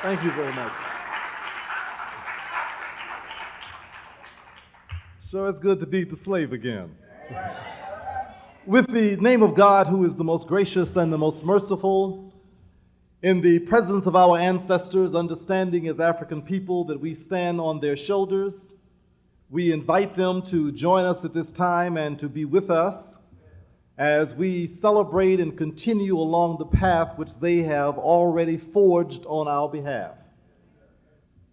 Thank you very much. Sure, it's good to beat the slave again. With the name of God, who is the most gracious and the most merciful, in the presence of our ancestors, understanding as African people that we stand on their shoulders, we invite them to join us at this time and to be with us as we celebrate and continue along the path which they have already forged on our behalf.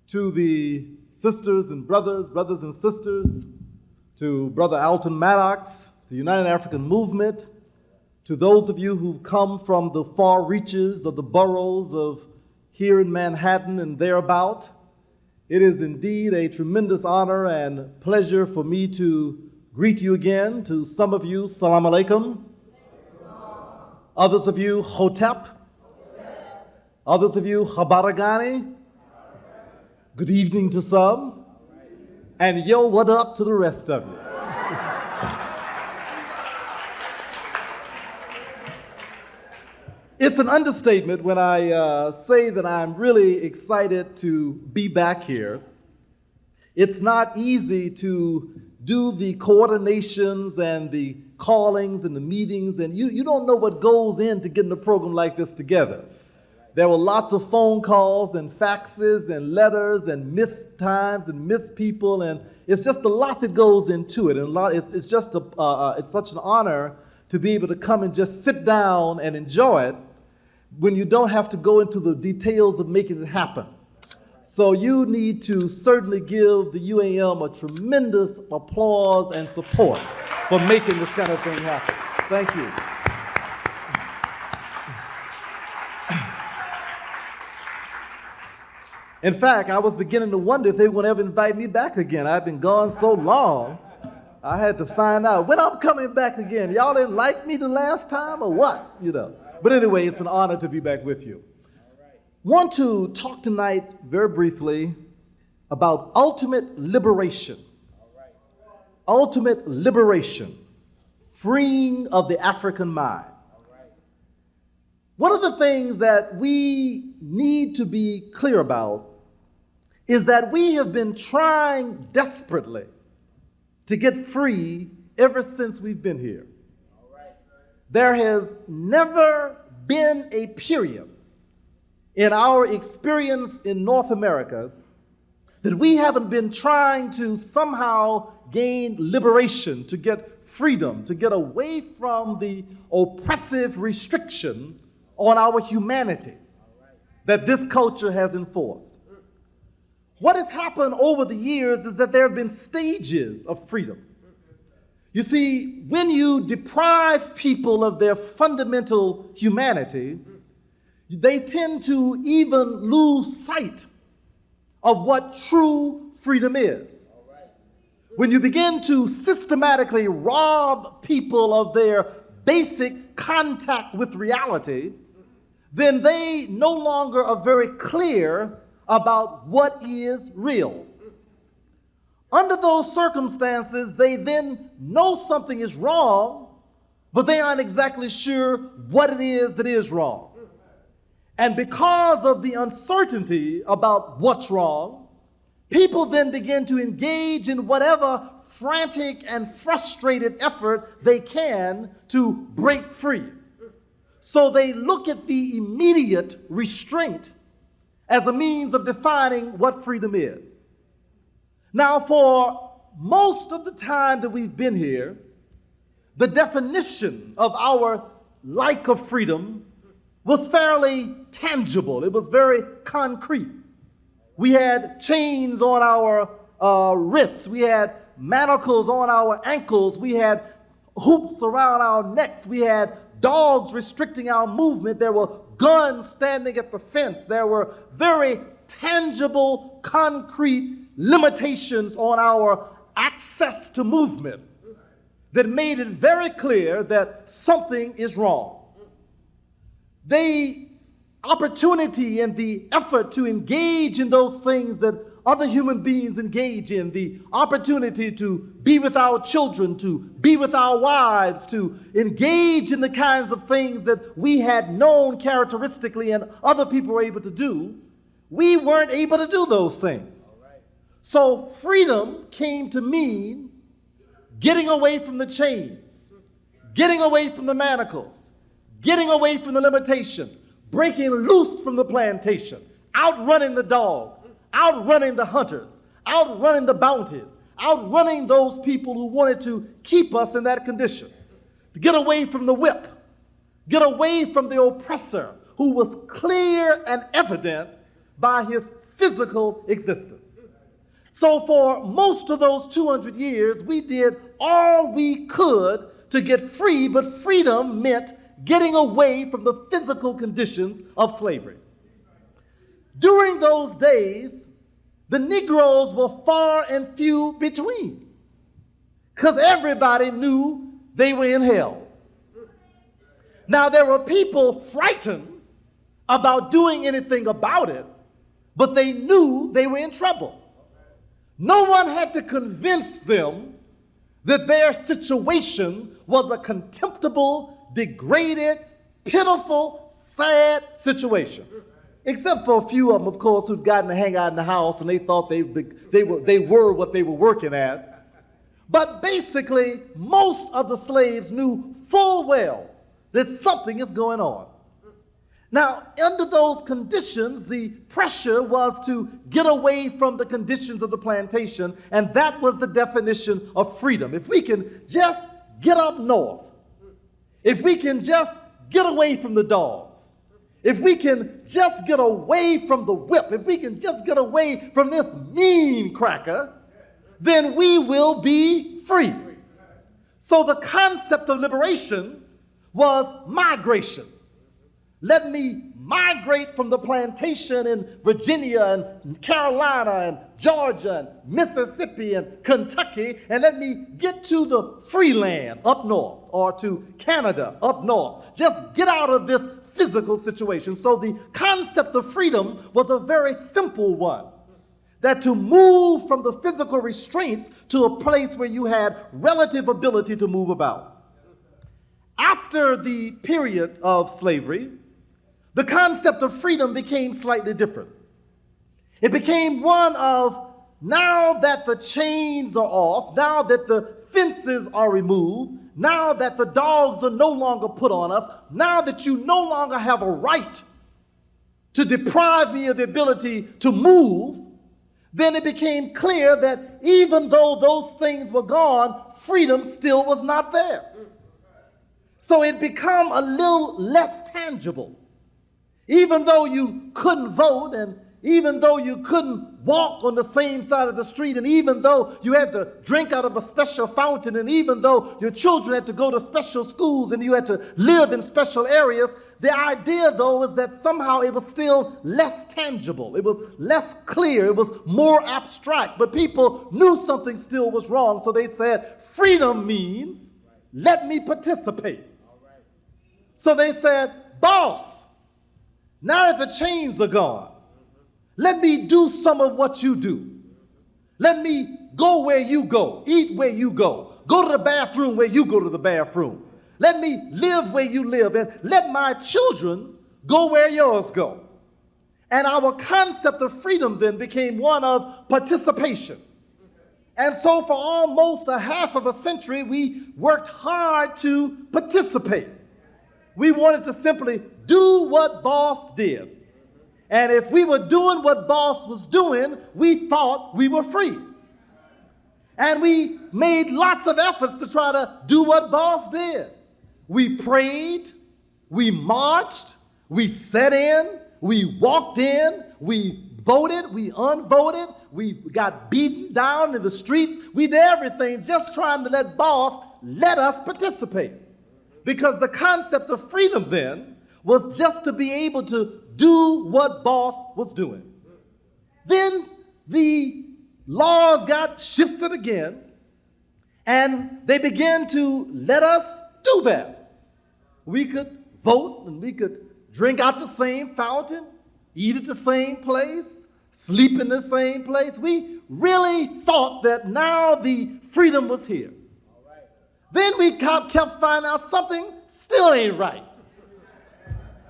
To the sisters and brothers and sisters, to Brother Alton Maddox, the United African Movement, to those of you who've come from the far reaches of the boroughs of here in Manhattan and thereabout, it is indeed a tremendous honor and pleasure for me to greet you again. To some of you, salam alaikum. Others of you, hotep. Others of you, habaragani. Good evening to some. And yo, what up to the rest of you? It's an understatement when I say that I'm really excited to be back here. It's not easy to do the coordinations and the callings and the meetings, and you don't know what goes into getting a program like this together. There were lots of phone calls and faxes and letters and missed times and missed people, and it's just a lot that goes into it. And it's just it's such an honor to be able to come and just sit down and enjoy it when you don't have to go into the details of making it happen. So you need to certainly give the UAM a tremendous applause and support for making this kind of thing happen. Thank you. In fact, I was beginning to wonder if they would ever invite me back again. I've been gone so long, I had to find out when I'm coming back again. Y'all didn't like me the last time or what, But anyway, it's an honor to be back with you. Want to talk tonight very briefly about ultimate liberation. Ultimate liberation, freeing of the African mind. One of the things that we need to be clear about is that we have been trying desperately to get free ever since we've been here. There has never been a period in our experience in North America that we haven't been trying to somehow gain liberation, to get freedom, to get away from the oppressive restriction on our humanity that this culture has enforced. What has happened over the years is that there have been stages of freedom. You see, when you deprive people of their fundamental humanity, they tend to even lose sight of what true freedom is. When you begin to systematically rob people of their basic contact with reality, then they no longer are very clear about what is real. Under those circumstances, they then know something is wrong, but they aren't exactly sure what it is that is wrong. And because of the uncertainty about what's wrong, people then begin to engage in whatever frantic and frustrated effort they can to break free. So they look at the immediate restraint as a means of defining what freedom is. Now, for most of the time that we've been here, the definition of our lack of freedom was fairly tangible. It was very concrete. We had chains on our wrists. We had manacles on our ankles. We had hoops around our necks. We had dogs restricting our movement. There were guns standing at the fence. There were very tangible, concrete limitations on our access to movement that made it very clear that something is wrong. The opportunity and the effort to engage in those things that other human beings engage in, the opportunity to be with our children, to be with our wives, to engage in the kinds of things that we had known characteristically and other people were able to do, we weren't able to do those things. So freedom came to mean getting away from the chains, getting away from the manacles, getting away from the limitation, breaking loose from the plantation, outrunning the dogs, outrunning the hunters, outrunning the bounties, outrunning those people who wanted to keep us in that condition, to get away from the whip, get away from the oppressor who was clear and evident by his physical existence. So for most of those 200 years, we did all we could to get free, but freedom meant getting away from the physical conditions of slavery. During those days, the Negroes were far and few between, because everybody knew they were in hell. Now, there were people frightened about doing anything about it, but they knew they were in trouble. No one had to convince them that their situation was a contemptible, degraded, pitiful, sad situation. Except for a few of them, of course, who'd gotten to hang out in the house and they thought they were what they were working at. But basically, most of the slaves knew full well that something is going on. Now, under those conditions, the pressure was to get away from the conditions of the plantation, and that was the definition of freedom. If we can just get up north, if we can just get away from the dogs, if we can just get away from the whip, if we can just get away from this mean cracker, then we will be free. So the concept of liberation was migration. Let me migrate from the plantation in Virginia and Carolina and Georgia and Mississippi and Kentucky, and let me get to the free land up north, or to Canada up north. Just get out of this physical situation. So the concept of freedom was a very simple one, that to move from the physical restraints to a place where you had relative ability to move about. After the period of slavery, the concept of freedom became slightly different. It became one of, now that the chains are off, now that the fences are removed, now that the dogs are no longer put on us, now that you no longer have a right to deprive me of the ability to move, then it became clear that even though those things were gone, freedom still was not there. So it became a little less tangible. Even though you couldn't vote, and even though you couldn't walk on the same side of the street, and even though you had to drink out of a special fountain, and even though your children had to go to special schools and you had to live in special areas, the idea, though, is that somehow it was still less tangible. It was less clear. It was more abstract. But people knew something still was wrong, so they said, freedom means let me participate. So they said, boss, now that the chains are gone, let me do some of what you do. Let me go where you go, eat where you go to the bathroom where you go to the bathroom. Let me live where you live, and let my children go where yours go. And our concept of freedom then became one of participation. And so for almost a half of a century, we worked hard to participate. We wanted to simply do what boss did. And if we were doing what boss was doing, we thought we were free. And we made lots of efforts to try to do what boss did. We prayed, we marched, we sat in, we walked in, we voted, we unvoted, we got beaten down in the streets. We did everything just trying to let boss let us participate. Because the concept of freedom then was just to be able to do what boss was doing. Then the laws got shifted again, and they began to let us do that. We could vote, and we could drink out the same fountain, eat at the same place, sleep in the same place. We really thought that now the freedom was here. Then we kept finding out something still ain't right.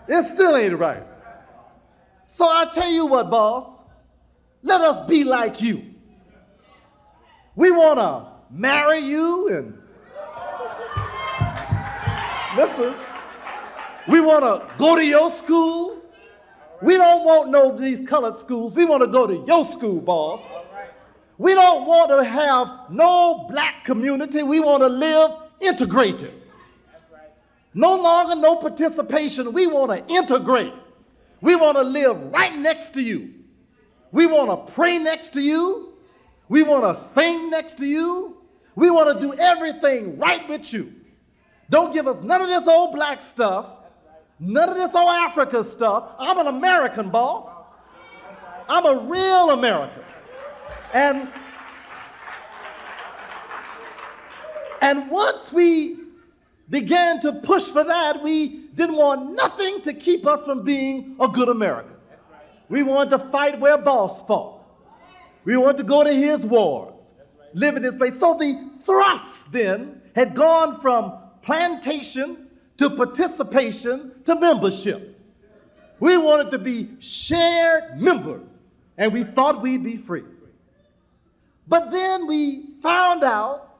It still ain't right. So I tell you what, boss, let us be like you. We want to marry you and listen, we want to go to your school. We don't want no of these colored schools. We want to go to your school, boss. We don't want to have no black community. We want to live integrated. No longer no participation. We want to integrate. We want to live right next to you. We want to pray next to you. We want to sing next to you. We want to do everything right with you. Don't give us none of this old black stuff, none of this old Africa stuff. I'm an American, boss. I'm a real American. And once we began to push for that, we didn't want nothing to keep us from being a good American. We wanted to fight where boss fought. We wanted to go to his wars, live in his place. So the thrust then had gone from plantation to participation to membership. We wanted to be shared members, and we thought we'd be free. But then we found out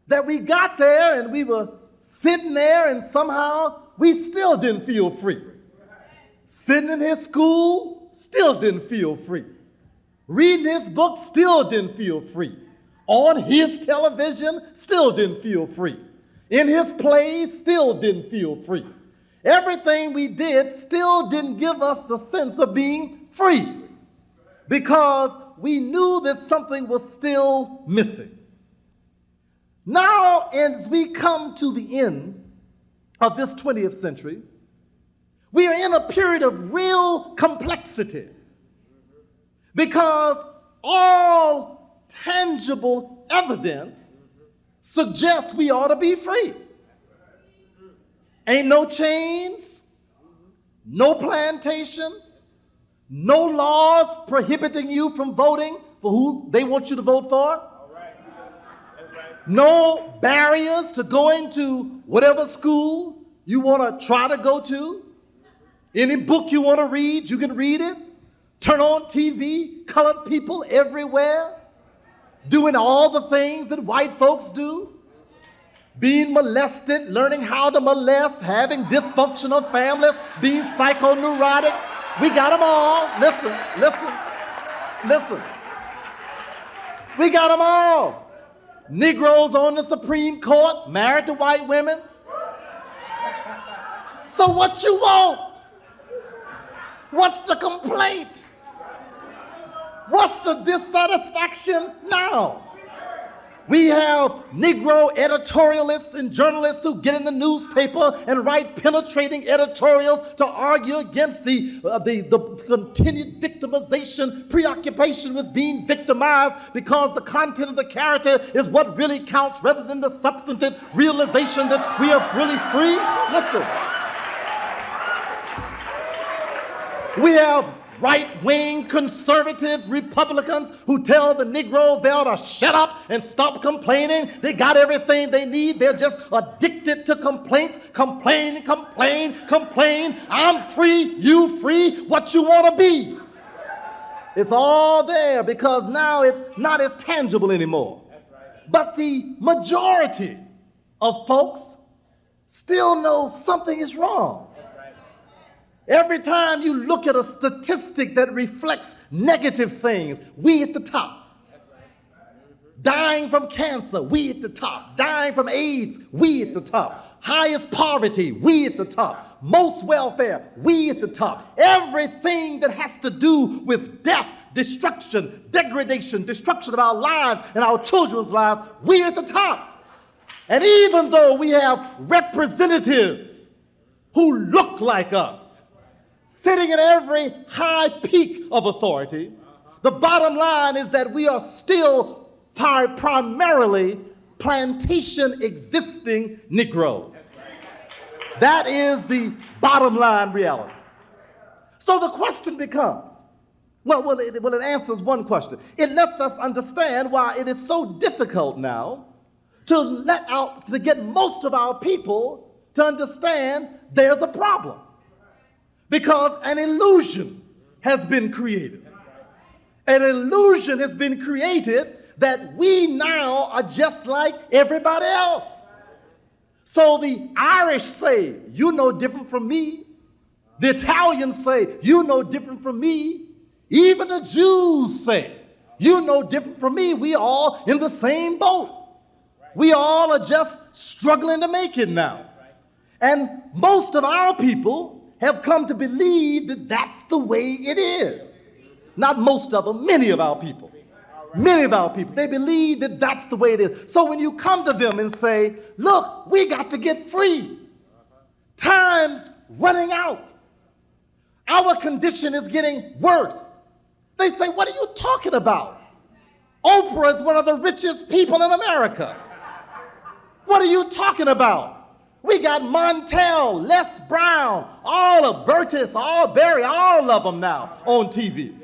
that we got there and we were sitting there and somehow we still didn't feel free. Sitting in his school, still didn't feel free. Reading his book, still didn't feel free. On his television, still didn't feel free. In his plays, still didn't feel free. Everything we did still didn't give us the sense of being free because we knew that something was still missing. Now, as we come to the end of this 20th century, we are in a period of real complexity because all tangible evidence suggests we ought to be free. Ain't no chains, no plantations, no laws prohibiting you from voting for who they want you to vote for. No barriers to going to whatever school you want to try to go to. Any book you want to read, you can read it. Turn on TV, colored people everywhere, doing all the things that white folks do. Being molested, learning how to molest, having dysfunctional families, being psychoneurotic. We got them all. Listen. We got them all. Negroes on the Supreme Court, married to white women. So what you want? What's the complaint? What's the dissatisfaction now? We have Negro editorialists and journalists who get in the newspaper and write penetrating editorials to argue against the continued victimization, preoccupation with being victimized because the content of the character is what really counts rather than the substantive realization that we are really free. Listen. We have right-wing conservative Republicans who tell the Negroes they ought to shut up and stop complaining. They got everything they need. They're just addicted to complaints. Complain. I'm free, you free, what you want to be. It's all there because now it's not as tangible anymore. But the majority of folks still know something is wrong. Every time you look at a statistic that reflects negative things, we at the top. Dying from cancer, we at the top. Dying from AIDS, we at the top. Highest poverty, we at the top. Most welfare, we at the top. Everything that has to do with death, destruction, degradation, destruction of our lives and our children's lives, we at the top. And even though we have representatives who look like us, sitting at every high peak of authority, the bottom line is that we are still primarily plantation existing Negroes. That is the bottom line reality. So the question becomes, well, it answers one question. It lets us understand why it is so difficult now to get most of our people to understand there's a problem. Because an illusion has been created. An illusion has been created that we now are just like everybody else. So the Irish say, "You're no different from me." The Italians say, "You're no different from me." Even the Jews say, "You're no different from me." We all in the same boat. We all are just struggling to make it now. And most of our people have come to believe that that's the way it is. Not most of them, many of our people. Many of our people, they believe that that's the way it is. So when you come to them and say, "Look, we got to get free. Time's running out. Our condition is getting worse." They say, "What are you talking about? Oprah is one of the richest people in America. What are you talking about? We got Montel, Les Brown, all of Burtis, all Barry, all of them now on TV.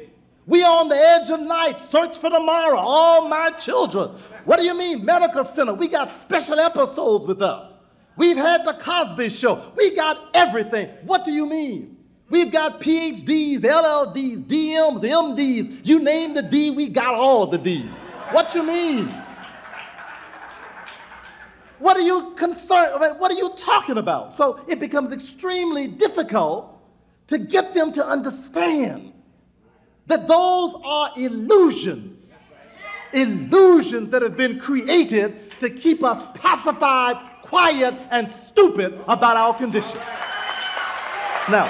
We on the edge of night, Search for Tomorrow, All My Children." What do you mean, Medical Center? We got special episodes with us. We've had the Cosby Show. We got everything. What do you mean? We've got PhDs, LLDs, DMs, MDs. You name the D, we got all the Ds. What you mean? What are you concerned about? What are you talking about? So it becomes extremely difficult to get them to understand that those are illusions. Illusions that have been created to keep us pacified, quiet, and stupid about our condition. Now,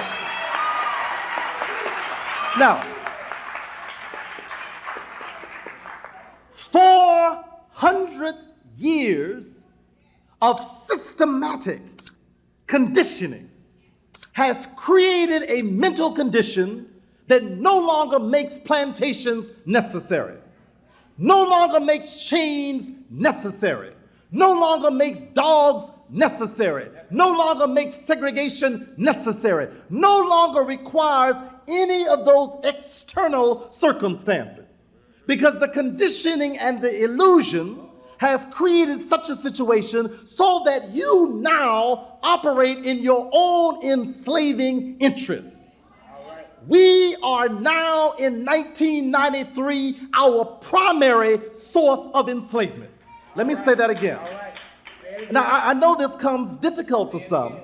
400 years of systematic conditioning has created a mental condition that no longer makes plantations necessary, no longer makes chains necessary, no longer makes dogs necessary, no longer makes segregation necessary, no longer requires any of those external circumstances, because the conditioning and the illusion has created such a situation so that you now operate in your own enslaving interest. We are now in 1993 our primary source of enslavement. Let me say that again. Now, I know this comes difficult for some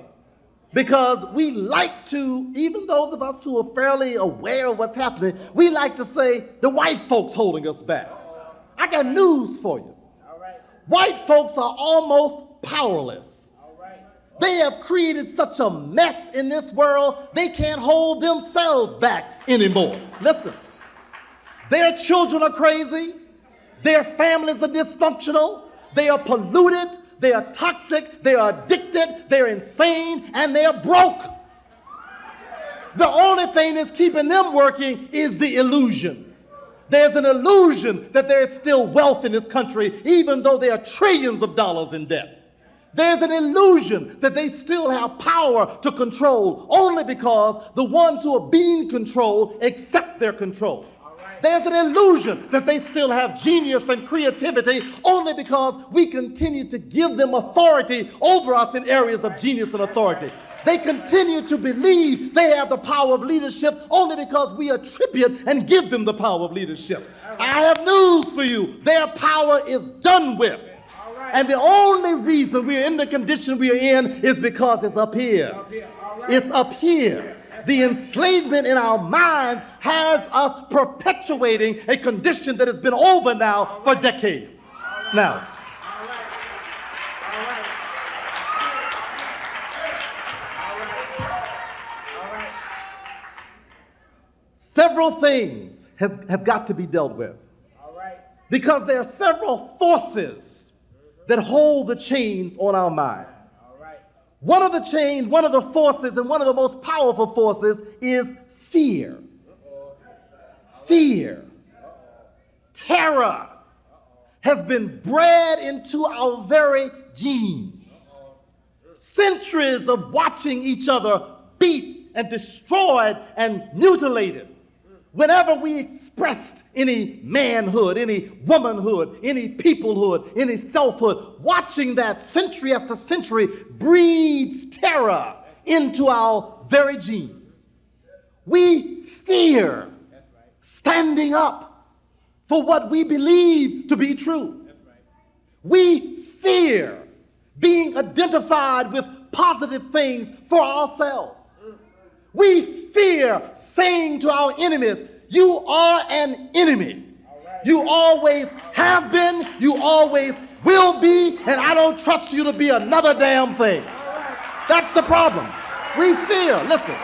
because we like to, even those of us who are fairly aware of what's happening, we like to say the white folks holding us back. I got news for you. White folks are almost powerless. They have created such a mess in this world, they can't hold themselves back anymore. Listen, their children are crazy, their families are dysfunctional, they are polluted, they are toxic, they are addicted, they're insane, and they're broke. The only thing that's keeping them working is the illusion. There's an illusion that there is still wealth in this country, even though there are trillions of dollars in debt. There's an illusion that they still have power to control only because the ones who are being controlled accept their control. There's an illusion that they still have genius and creativity only because we continue to give them authority over us in areas of genius and authority. They continue to believe they have the power of leadership only because we attribute and give them the power of leadership. I have news for you. Their power is done with. And the only reason we're in the condition we are in is because it's up here. It's up here. The enslavement in our minds has us perpetuating a condition that has been over now for decades. Now, several things have got to be dealt with because there are several forces that hold the chains on our mind. One of the chains, one of the forces, and one of the most powerful forces is fear. Fear. Terror has been bred into our very genes. Centuries of watching each other beat and destroyed and mutilated. Whenever we expressed any manhood, any womanhood, any peoplehood, any selfhood, watching that century after century breeds terror into our very genes. We fear fear standing up for what we believe to be true. We fear being identified with positive things for ourselves. We fear saying to our enemies, you are an enemy. You always have been, you always will be, and I don't trust you to be another damn thing. That's the problem. We fear. Listen.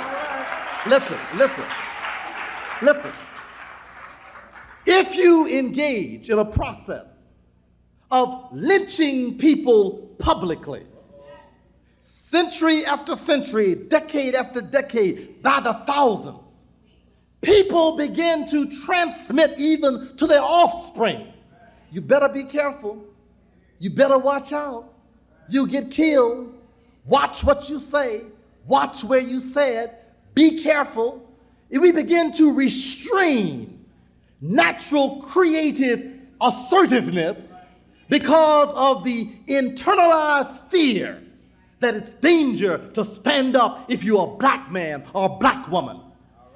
If you engage in a process of lynching people publicly, century after century, decade after decade, by the thousands, people begin to transmit even to their offspring. You better be careful. You better watch out. You'll get killed. Watch what you say. Watch where you say it. Be careful. We begin to restrain natural creative assertiveness because of the internalized fear that it's danger to stand up if you're a black man or a black woman.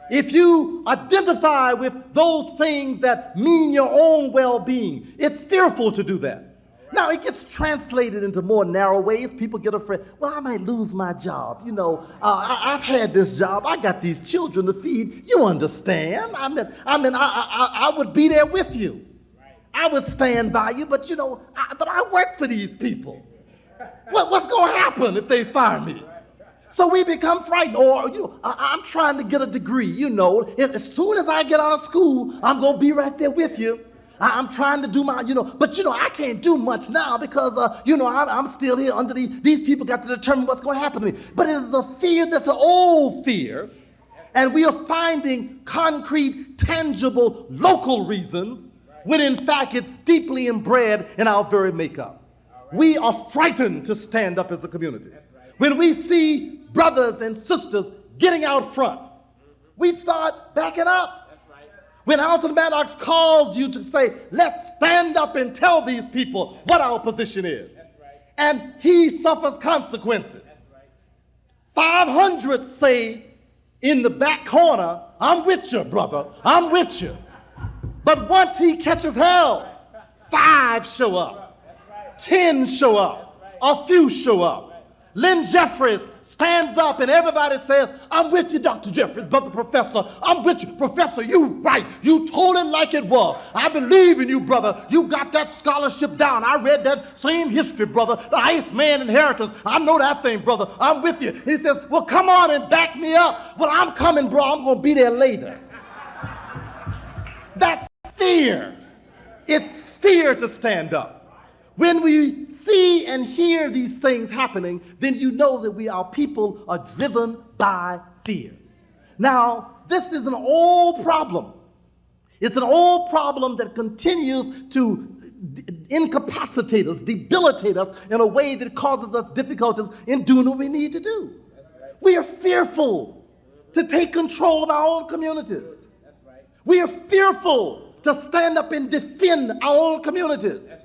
If you identify with those things that mean your own well-being, it's fearful to do that. Now, it gets translated into more narrow ways. People get afraid. Well, I might lose my job. You know, I've had this job. I got these children to feed. You understand? I would be there with you. I would stand by you, but you know, but I work for these people. What's going to happen if they fire me? So we become frightened. Or, you know, I'm trying to get a degree. You know, as soon as I get out of school, I'm going to be right there with you. I'm trying to do my, you know, but you know, I can't do much now because, you know, I'm still here under these people got to determine what's going to happen to me. But it is a fear that's an old fear, and we are finding concrete, tangible, local reasons when in fact it's deeply inbred in our very makeup. We are frightened to stand up as a community. When we see brothers and sisters getting out front, we start backing up. When Alton Maddox calls you to say, let's stand up and tell these people what our position is. And he suffers consequences. 500 say in the back corner, I'm with you, brother, I'm with you. But once he catches hell, 5 show up, 10 show up, a few show up. Lynn Jeffries stands up and everybody says, I'm with you, Dr. Jeffries, brother professor. I'm with you. Professor, you right. You told it like it was. I believe in you, brother. You got that scholarship down. I read that same history, brother. The Iceman Inheritance. I know that thing, brother. I'm with you. He says, well, come on and back me up. Well, I'm coming, bro. I'm going to be there later. That's fear. It's fear to stand up. When we see and hear these things happening, then you know that our people are driven by fear. Now, this is an old problem. It's an old problem that continues to incapacitate us, debilitate us in a way that causes us difficulties in doing what we need to do. We are fearful to take control of our own communities. We are fearful to stand up and defend our own communities.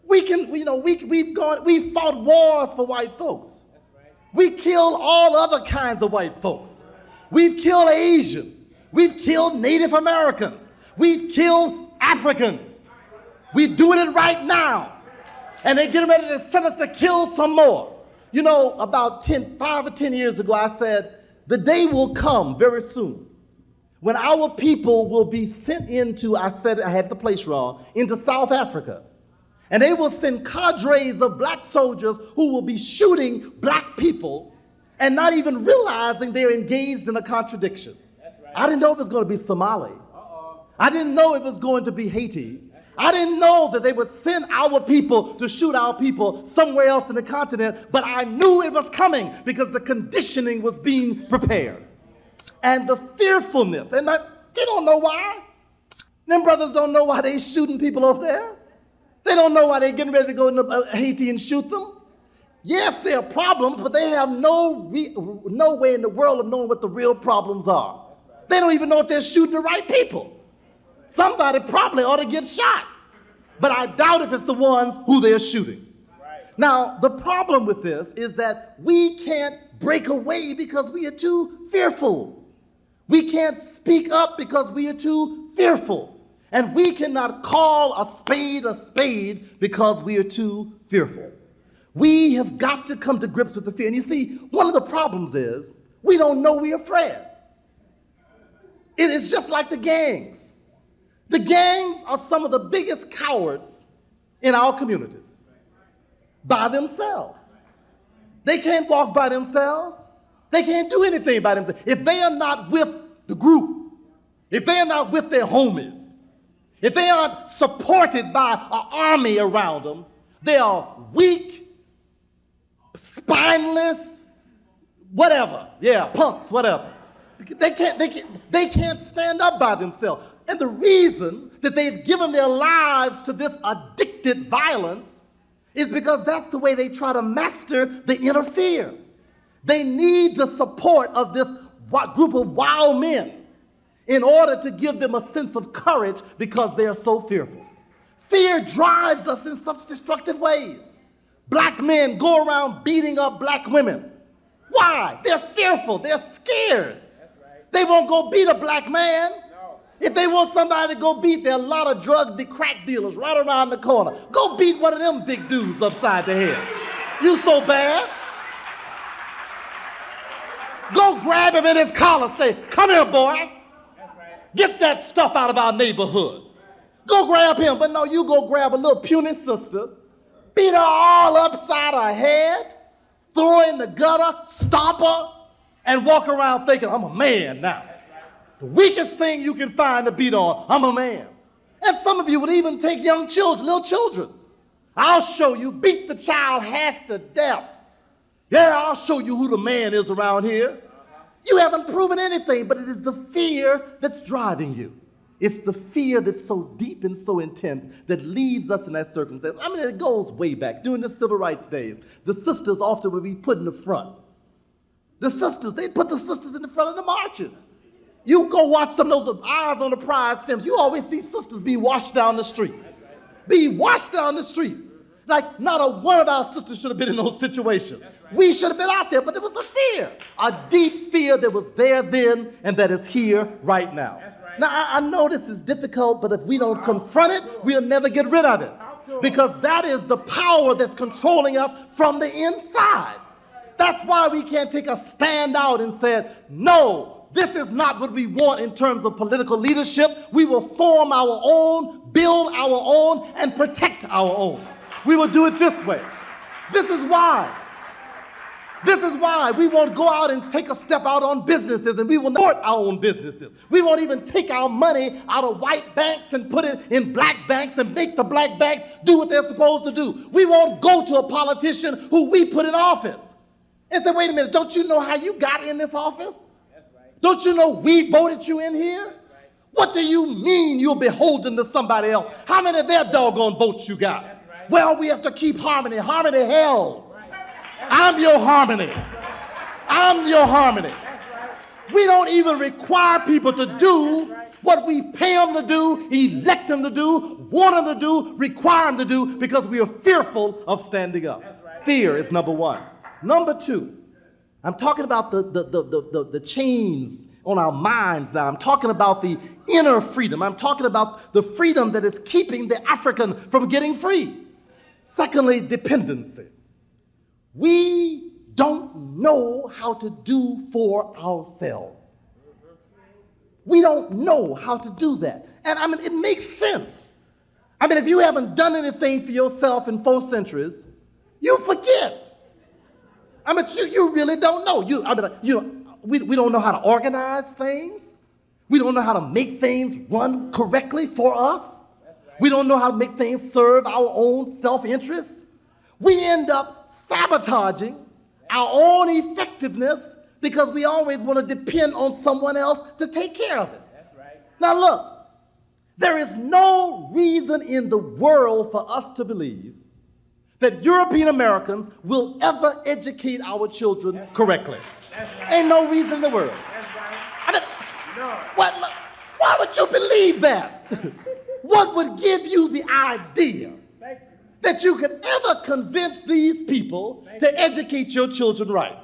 We can, you know, we've fought wars for white folks. We killed all other kinds of white folks. We've killed Asians. We've killed Native Americans. We've killed Africans. We're doing it right now. And they're getting ready to send us to kill some more. You know, about 5 or 10 years ago, I said, the day will come very soon when our people will be sent into, I said, I had the place wrong, into South Africa. And they will send cadres of black soldiers who will be shooting black people and not even realizing they're engaged in a contradiction. Right. I didn't know it was going to be Somali. I didn't know it was going to be Haiti. I didn't know that they would send our people to shoot our people somewhere else in the continent, but I knew it was coming because the conditioning was being prepared. And the fearfulness, and they don't know why. Them brothers don't know why they shooting people over there. They don't know why they're getting ready to go into Haiti and shoot them. Yes, there are problems, but they have no way in the world of knowing what the real problems are. They don't even know if they're shooting the right people. Somebody probably ought to get shot, but I doubt if it's the ones who they're shooting. Now, the problem with this is that we can't break away because we are too fearful. We can't speak up because we are too fearful. And we cannot call a spade because we are too fearful. We have got to come to grips with the fear. And you see, one of the problems is we don't know we're afraid. It is just like the gangs. The gangs are some of the biggest cowards in our communities by themselves. They can't walk by themselves. They can't do anything by themselves. If they are not with the group, if they are not with their homies, if they aren't supported by an army around them, they are weak, spineless, whatever. Yeah, punks, whatever. They can't stand up by themselves. And the reason that they've given their lives to this addicted violence is because that's the way they try to master the inner fear. They need the support of this group of wild men in order to give them a sense of courage because they are so fearful. Fear drives us in such destructive ways. Black men go around beating up black women. Why? They're fearful. They're scared. They won't go beat a black man. If they want somebody to go beat, there are a lot of drug crack dealers right around the corner. Go beat one of them big dudes upside the head. You so bad. Go grab him in his collar, say, "Come here, boy. Get that stuff out of our neighborhood." Go grab him. But no, you go grab a little puny sister, beat her all upside her head, throw her in the gutter, stop her, and walk around thinking, "I'm a man now." The weakest thing you can find to beat on, "I'm a man." And some of you would even take young children, little children. "I'll show you." Beat the child half to death. "Yeah, I'll show you who the man is around here." You haven't proven anything, but it is the fear that's driving you. It's the fear that's so deep and so intense that leaves us in that circumstance. I mean, it goes way back. During the civil rights days, the sisters often would be put in the front. The sisters, they put the sisters in the front of the marches. You go watch some of those Eyes on the Prize films, you always see sisters be washed down the street. Be washed down the street. Like not a one of our sisters should have been in those situations. We should have been out there, but it was the fear. A deep fear that was there then and that is here right now. Now, I know this is difficult, but if we don't confront it, we'll never get rid of it. Because that is the power that's controlling us from the inside. That's why we can't take a stand out and say, "No, this is not what we want in terms of political leadership. We will form our own, build our own, and protect our own. We will do it this way." This is why. This is why we won't go out and take a step out on businesses, and we will support our own businesses. We won't even take our money out of white banks and put it in black banks and make the black banks do what they're supposed to do. We won't go to a politician who we put in office and say, "Wait a minute, don't you know how you got in this office? Don't you know we voted you in here? What do you mean you're beholden to somebody else? How many of their doggone votes you got?" Well, we have to keep harmony. Harmony, hell. I'm your harmony. I'm your harmony. We don't even require people to do what we pay them to do, elect them to do, want them to do, require them to do, because we are fearful of standing up. Fear is number one. Number two, I'm talking about the chains on our minds now. I'm talking about the inner freedom. I'm talking about the freedom that is keeping the African from getting free. Secondly, dependency. We don't know how to do for ourselves. We don't know how to do that. And I mean, it makes sense. I mean, if you haven't done anything for yourself in 4 centuries, you forget. I mean, you really don't know. We don't know how to organize things. We don't know how to make things run correctly for us. We don't know how to make things serve our own self-interest. We end up sabotaging our own effectiveness because we always want to depend on someone else to take care of it. Now look, there is no reason in the world for us to believe that European Americans will ever educate our children correctly. Ain't no reason in the world. I mean, why would you believe that? What would give you the idea that you could ever convince these people to educate your children right?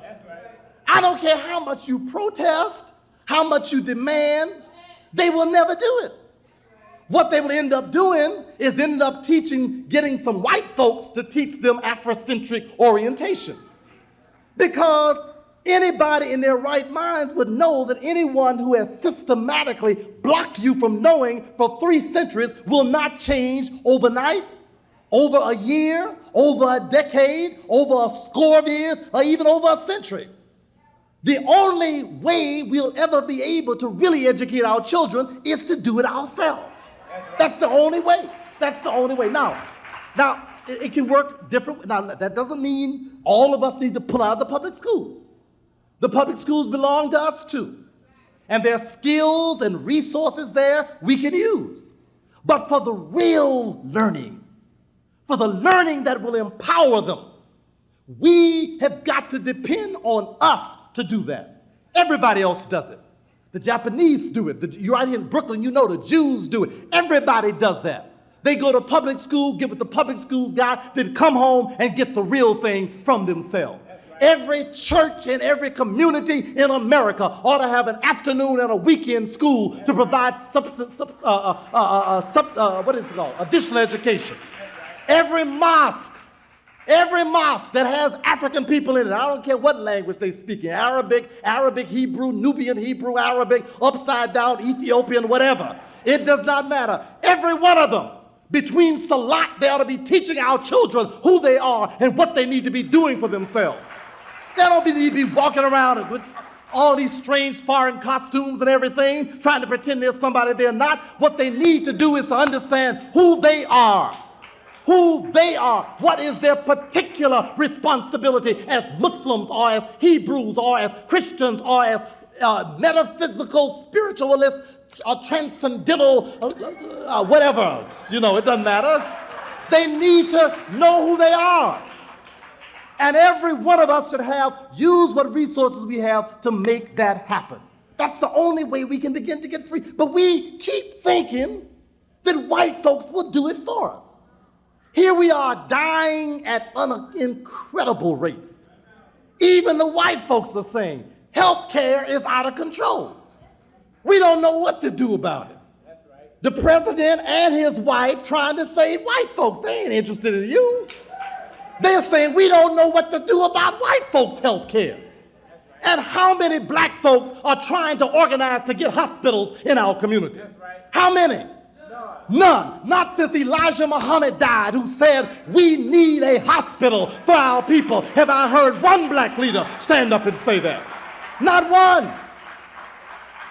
I don't care how much you protest. how much you demand, they will never do it. What they will end up doing is ended up getting some white folks to teach them Afrocentric orientations. Because anybody in their right minds would know that anyone who has systematically blocked you from knowing for 3 centuries will not change overnight, over a year, over a decade, over a score of years, or even over a century. The only way we'll ever be able to really educate our children is to do it ourselves. That's the only way. That's the only way. Now, it can work different. Now, that doesn't mean all of us need to pull out of the public schools. The public schools belong to us too. And there are skills and resources there we can use. But for the real learning, for the learning that will empower them, we have got to depend on us to do that. Everybody else does it. The Japanese do it. You're right here in Brooklyn, you know the Jews do it. Everybody does that. They go to public school, get with the public schools guy, then come home and get the real thing from themselves. Every church and every community in America ought to have an afternoon and a weekend school to provide additional education. Every mosque that has African people in it, I don't care what language they speak in, Arabic, Hebrew, Nubian Hebrew, Arabic, upside down, Ethiopian, whatever. It does not matter. Every one of them, between Salat, they ought to be teaching our children who they are and what they need to be doing for themselves. They don't need to be walking around with all these strange foreign costumes and everything, trying to pretend they're somebody they're not. What they need to do is to understand who they are. Who they are, what is their particular responsibility as Muslims or as Hebrews or as Christians or as metaphysical spiritualists or transcendental whatever, it doesn't matter. They need to know who they are. And every one of us should use what resources we have to make that happen. That's the only way we can begin to get free. But we keep thinking that white folks will do it for us. Here we are dying at incredible rates. Even the white folks are saying health care is out of control. We don't know what to do about it. That's right. The president and his wife trying to save white folks. They ain't interested in you. They're saying we don't know what to do about white folks' health care. And how many black folks are trying to organize to get hospitals in our communities? That's right. How many? None. Not since Elijah Muhammad died, who said we need a hospital for our people. Have I heard one black leader stand up and say that? Not one.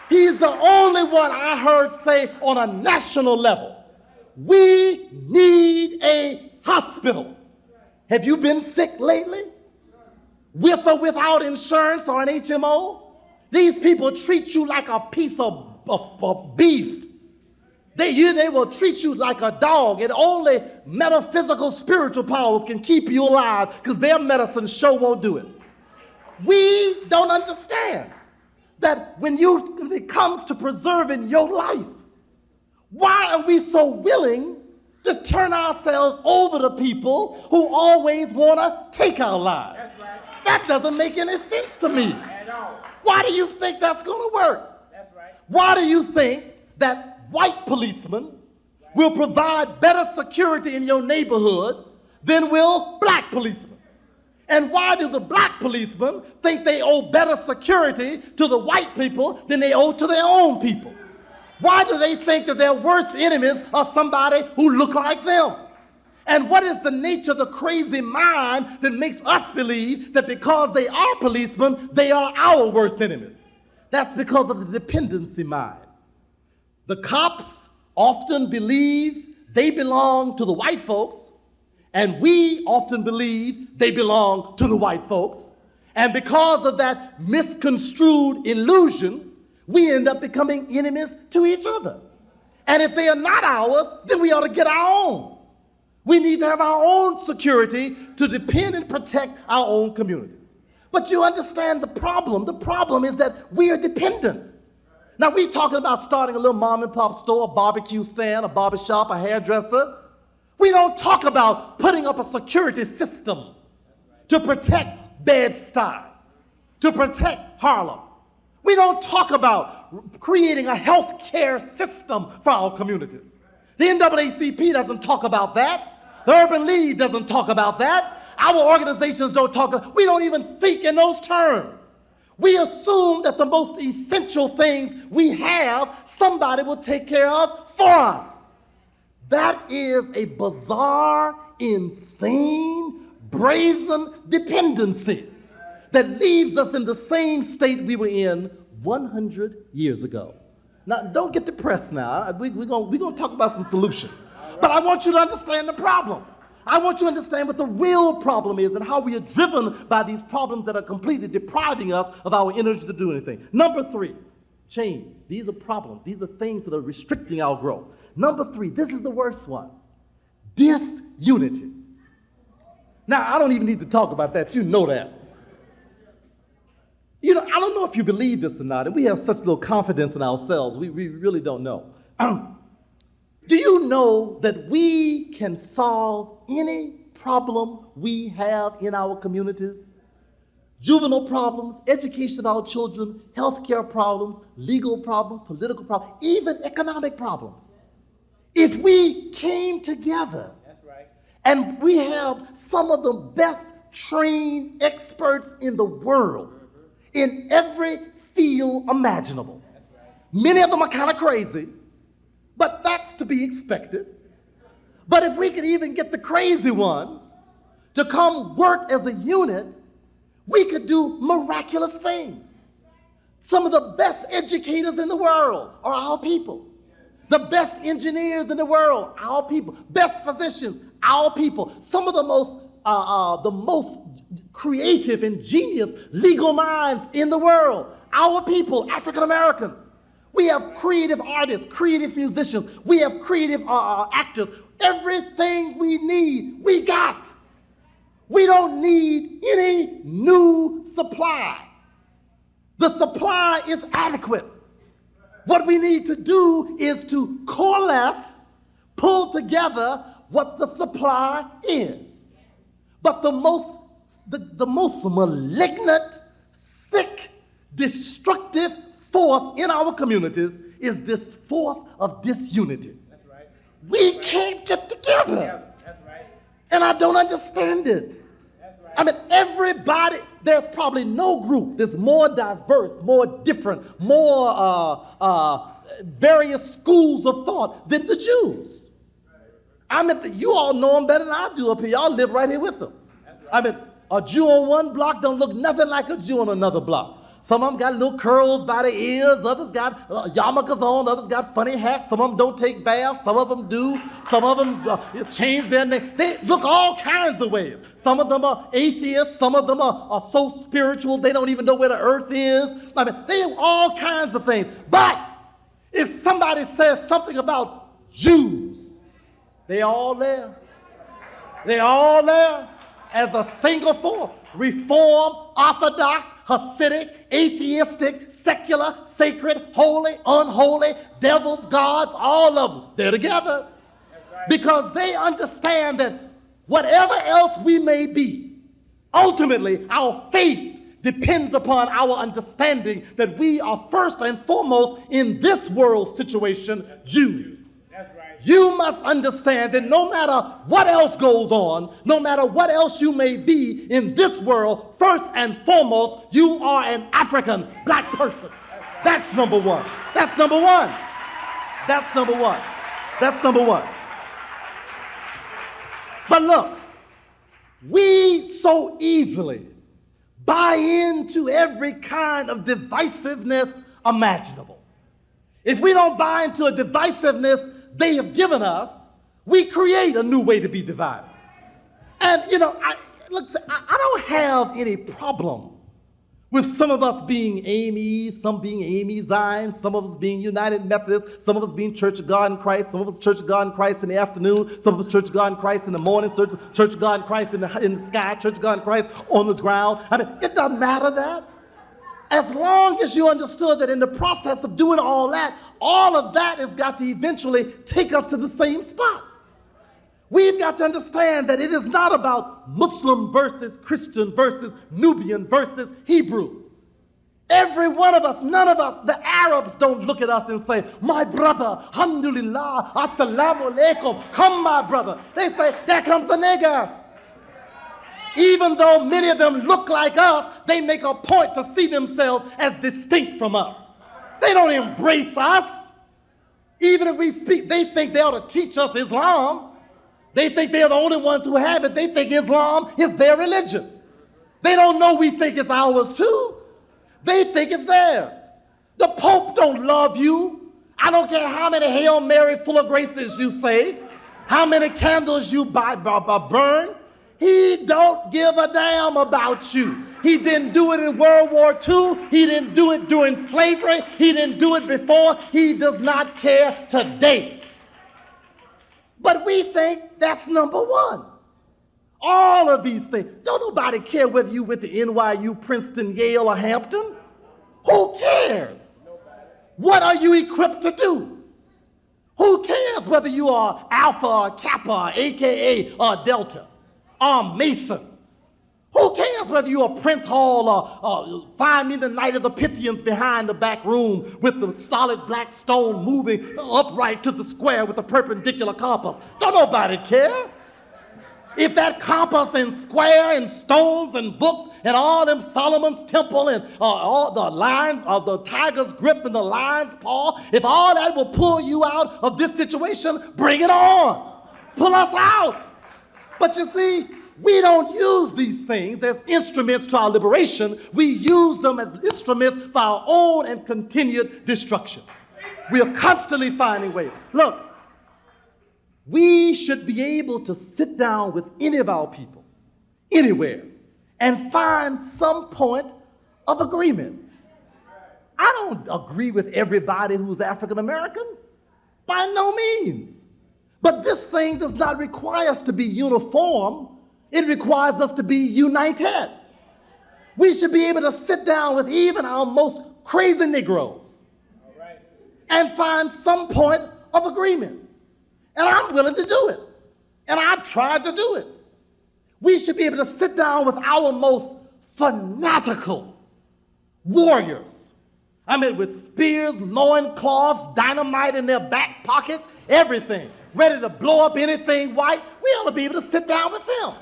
He's the only one I heard say on a national level, we need a hospital. Have you been sick lately? With or without insurance or an HMO? These people treat you like a piece of beef. They will treat you like a dog, and only metaphysical spiritual powers can keep you alive because their medicine sure won't do it. We don't understand that when it comes to preserving your life, why are we so willing to turn ourselves over to people who always want to take our lives? That's right. That doesn't make any sense to me. Why do you think that's going to work? That's right. Why do you think that white policemen will provide better security in your neighborhood than will black policemen? And why do the black policemen think they owe better security to the white people than they owe to their own people? Why do they think that their worst enemies are somebody who look like them? And what is the nature of the crazy mind that makes us believe that because they are policemen, they are our worst enemies? That's because of the dependency mind. The cops often believe they belong to the white folks, and we often believe they belong to the white folks. And because of that misconstrued illusion, we end up becoming enemies to each other. And if they are not ours, then we ought to get our own. We need to have our own security to depend and protect our own communities. But you understand the problem. The problem is that we are dependent. Now, we're talking about starting a little mom and pop store, a barbecue stand, a barbershop, a hairdresser. We don't talk about putting up a security system to protect Bed-Stuy, to protect Harlem. We don't talk about creating a health care system for our communities. The NAACP doesn't talk about that. The Urban League doesn't talk about that. Our organizations don't talk. We don't even think in those terms. We assume that the most essential things we have, somebody will take care of for us. That is a bizarre, insane, brazen dependency that leaves us in the same state we were in 100 years ago. Now, don't get depressed now. We're going to talk about some solutions. But I want you to understand the problem. I want you to understand what the real problem is and how we are driven by these problems that are completely depriving us of our energy to do anything. Number 3, chains. These are problems. These are things that are restricting our growth. Number 3, this is the worst one. Disunity. Now, I don't even need to talk about that. You know that. You know, I don't know if you believe this or not, and we have such little confidence in ourselves. We really don't know. Do you know that we can solve any problem we have in our communities? Juvenile problems, education of our children, healthcare problems, legal problems, political problems, even economic problems. If we came together, that's right, and we have some of the best trained experts in the world in every field imaginable. Right. Many of them are kind of crazy, but that's to be expected. But if we could even get the crazy ones to come work as a unit, we could do miraculous things. Some of the best educators in the world are our people. The best engineers in the world, our people. Best physicians, our people. Some of the most creative and genius legal minds in the world, our people, African Americans. We have creative artists, creative musicians. We have creative actors. Everything we need, we got. We don't need any new supply. The supply is adequate. What we need to do is to coalesce, pull together what the supply is. But the most malignant, sick, destructive force in our communities is this force of disunity. That's right. We can't get together. Yeah, that's right. And I don't understand it. That's right. I mean, everybody, there's probably no group that's more diverse, more different, more various schools of thought than the Jews. I mean, you all know them better than I do up here. Y'all live right here with them. Right. I mean, a Jew on one block don't look nothing like a Jew on another block. Some of them got little curls by the ears, others got yarmulkes on, others got funny hats, some of them don't take baths, some of them do, some of them change their name. They look all kinds of ways. Some of them are atheists, some of them are so spiritual they don't even know where the earth is. I mean, they have all kinds of things. But if somebody says something about Jews, they all there. They all there as a single force. Reform, Orthodox, Hasidic, atheistic, secular, sacred, holy, unholy, devils, gods, all of them. They're together. Right. Because they understand that whatever else we may be, ultimately our faith depends upon our understanding that we are first and foremost in this world situation, Jews. That's right. You must understand that no matter what else goes on, no matter what else you may be in this world, first and foremost, you are an African black person. That's number one. That's number one. That's number one. That's number one. But look, we so easily buy into every kind of divisiveness imaginable. If we don't buy into a divisiveness they have given us, we create a new way to be divided. And, you know, I don't have any problem with some of us being AMEs, some being AME Zions, some of us being United Methodists, some of us being Church of God in Christ, some of us Church of God in Christ in the afternoon, some of us Church of God in Christ in the morning, Church of God in Christ in the sky, Church of God in Christ on the ground. I mean, it doesn't matter that. As long as you understood that in the process of doing all of that has got to eventually take us to the same spot. We've got to understand that it is not about Muslim versus Christian versus Nubian versus Hebrew. Every one of us, none of us, the Arabs don't look at us and say, my brother, alhamdulillah, assalamu alaikum, come my brother. They say, there comes a nigger. Even though many of them look like us, they make a point to see themselves as distinct from us. They don't embrace us. Even if we speak, they think they ought to teach us Islam. They think they're the only ones who have it. They think Islam is their religion. They don't know we think it's ours too. They think it's theirs. The Pope don't love you. I don't care how many Hail Mary full of graces you say, how many candles you burn. He don't give a damn about you. He didn't do it in World War II. He didn't do it during slavery. He didn't do it before. He does not care today. But we think that's number one. All of these things. Don't nobody care whether you went to NYU, Princeton, Yale, or Hampton. Who cares? What are you equipped to do? Who cares whether you are Alpha or Kappa, AKA or Delta, or Mason? Who cares whether you're Prince Hall or find me the Night of the Pythians behind the back room with the solid black stone moving upright to the square with a perpendicular compass? Don't nobody care. If that compass and square and stones and books and all them Solomon's temple and all the lines of the tiger's grip and the lion's paw, if all that will pull you out of this situation, bring it on. Pull us out. But you see, we don't use these things as instruments to our liberation. We use them as instruments for our own and continued destruction. We are constantly finding ways. Look, we should be able to sit down with any of our people, anywhere, and find some point of agreement. I don't agree with everybody who's African American, by no means. But this thing does not require us to be uniform. It requires us to be united. We should be able to sit down with even our most crazy Negroes and find some point of agreement. And I'm willing to do it. And I've tried to do it. We should be able to sit down with our most fanatical warriors. I mean, with spears, loincloths, dynamite in their back pockets, everything, ready to blow up anything white. We ought to be able to sit down with them.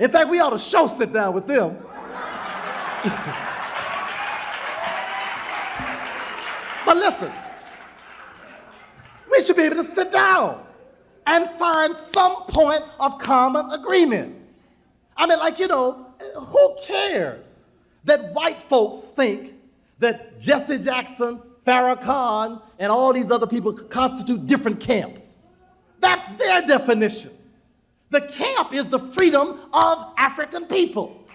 In fact, we ought to sit down with them. But listen, we should be able to sit down and find some point of common agreement. I mean, like, who cares that white folks think that Jesse Jackson, Farrakhan, and all these other people constitute different camps? That's their definition. The camp is the freedom of African people.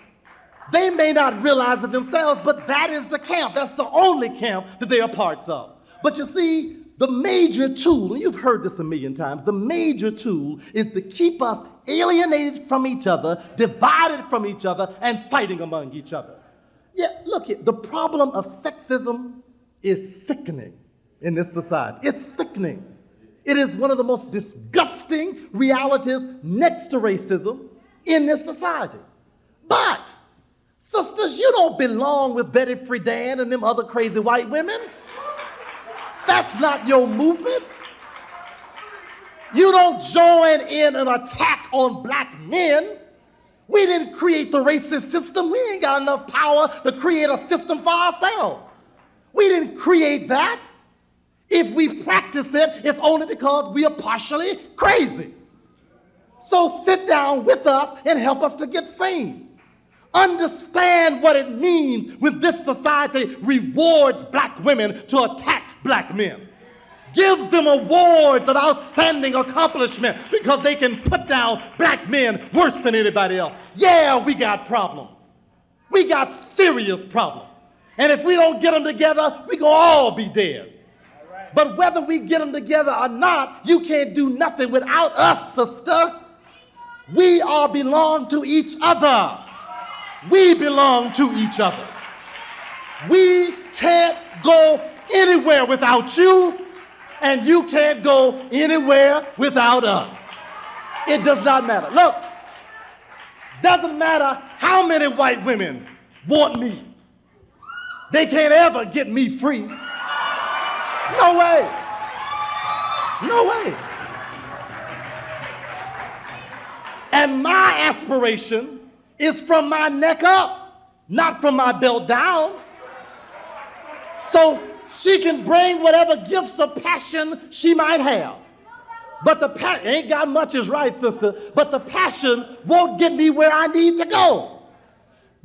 They may not realize it themselves, but that is the camp. That's the only camp that they are parts of. But you see, the major tool, and you've heard this a million times, the major tool is to keep us alienated from each other, divided from each other, and fighting among each other. Yeah, look, the problem of sexism is sickening in this society. It's sickening. It is one of the most disgusting realities next to racism in this society. But, sisters, you don't belong with Betty Friedan and them other crazy white women. That's not your movement. You don't join in an attack on black men. We didn't create the racist system. We ain't got enough power to create a system for ourselves. We didn't create that. If we practice it, it's only because we are partially crazy. So sit down with us and help us to get sane. Understand what it means when this society rewards black women to attack black men. Gives them awards of outstanding accomplishment because they can put down black men worse than anybody else. Yeah, we got problems. We got serious problems. And if we don't get them together, we're going to all be dead. But whether we get them together or not, you can't do nothing without us, sister. We all belong to each other. We belong to each other. We can't go anywhere without you, and you can't go anywhere without us. It does not matter. Look, doesn't matter how many white women want me. They can't ever get me free. No way. No way. And my aspiration is from my neck up, not from my belt down. So she can bring whatever gifts of passion she might have. But the passion, ain't got much is right, sister, but the passion won't get me where I need to go.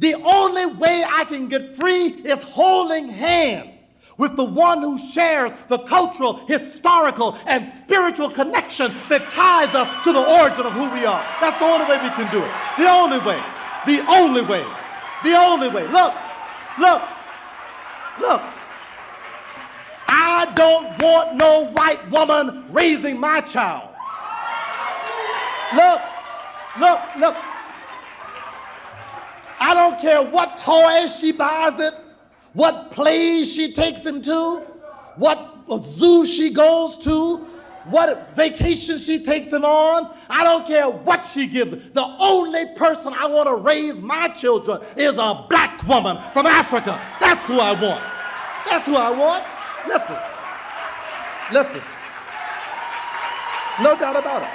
The only way I can get free is holding hands with the one who shares the cultural, historical, and spiritual connection that ties us to the origin of who we are. That's the only way we can do it. The only way. The only way. The only way. Look, look, look. I don't want no white woman raising my child. Look, look, look. I don't care what toys she buys it, what plays she takes him to, what zoo she goes to, what vacation she takes him on. I don't care what she gives. The only person I want to raise my children is a black woman from Africa. That's who I want. That's who I want. Listen, listen. No doubt about it.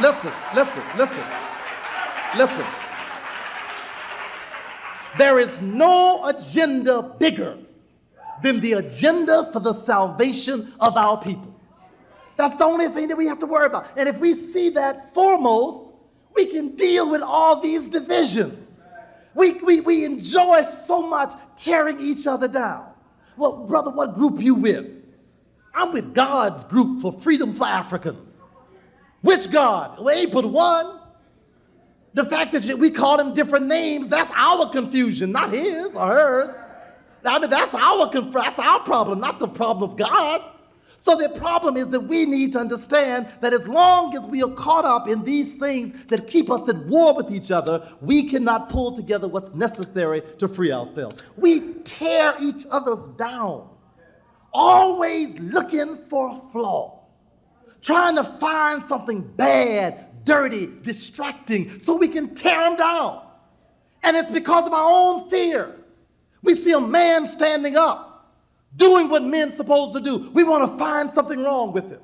Listen, listen, listen, listen. There is no agenda bigger than the agenda for the salvation of our people. That's the only thing that we have to worry about. And if we see that foremost, we can deal with all these divisions. We enjoy so much tearing each other down. Well, brother, what group you with? I'm with God's group for freedom for Africans. Which God? Well, ain't but one. The fact that we call him different names, that's our confusion, not his or hers. I mean, that's our problem, not the problem of God. So the problem is that we need to understand that as long as we are caught up in these things that keep us at war with each other, we cannot pull together what's necessary to free ourselves. We tear each other's down, always looking for a flaw, trying to find something bad, dirty, distracting, so we can tear them down. And it's because of our own fear. We see a man standing up, doing what men's supposed to do. We want to find something wrong with him.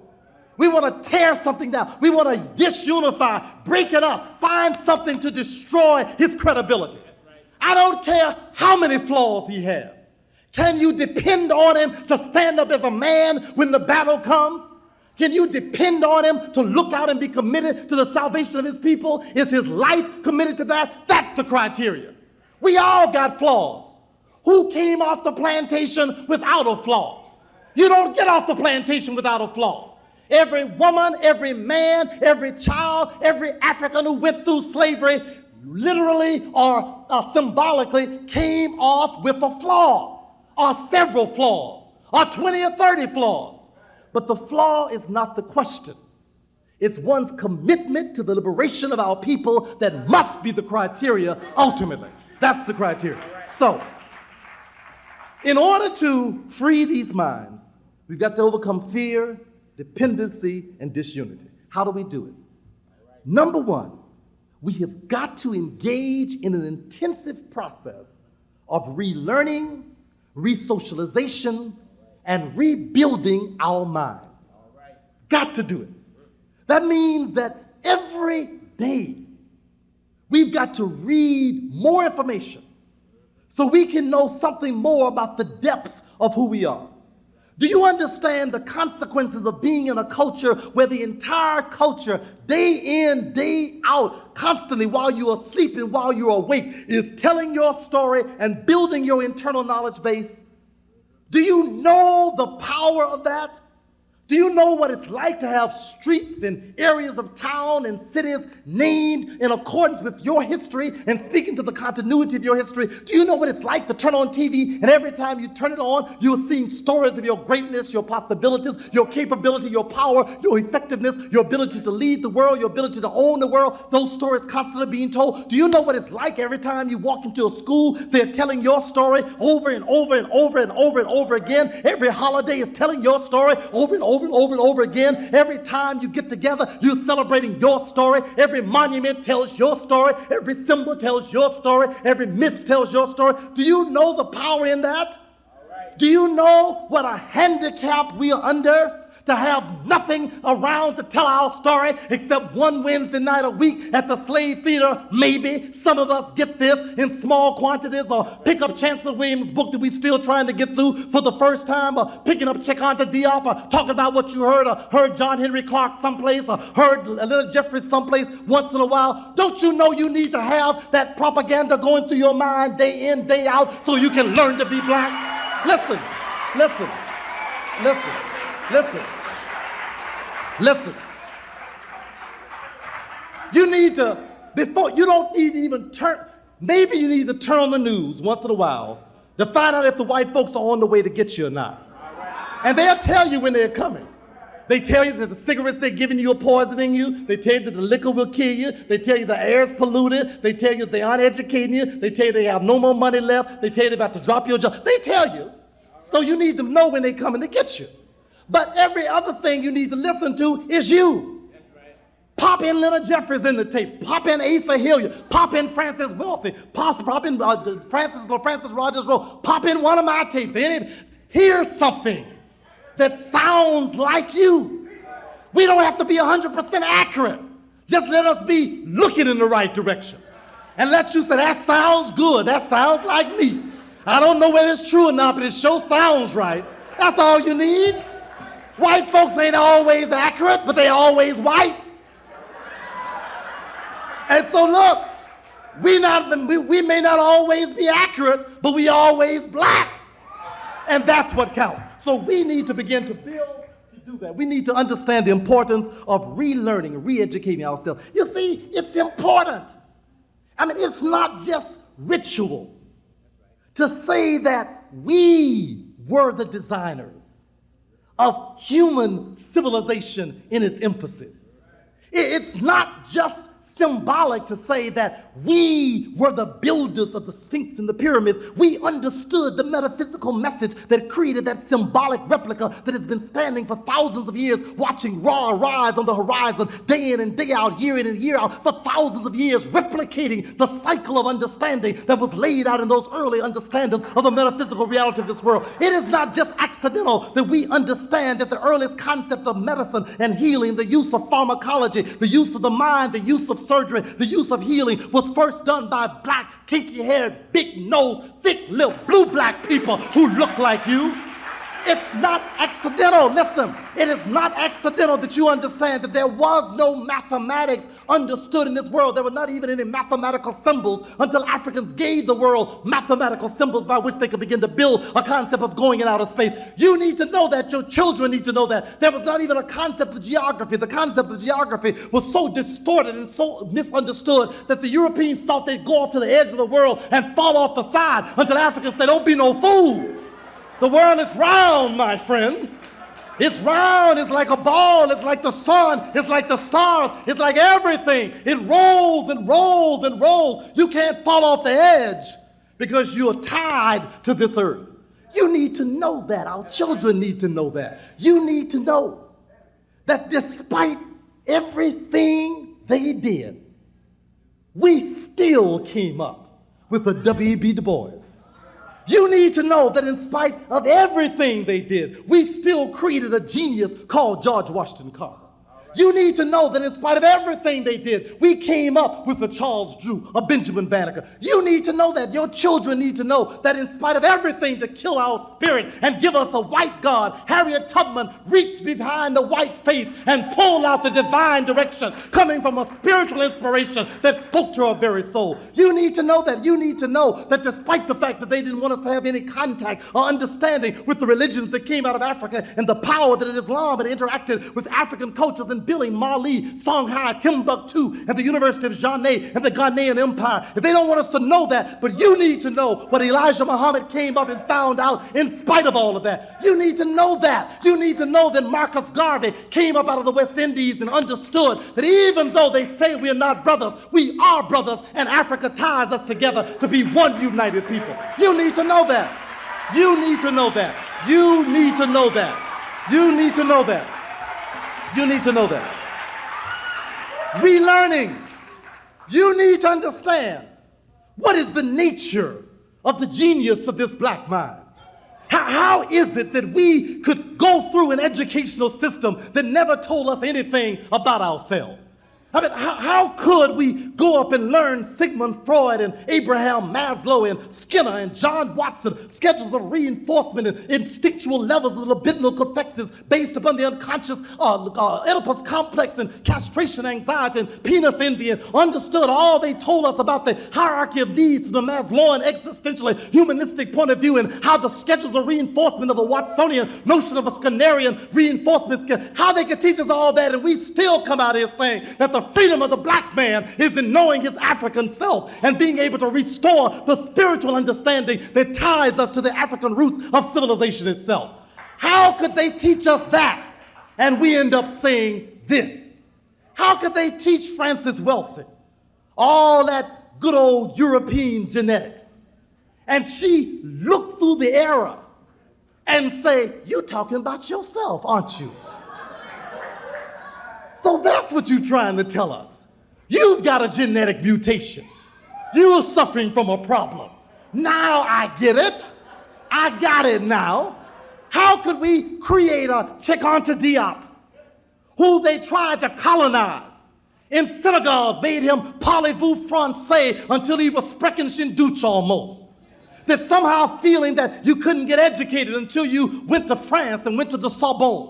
We want to tear something down. We want to disunify, break it up, find something to destroy his credibility. I don't care how many flaws he has. Can you depend on him to stand up as a man when the battle comes? Can you depend on him to look out and be committed to the salvation of his people? Is his life committed to that? That's the criteria. We all got flaws. Who came off the plantation without a flaw? You don't get off the plantation without a flaw. Every woman, every man, every child, every African who went through slavery literally or symbolically came off with a flaw, or several flaws, or 20 or 30 flaws. But the flaw is not the question. It's one's commitment to the liberation of our people that must be the criteria ultimately. That's the criteria. So, in order to free these minds, we've got to overcome fear, dependency, and disunity. How do we do it? Number one, we have got to engage in an intensive process of relearning, resocialization, and rebuilding our minds. Got to do it. That means that every day we've got to read more information so we can know something more about the depths of who we are. Do you understand the consequences of being in a culture where the entire culture, day in, day out, constantly while you are sleeping, while you are awake, is telling your story and building your internal knowledge base? Do you know the power of that? Do you know what it's like to have streets and areas of town and cities named in accordance with your history and speaking to the continuity of your history? Do you know what it's like to turn on TV and every time you turn it on, you're seeing stories of your greatness, your possibilities, your capability, your power, your effectiveness, your ability to lead the world, your ability to own the world, those stories constantly being told? Do you know what it's like every time you walk into a school, they're telling your story over and over and over and over and over again? Every holiday is telling your story over and over over and over and over again. Every time you get together, you're celebrating your story. Every monument tells your story. Every symbol tells your story. Every myth tells your story. Do you know the power in that? Do you know what a handicap we are under? To have nothing around to tell our story except one Wednesday night a week at the slave theater. Maybe some of us get this in small quantities, or pick up Chancellor Williams' book that we're still trying to get through for the first time, or picking up Chekonta Diop, or talking about what you heard, or heard John Henry Clark someplace, or heard Little Jeffrey someplace once in a while. Don't you know you need to have that propaganda going through your mind day in, day out, so you can learn to be black? Listen, listen, listen. Listen. Listen. You need to, before, you don't need to even turn, maybe you need to turn on the news once in a while to find out if the white folks are on the way to get you or not. And they'll tell you when they're coming. They tell you that the cigarettes they're giving you are poisoning you. They tell you that the liquor will kill you. They tell you the air is polluted. They tell you they aren't educating you. They tell you they have no more money left. They tell you they're about to drop your job. They tell you. So you need to know when they're coming to get you. But every other thing you need to listen to is you. That's right. Pop in Leonard Jeffries in the tape. Pop in Asa Hilliard. Pop in Francis Wilson. Pop in Francis Rogers Rowe. Pop in one of my tapes. Hear something that sounds like you. We don't have to be 100% accurate. Just let us be looking in the right direction. And let you say, that sounds good. That sounds like me. I don't know whether it's true or not, but it sure sounds right. That's all you need. White folks ain't always accurate, but they always white. And so look, we may not always be accurate, but we always black. And that's what counts. So we need to begin to build to do that. We need to understand the importance of relearning, re-educating ourselves. You see, it's important. I mean, it's not just ritual to say that we were the designers of human civilization in its infancy. It's not just symbolic to say that we were the builders of the Sphinx and the pyramids. We understood the metaphysical message that created that symbolic replica that has been standing for thousands of years, watching Ra rise on the horizon, day in and day out, year in and year out, for thousands of years, replicating the cycle of understanding that was laid out in those early understandings of the metaphysical reality of this world. It is not just accidental that we understand that the earliest concept of medicine and healing, the use of pharmacology, the use of the mind, the use of surgery, the use of healing was first done by black, kinky-haired, big-nosed, thick-lipped, blue-black people who look like you. It's not accidental. Listen, it is not accidental that you understand that there was no mathematics understood in this world. There were not even any mathematical symbols until Africans gave the world mathematical symbols by which they could begin to build a concept of going in outer space. You need to know that. Your children need to know that. There was not even a concept of geography. The concept of geography was so distorted and so misunderstood that the Europeans thought they'd go off to the edge of the world and fall off the side until Africans said, don't be no fool. The world is round, my friend. It's round. It's like a ball. It's like the sun. It's like the stars. It's like everything. It rolls and rolls and rolls. You can't fall off the edge because you're tied to this earth. You need to know that. Our children need to know that. You need to know that despite everything they did, we still came up with a W.E.B. Du Bois. You need to know that in spite of everything they did, we still created a genius called George Washington Carver. You need to know that in spite of everything they did, we came up with a Charles Drew, a Benjamin Banneker. You need to know that. Your children need to know that in spite of everything to kill our spirit and give us a white God, Harriet Tubman reached behind the white faith and pulled out the divine direction coming from a spiritual inspiration that spoke to her very soul. You need to know that. You need to know that despite the fact that they didn't want us to have any contact or understanding with the religions that came out of Africa and the power that Islam had interacted with African cultures and building Mali, Songhai, Timbuktu, and the University of Jané and the Ghanaian Empire. If they don't want us to know that, but you need to know what Elijah Muhammad came up and found out in spite of all of that. You need to know that. You need to know that Marcus Garvey came up out of the West Indies and understood that even though they say we are not brothers, we are brothers, and Africa ties us together to be one united people. You need to know that. You need to know that. You need to know that. You need to know that. You need to know that. Relearning. You need to understand what is the nature of the genius of this black mind. How is it that we could go through an educational system that never told us anything about ourselves? I mean, how could we go up and learn Sigmund Freud and Abraham Maslow and Skinner and John Watson, schedules of reinforcement and instinctual levels of libidinal cathexis based upon the unconscious Oedipus complex and castration anxiety and penis envy, and understood all they told us about the hierarchy of needs from the Maslowian existentially humanistic point of view, and how the schedules of reinforcement of the Watsonian notion of a Skinnerian reinforcement, how they could teach us all that, and we still come out here saying that the freedom of the black man is in knowing his African self and being able to restore the spiritual understanding that ties us to the African roots of civilization itself. How could they teach us that and we end up saying this? How could they teach Frances Wilson all that good old European genetics and she look through the era and say, "You're talking about yourself, aren't you?" So that's what you're trying to tell us. You've got a genetic mutation. You're suffering from a problem. Now I get it. I got it now. How could we create a Cheikh Diop, who they tried to colonize? In Senegal, made him parlez-vous français until he was Sprechen almost. That somehow feeling that you couldn't get educated until you went to France and went to the Sorbonne.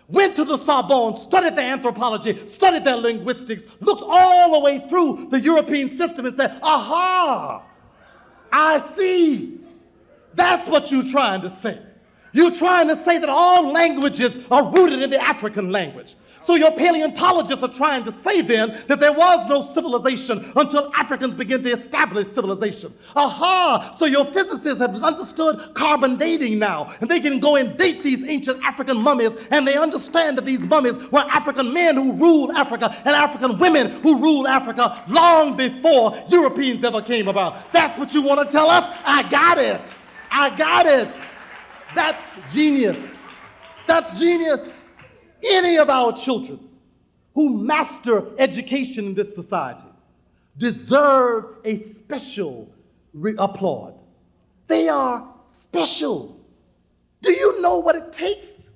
Went to the Sorbonne, studied their anthropology, studied their linguistics, looked all the way through the European system and said, aha, I see. That's what you're trying to say. You're trying to say that all languages are rooted in the African language. So your paleontologists are trying to say then that there was no civilization until Africans began to establish civilization. Aha! So your physicists have understood carbon dating now, and they can go and date these ancient African mummies, and they understand that these mummies were African men who ruled Africa and African women who ruled Africa long before Europeans ever came about. That's what you want to tell us? I got it. I got it. That's genius. That's genius. Any of our children who master education in this society deserve a special applaud. They are special. Do you know what it takes?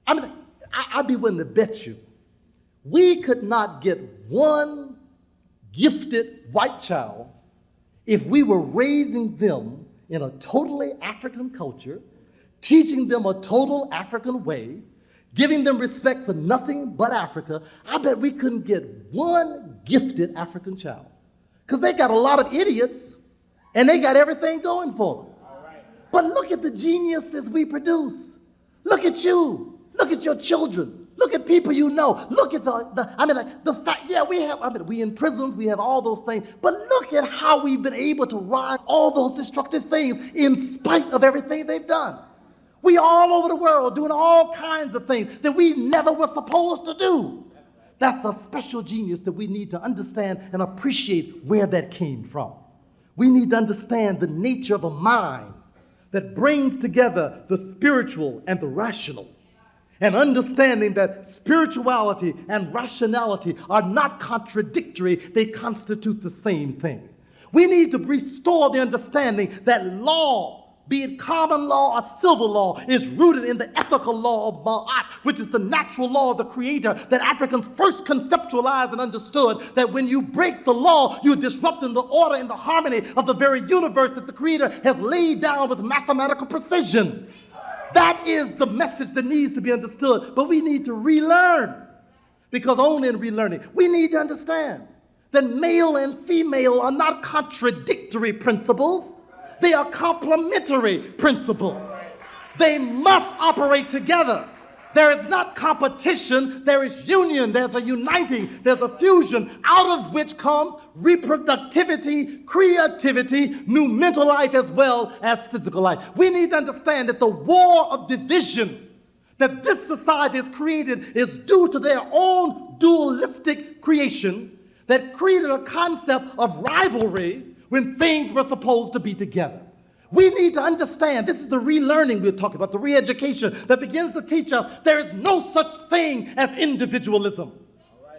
I mean, I'd be willing to bet you we could not get one gifted white child if we were raising them in a totally African culture, teaching them a total African way, giving them respect for nothing but Africa. I bet we couldn't get one gifted African child. Because they got a lot of idiots, and they got everything going for them. But look at the geniuses we produce. Look at you. Look at your children. Look at people you know. Look at the fact, yeah, we in prisons, we have all those things, but look at how we've been able to ride all those destructive things in spite of everything they've done. We all over the world doing all kinds of things that we never were supposed to do. That's a special genius that we need to understand and appreciate where that came from. We need to understand the nature of a mind that brings together the spiritual and the rational, and understanding that spirituality and rationality are not contradictory, they constitute the same thing. We need to restore the understanding that law, be it common law or civil law, is rooted in the ethical law of Ma'at, which is the natural law of the Creator that Africans first conceptualized and understood, that when you break the law, you're disrupting the order and the harmony of the very universe that the Creator has laid down with mathematical precision. That is the message that needs to be understood, but we need to relearn, because only in relearning, we need to understand that male and female are not contradictory principles. They are complementary principles. They must operate together. There is not competition, there is union, there's a uniting, there's a fusion, out of which comes reproductivity, creativity, new mental life as well as physical life. We need to understand that the war of division that this society has created is due to their own dualistic creation that created a concept of rivalry when things were supposed to be together. We need to understand, this is the relearning we're talking about, the re-education that begins to teach us there is no such thing as individualism.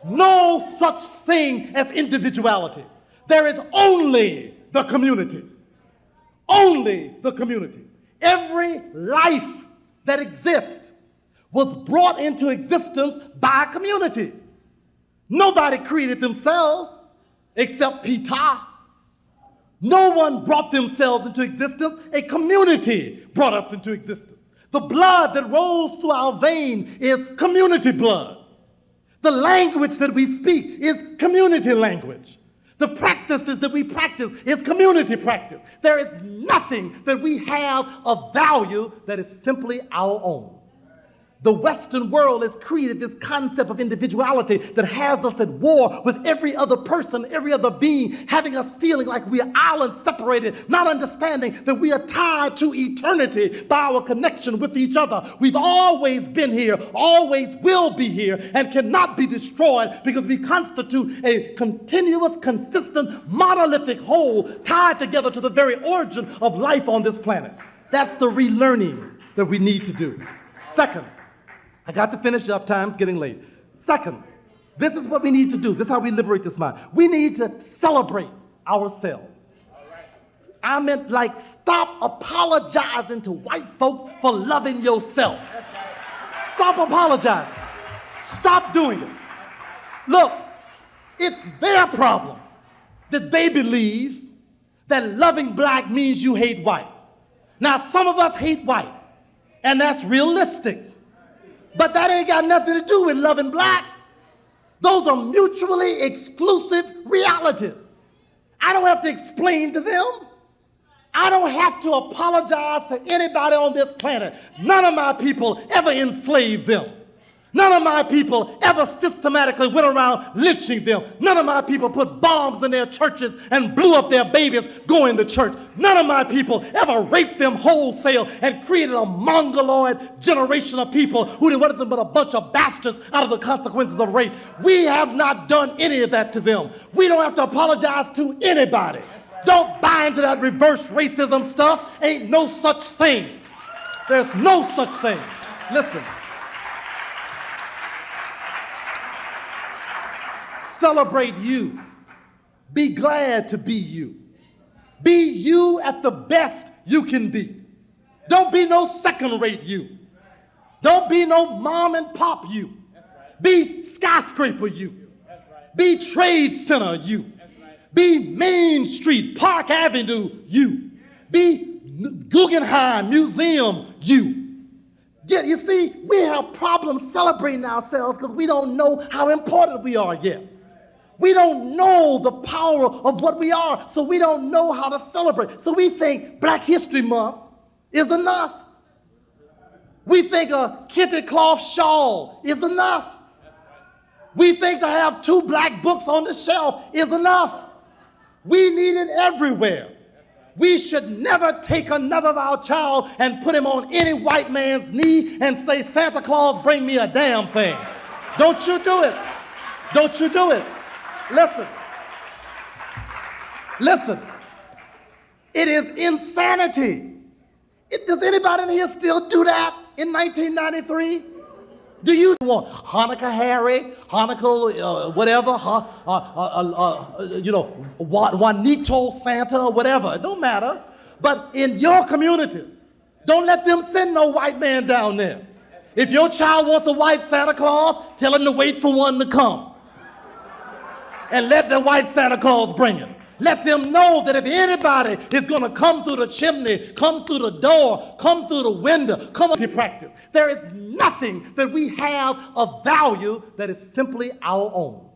No such thing as individuality. There is only the community. Only the community. Every life that exists was brought into existence by a community. Nobody created themselves except Peter. No one brought themselves into existence. A community brought us into existence. The blood that rolls through our vein is community blood. The language that we speak is community language. The practices that we practice is community practice. There is nothing that we have of value that is simply our own. The Western world has created this concept of individuality that has us at war with every other person, every other being, having us feeling like we are islands separated, not understanding that we are tied to eternity by our connection with each other. We've always been here, always will be here, and cannot be destroyed because we constitute a continuous, consistent, monolithic whole tied together to the very origin of life on this planet. That's the relearning that we need to do. Second, I got to finish up, time's getting late. Second, this is what we need to do. This is how we liberate this mind. We need to celebrate ourselves. I meant like stop apologizing to white folks for loving yourself. Stop apologizing. Stop doing it. Look, it's their problem that they believe that loving black means you hate white. Now, some of us hate white, and that's realistic. But that ain't got nothing to do with loving black. Those are mutually exclusive realities. I don't have to explain to them. I don't have to apologize to anybody on this planet. None of my people ever enslaved them. None of my people ever systematically went around lynching them. None of my people put bombs in their churches and blew up their babies going to church. None of my people ever raped them wholesale and created a mongoloid generation of people who did nothing but a bunch of bastards out of the consequences of rape. We have not done any of that to them. We don't have to apologize to anybody. Don't buy into that reverse racism stuff. Ain't no such thing. There's no such thing. Listen. Celebrate you. Be glad to be you. Be you at the best you can be. Don't be no second-rate you. Don't be no mom and pop you. Be skyscraper you. Be trade center you. Be Main Street, Park Avenue you. Be Guggenheim Museum you. Yeah, you see, we have problems celebrating ourselves because we don't know how important we are yet. We don't know the power of what we are, so we don't know how to celebrate. So we think Black History Month is enough. We think a kente cloth shawl is enough. We think to have 2 black books on the shelf is enough. We need it everywhere. We should never take another of our child and put him on any white man's knee and say, Santa Claus, bring me a damn thing. Don't you do it. Don't you do it. Listen, it is insanity. Does anybody in here still do that in 1993? Do you want Hanukkah Harry, Hanukkah whatever, Juanito Santa or whatever? It don't matter. But in your communities, don't let them send no white man down there. If your child wants a white Santa Claus, tell him to wait for one to come. And let the white Santa Claus bring him. Let them know that if anybody is going to come through the chimney, come through the door, come through the window, come to practice, there is nothing that we have of value that is simply our own.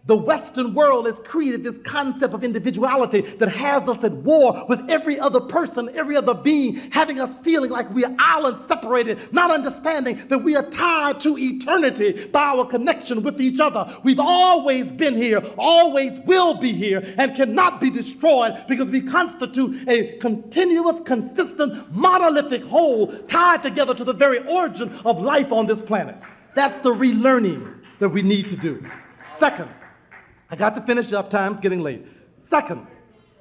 The Western world has created this concept of individuality that has us at war with every other person, every other being, having us feeling like we are islands separated, not understanding that we are tied to eternity by our connection with each other. We've always been here, always will be here, and cannot be destroyed because we constitute a continuous, consistent, monolithic whole tied together to the very origin of life on this planet. That's the relearning that we need to do. Second, I got to finish up, time's getting late. Second,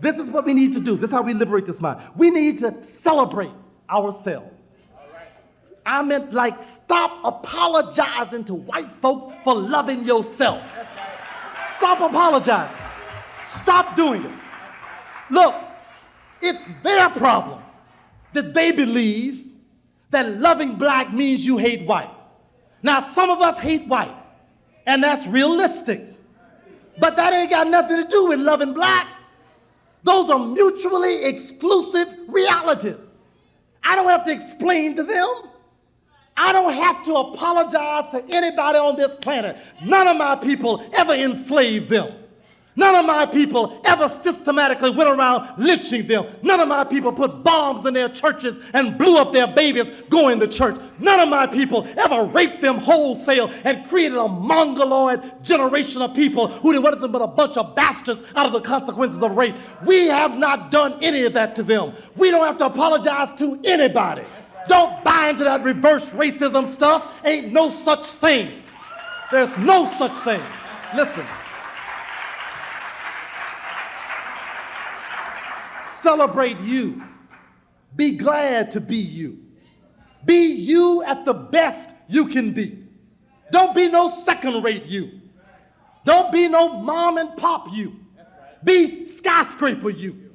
This is what we need to do. This is how we liberate this mind. We need to celebrate ourselves. I meant like stop apologizing to white folks for loving yourself. Stop apologizing. Stop doing it. Look, it's their problem that they believe that loving black means you hate white. Now, some of us hate white, and that's realistic. But that ain't got nothing to do with loving black. Those are mutually exclusive realities. I don't have to explain to them. I don't have to apologize to anybody on this planet. None of my people ever enslaved them. None of my people ever systematically went around lynching them. None of my people put bombs in their churches and blew up their babies going to church. None of my people ever raped them wholesale and created a mongoloid generation of people who did nothing but a bunch of bastards out of the consequences of rape. We have not done any of that to them. We don't have to apologize to anybody. Don't buy into that reverse racism stuff. Ain't no such thing. There's no such thing. Listen. Celebrate you. Be glad to be you. Be you at the best you can be. Don't be no second-rate you. Don't be no mom and pop you. Be skyscraper you.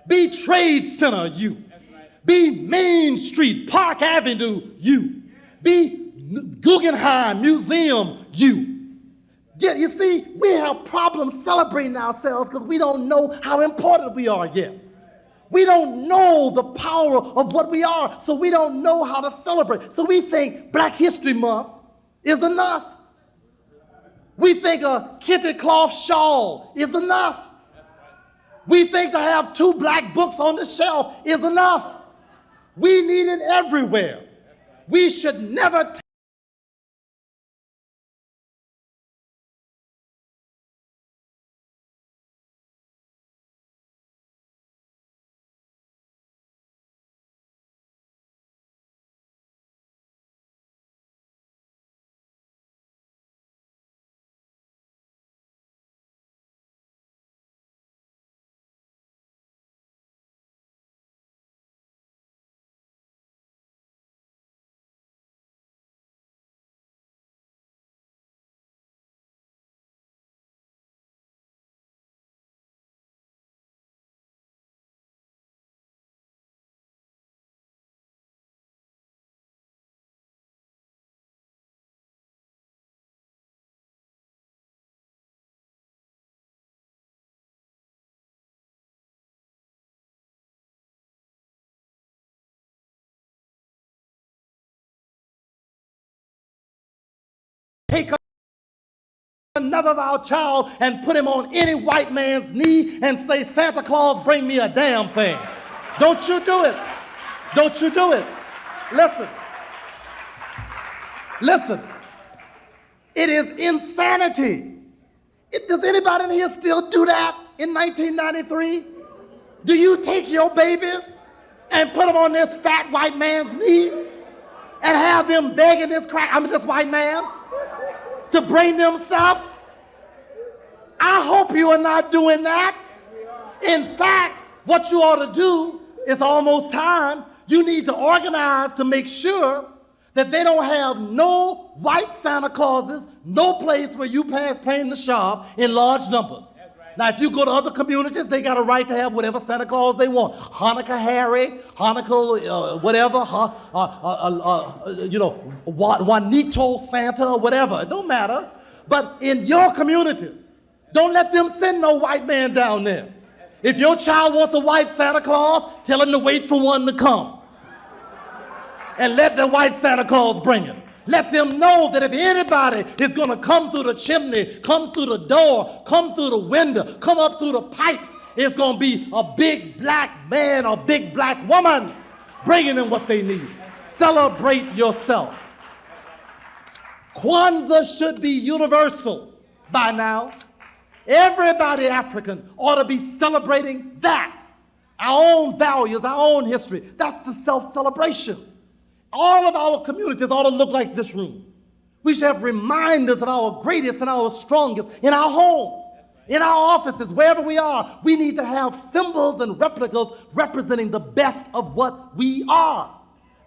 Be trade center you. Be Main Street, Park Avenue you. Be Guggenheim Museum you. You see, we have problems celebrating ourselves because we don't know how important we are yet. We don't know the power of what we are, so we don't know how to celebrate. So we think Black History Month is enough. We think a kente cloth shawl is enough. We think to have 2 black books on the shelf is enough. We need it everywhere. We should never take another of our child and put him on any white man's knee and say, Santa Claus, bring me a damn thing. Don't you do it. Don't you do it. Listen. Listen. It is insanity. Does anybody in here still do that in 1993? Do you take your babies and put them on this fat white man's knee and have them begging this white man to bring them stuff? I hope you are not doing that. In fact, what you ought to do is almost time. You need to organize to make sure that they don't have no white Santa Clauses, no place where you paying to shop in large numbers. Now, if you go to other communities, they got a right to have whatever Santa Claus they want. Hanukkah Harry, Hanukkah whatever, Juanito Santa or whatever. It don't matter. But in your communities, don't let them send no white man down there. If your child wants a white Santa Claus, tell him to wait for one to come. And let the white Santa Claus bring it. Let them know that if anybody is going to come through the chimney, come through the door, come through the window, come up through the pipes, it's going to be a big black man or big black woman bringing them what they need. Celebrate yourself. Kwanzaa should be universal by now. Everybody African ought to be celebrating that. Our own values, our own history. That's the self-celebration. All of our communities ought to look like this room. We should have reminders of our greatest and our strongest in our homes, In our offices, wherever we are, we need to have symbols and replicas representing the best of what we are.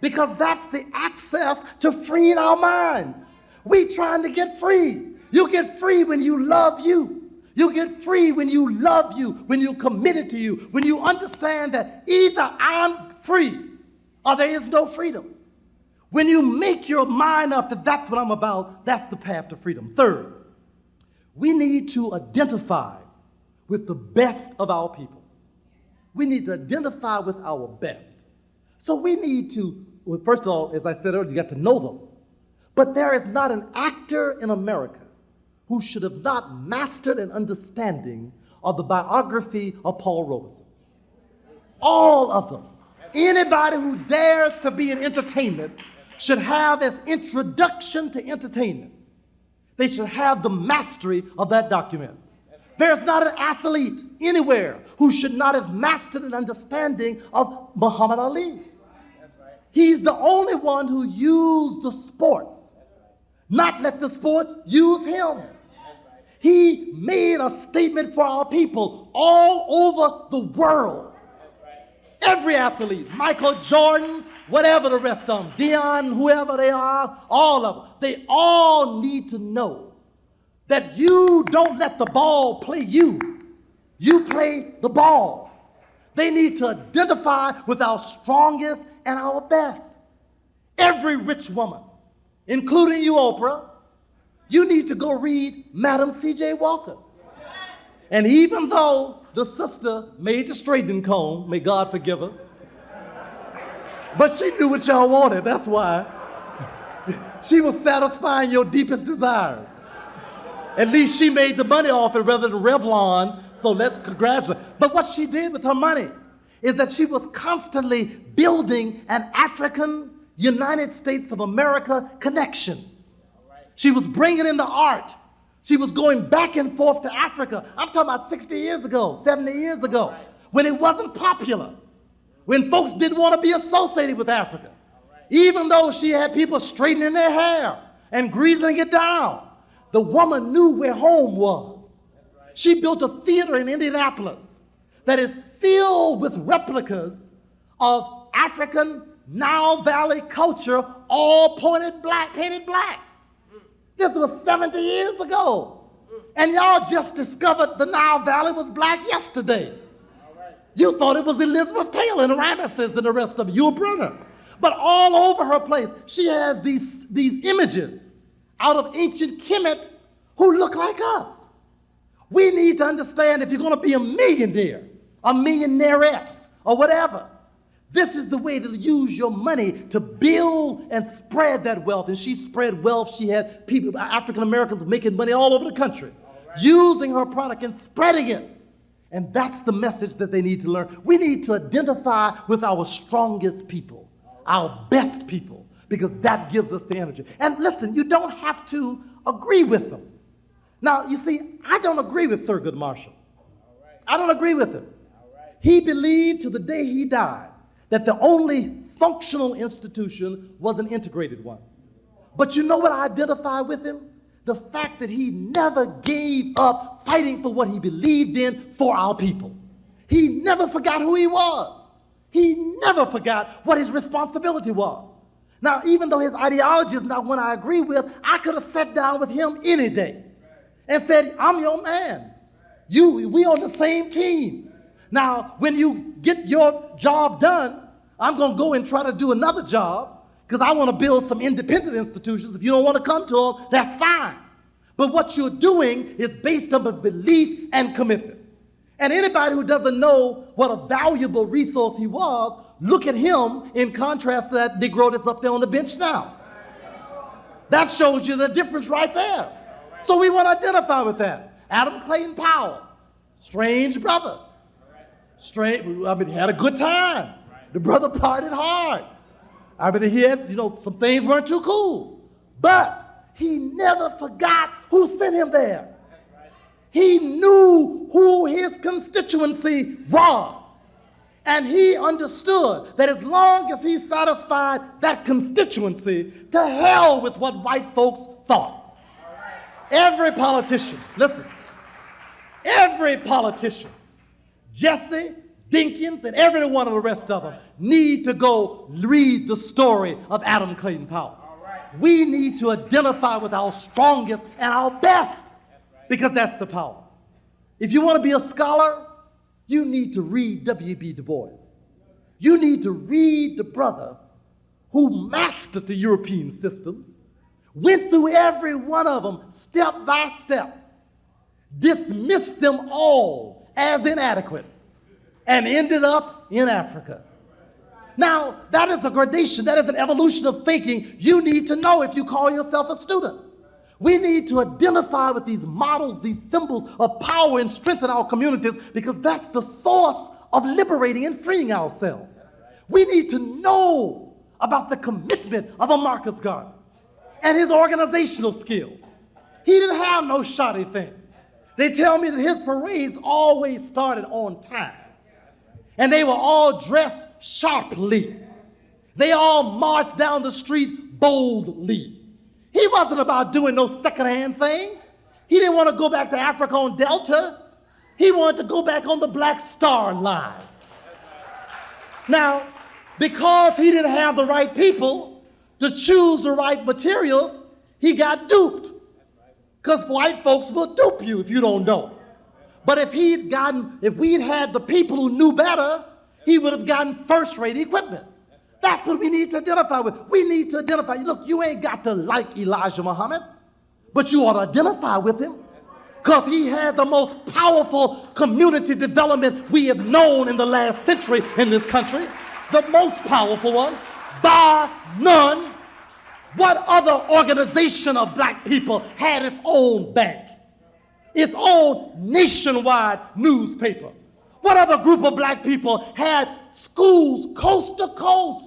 Because that's the access to freeing our minds. We trying to get free. You get free when you love you. You get free when you love you, when you're committed to you, when you understand that either I'm free or there is no freedom. When you make your mind up that that's what I'm about, that's the path to freedom. Third, we need to identify with the best of our people. We need to identify with our best. So we need to, well, first of all, as I said earlier, you got to know them. But there is not an actor in America who should have not mastered an understanding of the biography of Paul Robeson. All of them. Anybody who dares to be in entertainment should have as introduction to entertainment. They should have the mastery of that document. There's not an athlete anywhere who should not have mastered an understanding of Muhammad Ali. He's the only one who used the sports, not let the sports use him. He made a statement for our people all over the world. Every athlete, Michael Jordan, whatever the rest of them, Dion, whoever they are, all of them, they all need to know that you don't let the ball play you. You play the ball. They need to identify with our strongest and our best. Every rich woman, including you, Oprah, you need to go read Madam C.J. Walker. And even though the sister made the straightening comb, may God forgive her, but she knew what y'all wanted, that's why. She was satisfying your deepest desires. At least she made the money off it rather than Revlon, so let's congratulate. But what she did with her money is that she was constantly building an African United States of America connection. She was bringing in the art. She was going back and forth to Africa. I'm talking about 60 years ago, 70 years ago, when it wasn't popular, when folks didn't want to be associated with Africa. Even though she had people straightening their hair and greasing it down, the woman knew where home was. She built a theater in Indianapolis that is filled with replicas of African Nile Valley culture, all painted black. This was 70 years ago. And y'all just discovered the Nile Valley was black yesterday. You thought it was Elizabeth Taylor and Ramesses and the rest of it. You a Brunner. But all over her place, she has these images out of ancient Kemet who look like us. We need to understand if you're going to be a millionaire, a millionairess, or whatever, this is the way to use your money to build and spread that wealth. And she spread wealth. She had people, African Americans, making money all over the country, using her product and spreading it. And that's the message that they need to learn. We need to identify with our strongest people, our best people, because that gives us the energy. And listen, you don't have to agree with them. Now, you see, I don't agree with Thurgood Marshall. I don't agree with him. He believed to the day he died that the only functional institution was an integrated one. But you know what I identify with him? The fact that he never gave up fighting for what he believed in for our people. He never forgot who he was. He never forgot what his responsibility was. Now, even though his ideology is not one I agree with, I could have sat down with him any day and said, I'm your man. We on the same team. Now, when you get your job done, I'm going to go and try to do another job because I want to build some independent institutions. If you don't want to come to them, that's fine. But what you're doing is based on a belief and commitment. And anybody who doesn't know what a valuable resource he was, look at him in contrast to that Negro that's up there on the bench now. That shows you the difference right there. So we want to identify with that. Adam Clayton Powell, strange brother. Strange, I mean, he had a good time. The brother partied hard. I mean, he had, some things weren't too cool. But he never forgot who sent him there. He knew who his constituency was. And he understood that as long as he satisfied that constituency, to hell with what white folks thought. Every politician, listen, Every politician, Jesse, Dinkins, and every one of the rest of them need to go read the story of Adam Clayton Powell. We need to identify with our strongest and our best, because that's the power. If you want to be a scholar, you need to read W.B. Du Bois. You need to read the brother who mastered the European systems, went through every one of them step by step, dismissed them all as inadequate, and ended up in Africa. Now, that is a gradation, that is an evolution of thinking you need to know if you call yourself a student. We need to identify with these models, these symbols of power and strength in our communities, because that's the source of liberating and freeing ourselves. We need to know about the commitment of a Marcus Garvey and his organizational skills. He didn't have no shoddy thing. They tell me that his parades always started on time, and they were all dressed sharply. They all marched down the street boldly. He wasn't about doing no secondhand thing. He didn't want to go back to Africa on Delta. He wanted to go back on the Black Star Line. Now, because he didn't have the right people to choose the right materials, he got duped. Because white folks will dupe you if you don't know. But if we'd had the people who knew better, he would have gotten first-rate equipment. That's what we need to identify with. We need to identify. Look, you ain't got to like Elijah Muhammad, but you ought to identify with him, because he had the most powerful community development we have known in the last century in this country. The most powerful one, bar none. What other organization of black people had its own bank, its own nationwide newspaper? What other group of black people had schools coast to coast?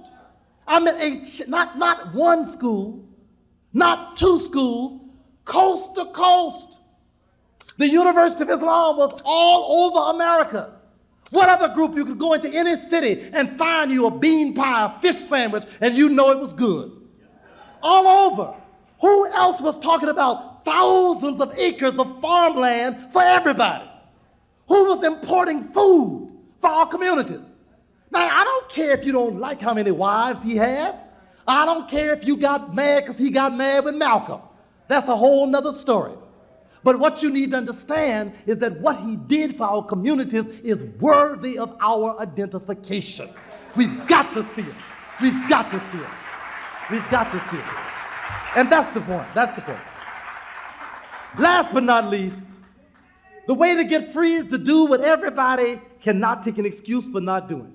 I mean, not one school, not two schools, coast to coast. The University of Islam was all over America. What other group you could go into any city and find you a bean pie, a fish sandwich, and you know it was good? All over. Who else was talking about thousands of acres of farmland for everybody? Who was importing food for our communities? Now, I don't care if you don't like how many wives he had. I don't care if you got mad because he got mad with Malcolm. That's a whole nother story. But what you need to understand is that what he did for our communities is worthy of our identification. We've got to see it. We've got to see it. We've got to see it. And that's the point. That's the point. Last but not least, the way to get free is to do what everybody cannot take an excuse for not doing.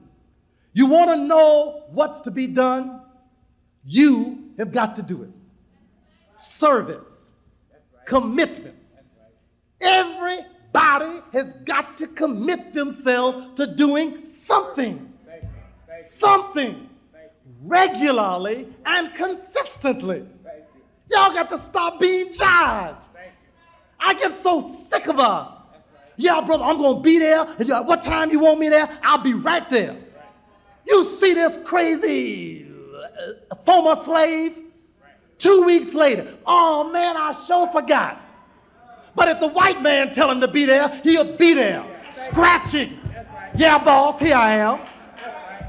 You want to know what's to be done? You have got to do it. Service, commitment. Everybody has got to commit themselves to doing something. Something. Regularly and consistently. Y'all got to stop being jived. I get so sick of us. Yeah, brother, I'm going to be there. And what time you want me there? I'll be right there. You see this crazy former slave? 2 weeks later, oh man, I sure forgot. But if the white man tell him to be there, he'll be there, scratching. Yeah, boss, here I am.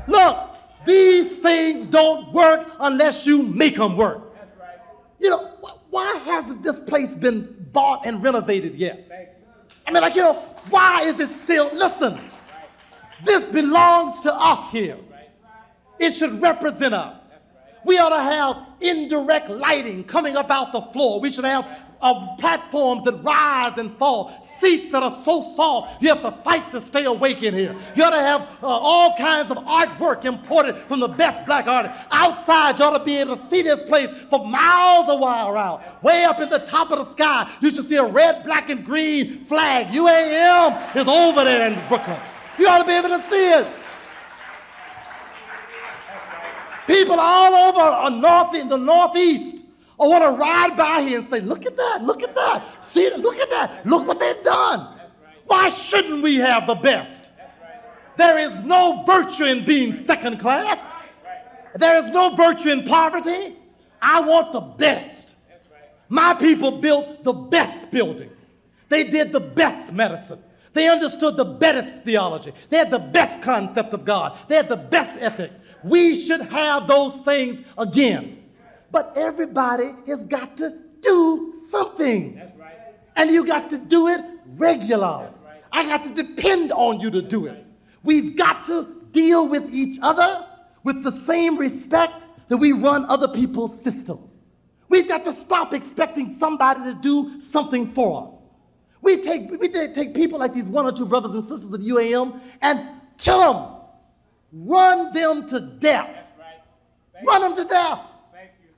Look, these things don't work unless you make them work. You know, why hasn't this place been bought and renovated yet? I mean, like, you know, why is it still, listen, this belongs to us here. It should represent us. We ought to have indirect lighting coming up out the floor. We should have platforms that rise and fall, seats that are so soft you have to fight to stay awake in here. You ought to have all kinds of artwork imported from the best black artists. Outside, you ought to be able to see this place for miles a while around. Way up in the top of the sky, you should see a red, black, and green flag. UAM is over there in Brooklyn. You ought to be able to see it. People all over in the Northeast I want to ride by here and say, look at that, see it, look at that, look what they've done. Why shouldn't we have the best? There is no virtue in being second class. There is no virtue in poverty. I want the best. My people built the best buildings. They did the best medicine. They understood the best theology. They had the best concept of God. They had the best ethics. We should have those things again. But everybody has got to do something. That's right. And you got to do it regularly. That's right. I got to depend on you to do it. We've got to deal with each other with the same respect that we run other people's systems. We've got to stop expecting somebody to do something for us. We take people like these one or two brothers and sisters of UAM and kill them. Run them to death. Right. Run them to death.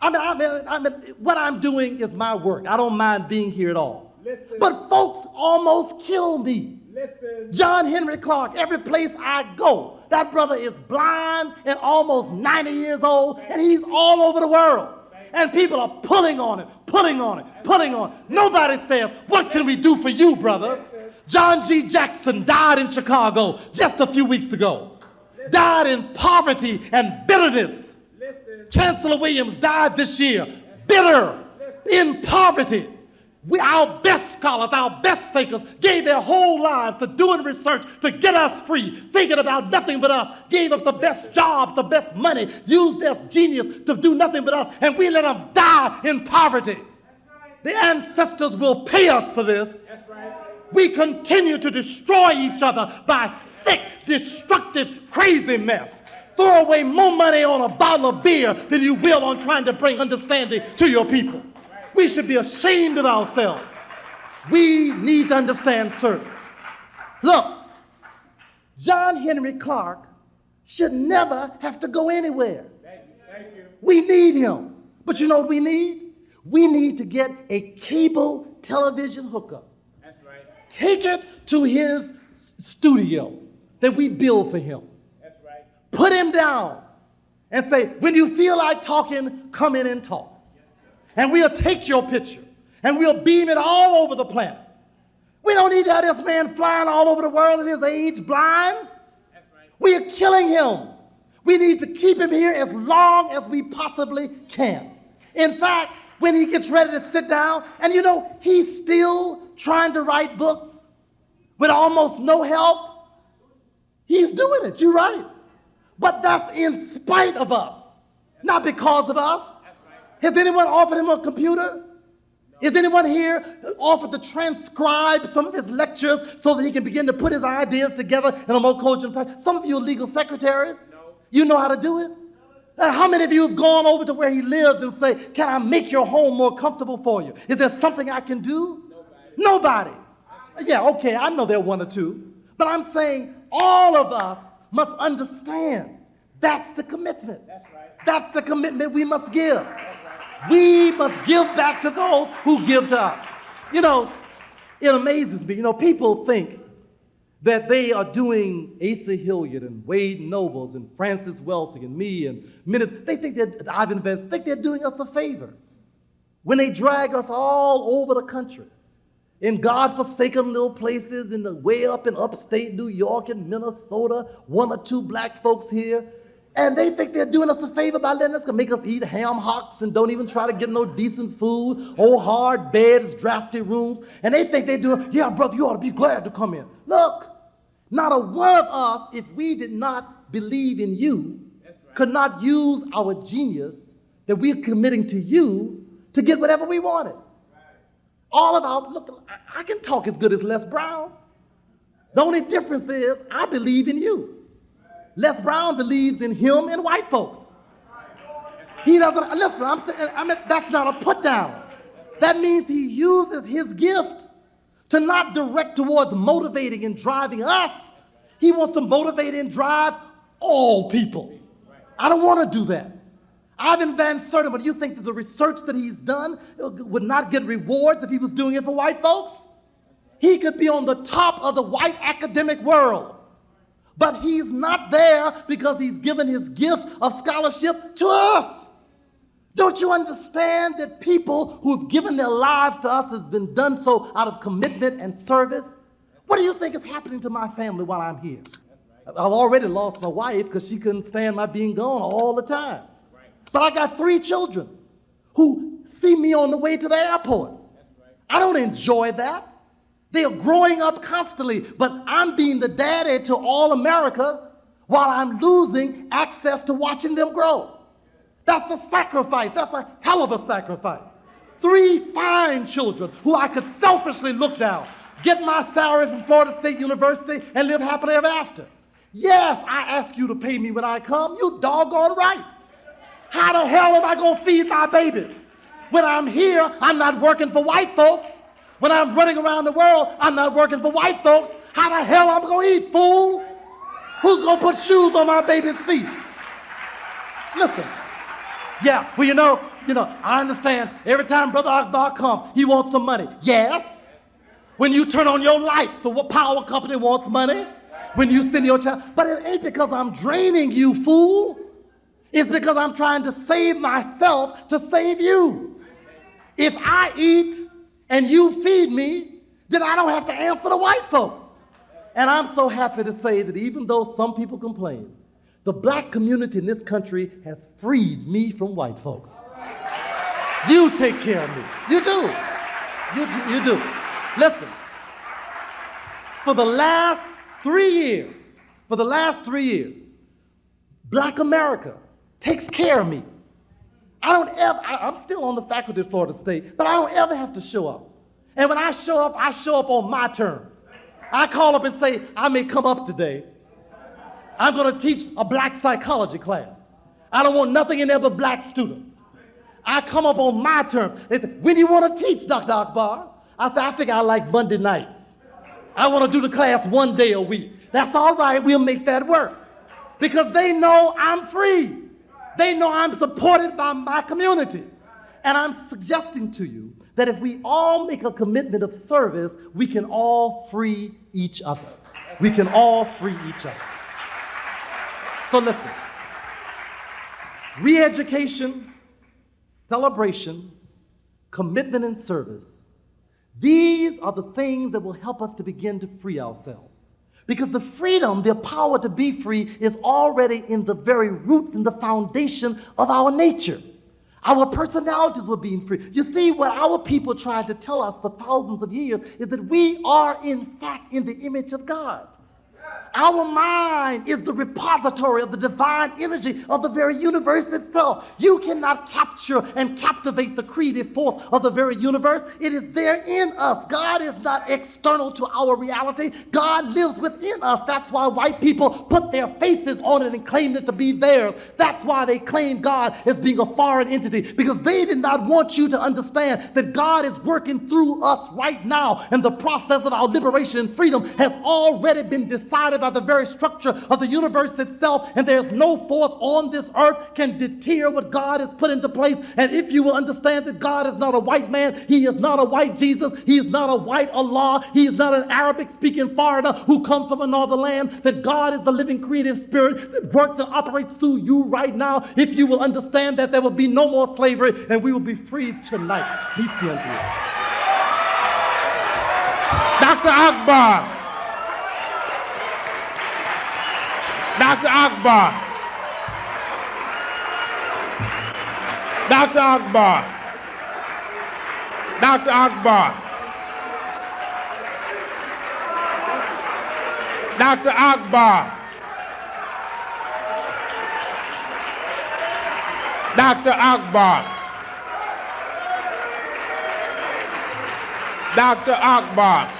I mean, what I'm doing is my work. I don't mind being here at all. Listen. But folks almost kill me. Listen. John Henry Clark, every place I go, that brother is blind and almost 90 years old, and he's all over the world. And people are pulling on it, pulling on it, pulling on it. Nobody says, what can we do for you, brother? John G. Jackson died in Chicago just a few weeks ago. Died in poverty and bitterness. Chancellor Williams died this year, bitter, in poverty. Our best scholars, our best thinkers gave their whole lives to doing research to get us free, thinking about nothing but us, gave us the best jobs, the best money, used their genius to do nothing but us, and we let them die in poverty. The ancestors will pay us for this. We continue to destroy each other by sick, destructive, crazy mess. Throw away more money on a bottle of beer than you will on trying to bring understanding to your people. We should be ashamed of ourselves. We need to understand service. Look, John Henry Clark should never have to go anywhere. Thank you. We need him. But you know what we need? We need to get a cable television hookup. That's right. Take it to his studio that we build for him. That's right. Put him down and say, when you feel like talking, come in and talk. And we'll take your picture, and we'll beam it all over the planet. We don't need to have this man flying all over the world at his age, blind. That's right. We are killing him. We need to keep him here as long as we possibly can. In fact, when he gets ready to sit down, and you know, he's still trying to write books with almost no help. He's doing it, you're right. But that's in spite of us, not because of us. Has anyone offered him a computer? Is anyone here offered to transcribe some of his lectures so that he can begin to put his ideas together in a more cogent fashion? Some of you are legal secretaries. No. You know how to do it? How many of you have gone over to where he lives and say, can I make your home more comfortable for you? Is there something I can do? Nobody. Yeah, okay, I know there are one or two. But I'm saying all of us must understand that's the commitment. That's right. That's the commitment we must give. We must give back to those who give to us. You know, it amazes me. You know, people think that they are doing Asa Hilliard and Wade Nobles and Francis Welsing and me and many, they think that Ivan Vance, think they're doing us a favor when they drag us all over the country in godforsaken little places in the way up in upstate New York and Minnesota, one or two black folks here. And they think they're doing us a favor by letting us make us eat ham hocks and don't even try to get no decent food, old hard beds, drafty rooms. And they think they're doing, yeah, brother, you ought to be glad to come in. Look, not a one of us, if we did not believe in you, could not use our genius that we're committing to you to get whatever we wanted. All of our, look, I can talk as good as Les Brown. The only difference is I believe in you. Les Brown believes in him and white folks. He doesn't, listen, I mean, that's not a put down. That means he uses his gift to not direct towards motivating and driving us. He wants to motivate and drive all people. I don't want to do that. Ivan Van Sertima, but do you think that the research that he's done would not get rewards if he was doing it for white folks? He could be on the top of the white academic world. But he's not there because he's given his gift of scholarship to us. Don't you understand that people who have given their lives to us has been done so out of commitment and service? What do you think is happening to my family while I'm here? I've already lost my wife because she couldn't stand my being gone all the time. But I got 3 children who see me on the way to the airport. I don't enjoy that. They are growing up constantly, but I'm being the daddy to all America while I'm losing access to watching them grow. That's a sacrifice. That's a hell of a sacrifice. 3 fine children who I could selfishly look down, get my salary from Florida State University, and live happily ever after. Yes, I ask you to pay me when I come. You doggone right. How the hell am I going to feed my babies? When I'm here, I'm not working for white folks. When I'm running around the world, I'm not working for white folks. How the hell am I going to eat, fool? Who's going to put shoes on my baby's feet? Listen, yeah, well, you know, I understand every time Brother Akbar comes, he wants some money. Yes. When you turn on your lights, the power company wants money. When you send your child, but it ain't because I'm draining you, fool. It's because I'm trying to save myself to save you. If I eat and you feed me, then I don't have to answer the white folks. And I'm so happy to say that even though some people complain, the black community in this country has freed me from white folks. You take care of me. You do. You do. Listen, for the last 3 years, black America takes care of me. I'm still on the faculty at Florida State, but I don't ever have to show up. And when I show up on my terms. I call up and say, I may come up today. I'm going to teach a black psychology class. I don't want nothing in there but black students. I come up on my terms. They say, when do you want to teach, Dr. Akbar? I say, I think I like Monday nights. I want to do the class 1 day a week. That's all right, we'll make that work. Because they know I'm free. They know I'm supported by my community. And I'm suggesting to you that if we all make a commitment of service, we can all free each other. We can all free each other. So listen, re-education, celebration, commitment and service, these are the things that will help us to begin to free ourselves. Because the freedom, the power to be free is already in the very roots and the foundation of our nature. Our personalities were being free. You see, what our people tried to tell us for thousands of years is that we are, in fact, in the image of God. Our mind is the repository of the divine energy of the very universe itself. You cannot capture and captivate the creative force of the very universe. It is there in us. God is not external to our reality. God lives within us. That's why white people put their faces on it and claim it to be theirs. That's why they claim God as being a foreign entity, because they did not want you to understand that God is working through us right now, and the process of our liberation and freedom has already been decided by the very structure of the universe itself, and there's no force on this earth can deter what God has put into place. And if you will understand that God is not a white man, he is not a white Jesus, he is not a white Allah, he is not an Arabic speaking foreigner who comes from another land, that God is the living creative spirit that works and operates through you right now. If you will understand that, there will be no more slavery and we will be free tonight. Peace be unto you. Dr. Akbar. Dr. Akbar. Dr. Akbar. Dr. Akbar. Dr. Akbar. Dr. Akbar. Dr. Akbar.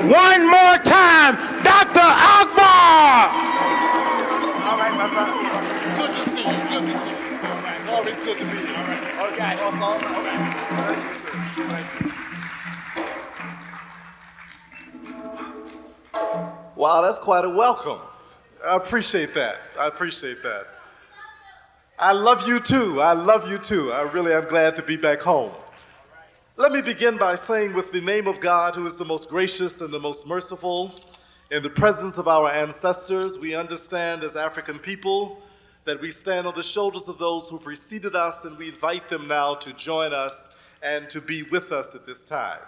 One more time, Dr. Akbar. All right, my brother. Wow, that's quite a welcome. I appreciate that. I appreciate that. I love you too. I love you too. I really am glad to be back home. Let me begin by saying, with the name of God, who is the most gracious and the most merciful, in the presence of our ancestors, we understand as African people that we stand on the shoulders of those who preceded us, and we invite them now to join us and to be with us at this time.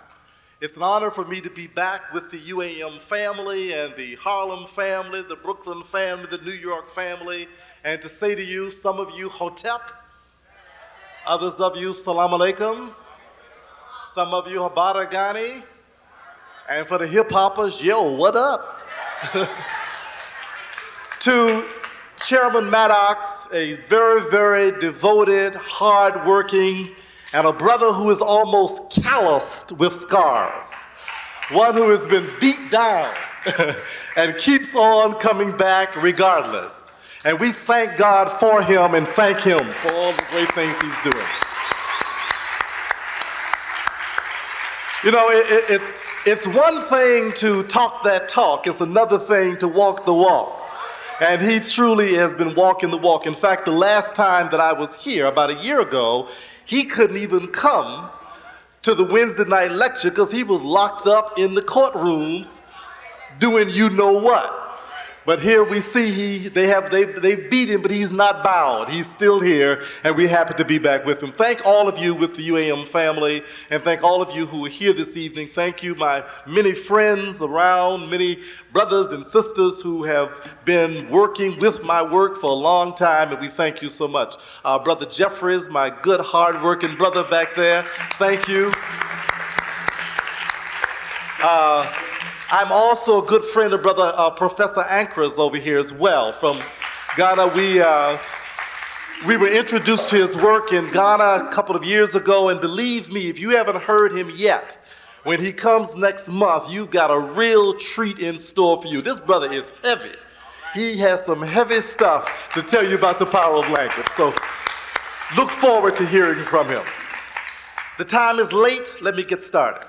It's an honor for me to be back with the UAM family and the Harlem family, the Brooklyn family, the New York family, and to say to you, some of you, Hotep, others of you, Salam Alaikum, some of you, Habaragani, and for the hip-hoppers, yo, what up? To Chairman Maddox, a very, very devoted, hard-working, and a brother who is almost calloused with scars. One who has been beat down and keeps on coming back regardless. And we thank God for him and thank him for all the great things he's doing. You know, it's one thing to talk that talk, it's another thing to walk the walk. And he truly has been walking the walk. In fact, the last time that I was here, about a year ago, he couldn't even come to the Wednesday night lecture because he was locked up in the courtrooms doing you know what. But here we see they beat him, but he's not bound. He's still here, and we're happy to be back with him. Thank all of you with the UAM family, and thank all of you who are here this evening. Thank you, my many friends around, many brothers and sisters who have been working with my work for a long time, and we thank you so much. Brother Jeffries, my good, hard-working brother back there, thank you. I'm also a good friend of Brother Professor Ankers over here as well. From Ghana, we were introduced to his work in Ghana a couple of years ago, and believe me, if you haven't heard him yet, when he comes next month, you've got a real treat in store for you. This brother is heavy. He has some heavy stuff to tell you about the power of language, so look forward to hearing from him. The time is late, let me get started.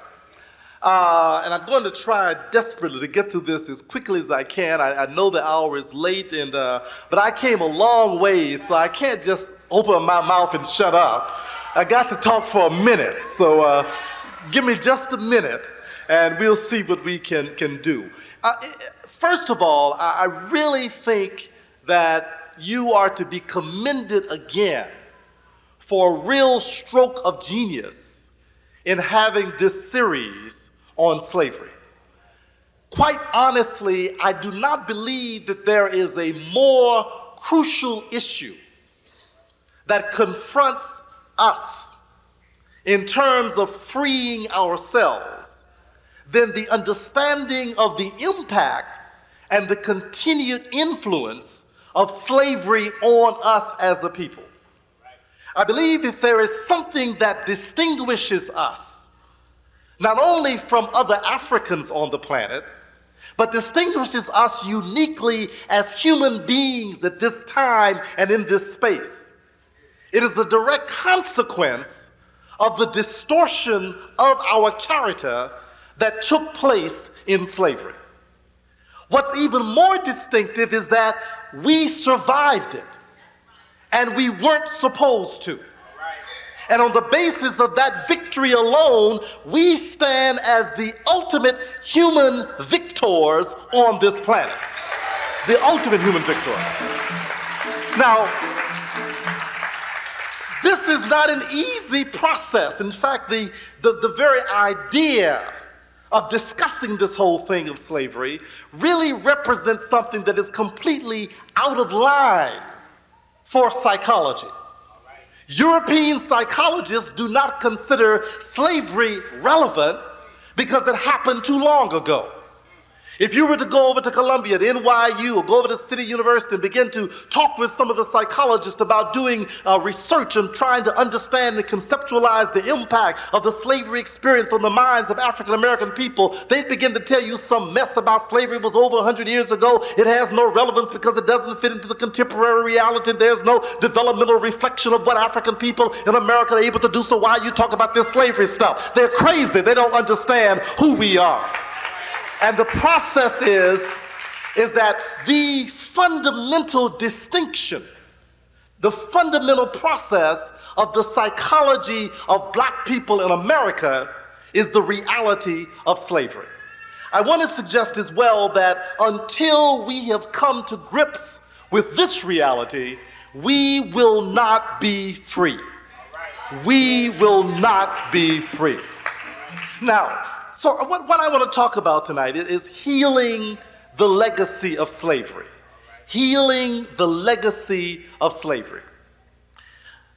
And I'm going to try desperately to get through this as quickly as I can. I know the hour is late, but I came a long way, so I can't just open my mouth and shut up. I got to talk for a minute, so give me just a minute, and we'll see what we can do. First of all, I really think that you are to be commended again for a real stroke of genius in having this series on slavery. Quite honestly, I do not believe that there is a more crucial issue that confronts us in terms of freeing ourselves than the understanding of the impact and the continued influence of slavery on us as a people. I believe if there is something that distinguishes us, not only from other Africans on the planet, but distinguishes us uniquely as human beings at this time and in this space, it is the direct consequence of the distortion of our character that took place in slavery. What's even more distinctive is that we survived it, and we weren't supposed to. And on the basis of that victory alone, we stand as the ultimate human victors on this planet. The ultimate human victors. Now, this is not an easy process. In fact, the very idea of discussing this whole thing of slavery really represents something that is completely out of line for psychology. European psychologists do not consider slavery relevant because it happened too long ago. If you were to go over to Columbia, to NYU, or go over to City University and begin to talk with some of the psychologists about doing research and trying to understand and conceptualize the impact of the slavery experience on the minds of African American people, they'd begin to tell you some mess about slavery was over 100 years ago. It has no relevance because it doesn't fit into the contemporary reality. There's no developmental reflection of what African people in America are able to do. So why you talk about this slavery stuff? They're crazy. They don't understand who we are. And the process is that the fundamental distinction, the fundamental process of the psychology of black people in America is the reality of slavery. I want to suggest as well that until we have come to grips with this reality, we will not be free. We will not be free. Now, so what I want to talk about tonight is healing the legacy of slavery. Healing the legacy of slavery.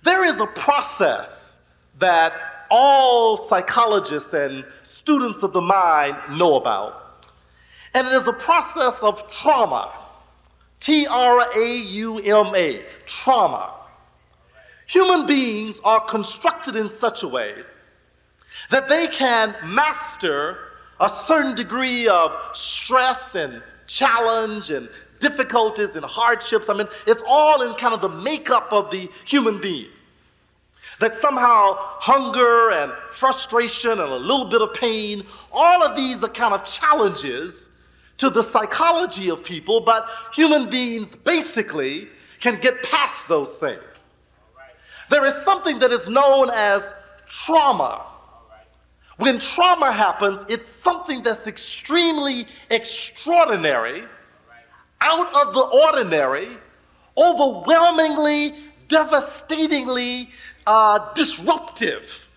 There is a process that all psychologists and students of the mind know about, and it is a process of trauma. T-R-A-U-M-A, trauma. Human beings are constructed in such a way that they can master a certain degree of stress and challenge and difficulties and hardships. I mean, it's all in kind of the makeup of the human being. That somehow hunger and frustration and a little bit of pain, all of these are kind of challenges to the psychology of people, but human beings basically can get past those things. There is something that is known as trauma. When trauma happens, it's something that's extremely extraordinary, out of the ordinary, overwhelmingly, devastatingly disruptive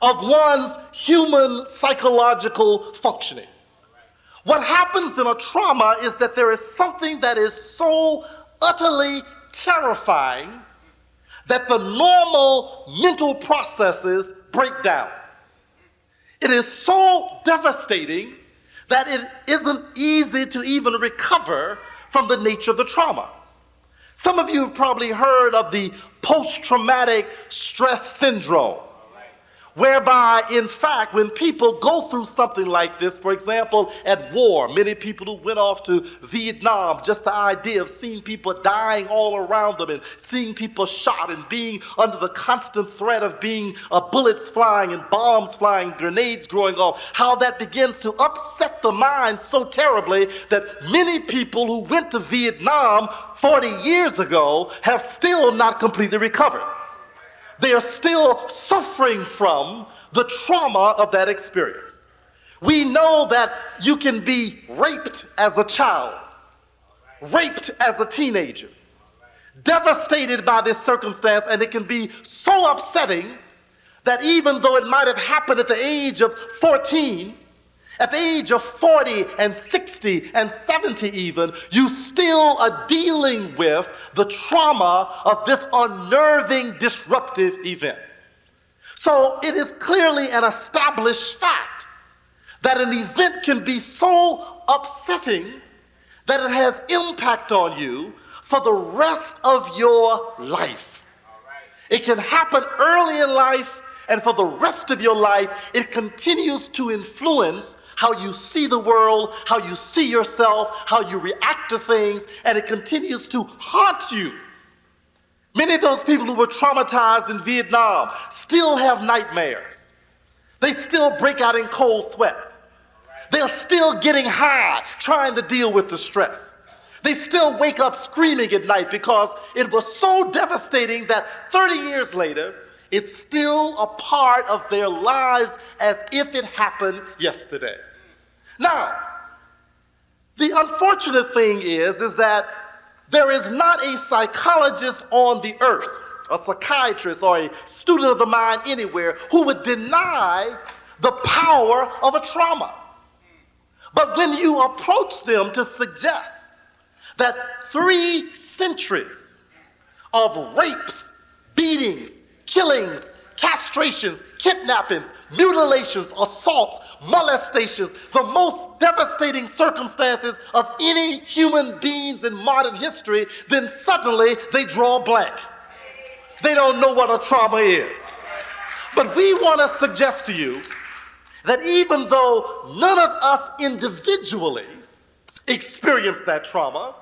of one's human psychological functioning. What happens in a trauma is that there is something that is so utterly terrifying that the normal mental processes break down. It is so devastating that it isn't easy to even recover from the nature of the trauma. Some of you have probably heard of the post-traumatic stress syndrome, whereby, in fact, when people go through something like this, for example, at war, many people who went off to Vietnam, just the idea of seeing people dying all around them and seeing people shot and being under the constant threat of being bullets flying and bombs flying, grenades going off, how that begins to upset the mind so terribly that many people who went to Vietnam 40 years ago have still not completely recovered. They are still suffering from the trauma of that experience. We know that you can be raped as a child, raped as a teenager, devastated by this circumstance, and it can be so upsetting that even though it might have happened at the age of 14, at the age of 40 and 60 and 70 even, you still are dealing with the trauma of this unnerving, disruptive event. So it is clearly an established fact that an event can be so upsetting that it has impact on you for the rest of your life. It can happen early in life, and for the rest of your life, it continues to influence how you see the world, how you see yourself, how you react to things, and it continues to haunt you. Many of those people who were traumatized in Vietnam still have nightmares. They still break out in cold sweats. They're still getting high, trying to deal with the stress. They still wake up screaming at night because it was so devastating that 30 years later, it's still a part of their lives as if it happened yesterday. Now, the unfortunate thing is that there is not a psychologist on the earth, a psychiatrist or a student of the mind anywhere who would deny the power of a trauma. But when you approach them to suggest that 3 centuries of rapes, beatings, killings, castrations, kidnappings, mutilations, assaults, molestations, the most devastating circumstances of any human beings in modern history, then suddenly they draw a blank. They don't know what a trauma is. But we want to suggest to you that even though none of us individually experience that trauma,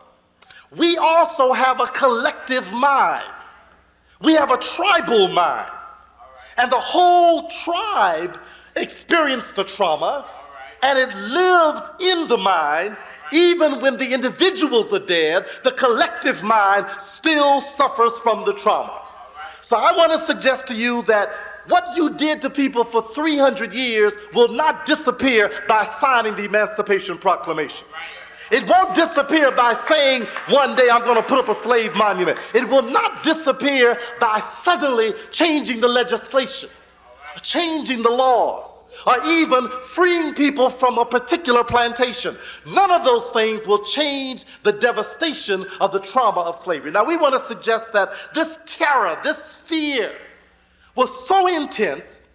we also have a collective mind. We have a tribal mind. And the whole tribe experienced the trauma, and it lives in the mind. Even when the individuals are dead, the collective mind still suffers from the trauma. So I want to suggest to you that what you did to people for 300 years will not disappear by signing the Emancipation Proclamation. It won't disappear by saying, one day I'm going to put up a slave monument. It will not disappear by suddenly changing the legislation, changing the laws, or even freeing people from a particular plantation. None of those things will change the devastation of the trauma of slavery. Now, we want to suggest that this terror, this fear, was so intense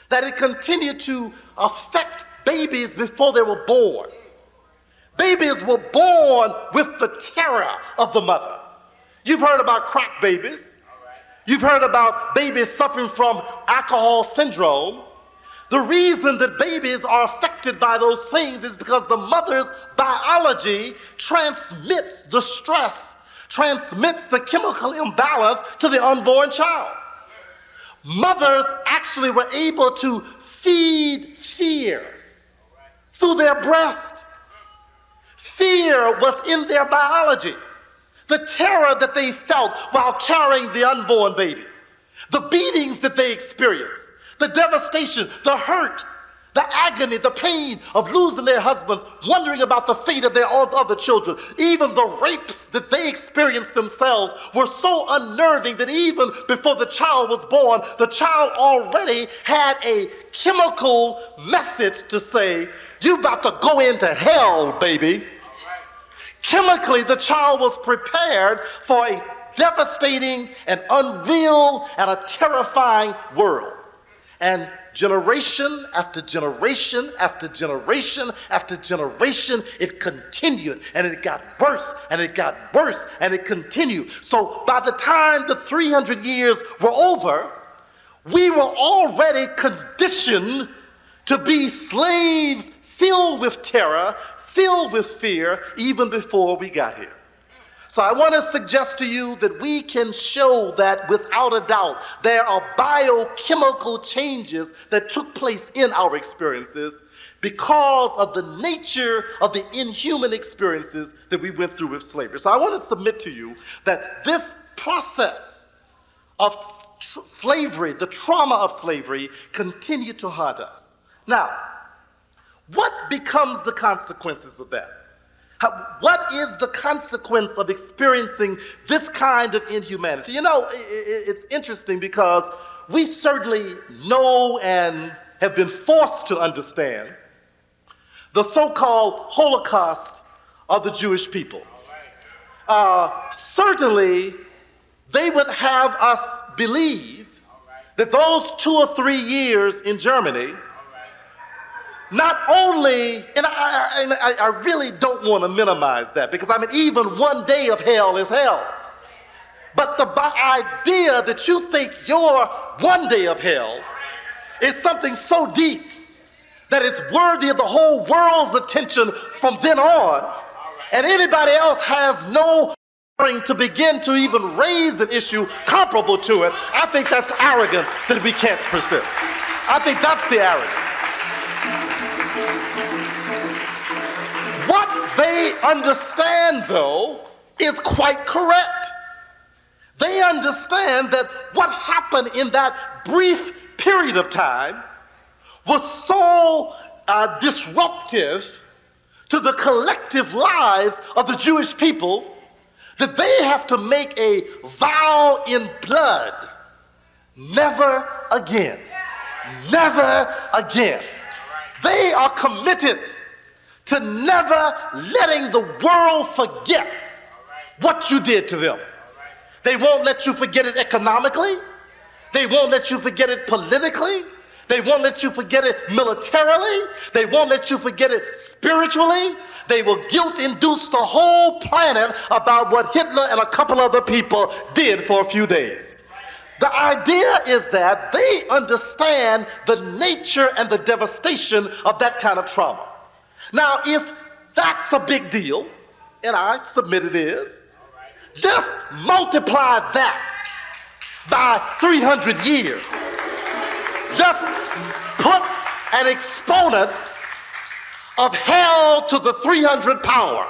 that it continued to affect babies before they were born. Babies were born with the terror of the mother. You've heard about crack babies. You've heard about babies suffering from alcohol syndrome. The reason that babies are affected by those things is because the mother's biology transmits the stress, transmits the chemical imbalance to the unborn child. Mothers actually were able to feed fear through their breast. Fear was in their biology. The terror that they felt while carrying the unborn baby, the beatings that they experienced, the devastation, the hurt, the agony, the pain of losing their husbands, wondering about the fate of their other children. Even the rapes that they experienced themselves were so unnerving that even before the child was born, the child already had a chemical message to say, "You about to go into hell, baby." Chemically, the child was prepared for a devastating and unreal and a terrifying world. And generation after generation after generation after generation, it continued, and it got worse, and it got worse, and it continued. So by the time the 300 years were over, we were already conditioned to be slaves filled with terror, filled with fear, even before we got here. So I want to suggest to you that we can show that without a doubt there are biochemical changes that took place in our experiences because of the nature of the inhuman experiences that we went through with slavery. So I want to submit to you that this process of slavery, the trauma of slavery, continued to haunt us. Now, what becomes the consequences of that? What is the consequence of experiencing this kind of inhumanity? You know, it's interesting because we certainly know and have been forced to understand the so-called Holocaust of the Jewish people. Certainly, they would have us believe that those 2 or 3 years in Germany not only, and I really don't want to minimize that, because I mean, even one day of hell is hell. But the idea that you think your one day of hell is something so deep that it's worthy of the whole world's attention from then on, and anybody else has no to begin to even raise an issue comparable to it, I think that's arrogance that we can't persist. I think that's the arrogance. What they understand, though, is quite correct. They understand that what happened in that brief period of time was so disruptive to the collective lives of the Jewish people that they have to make a vow in blood. Never again. Never again. They are committed to never letting the world forget what you did to them. They won't let you forget it economically. They won't let you forget it politically. They won't let you forget it militarily. They won't let you forget it spiritually. They will guilt-induce the whole planet about what Hitler and a couple other people did for a few days. The idea is that they understand the nature and the devastation of that kind of trauma. Now, if that's a big deal, and I submit it is, just multiply that by 300 years. Just put an exponent of hell to the 300 power.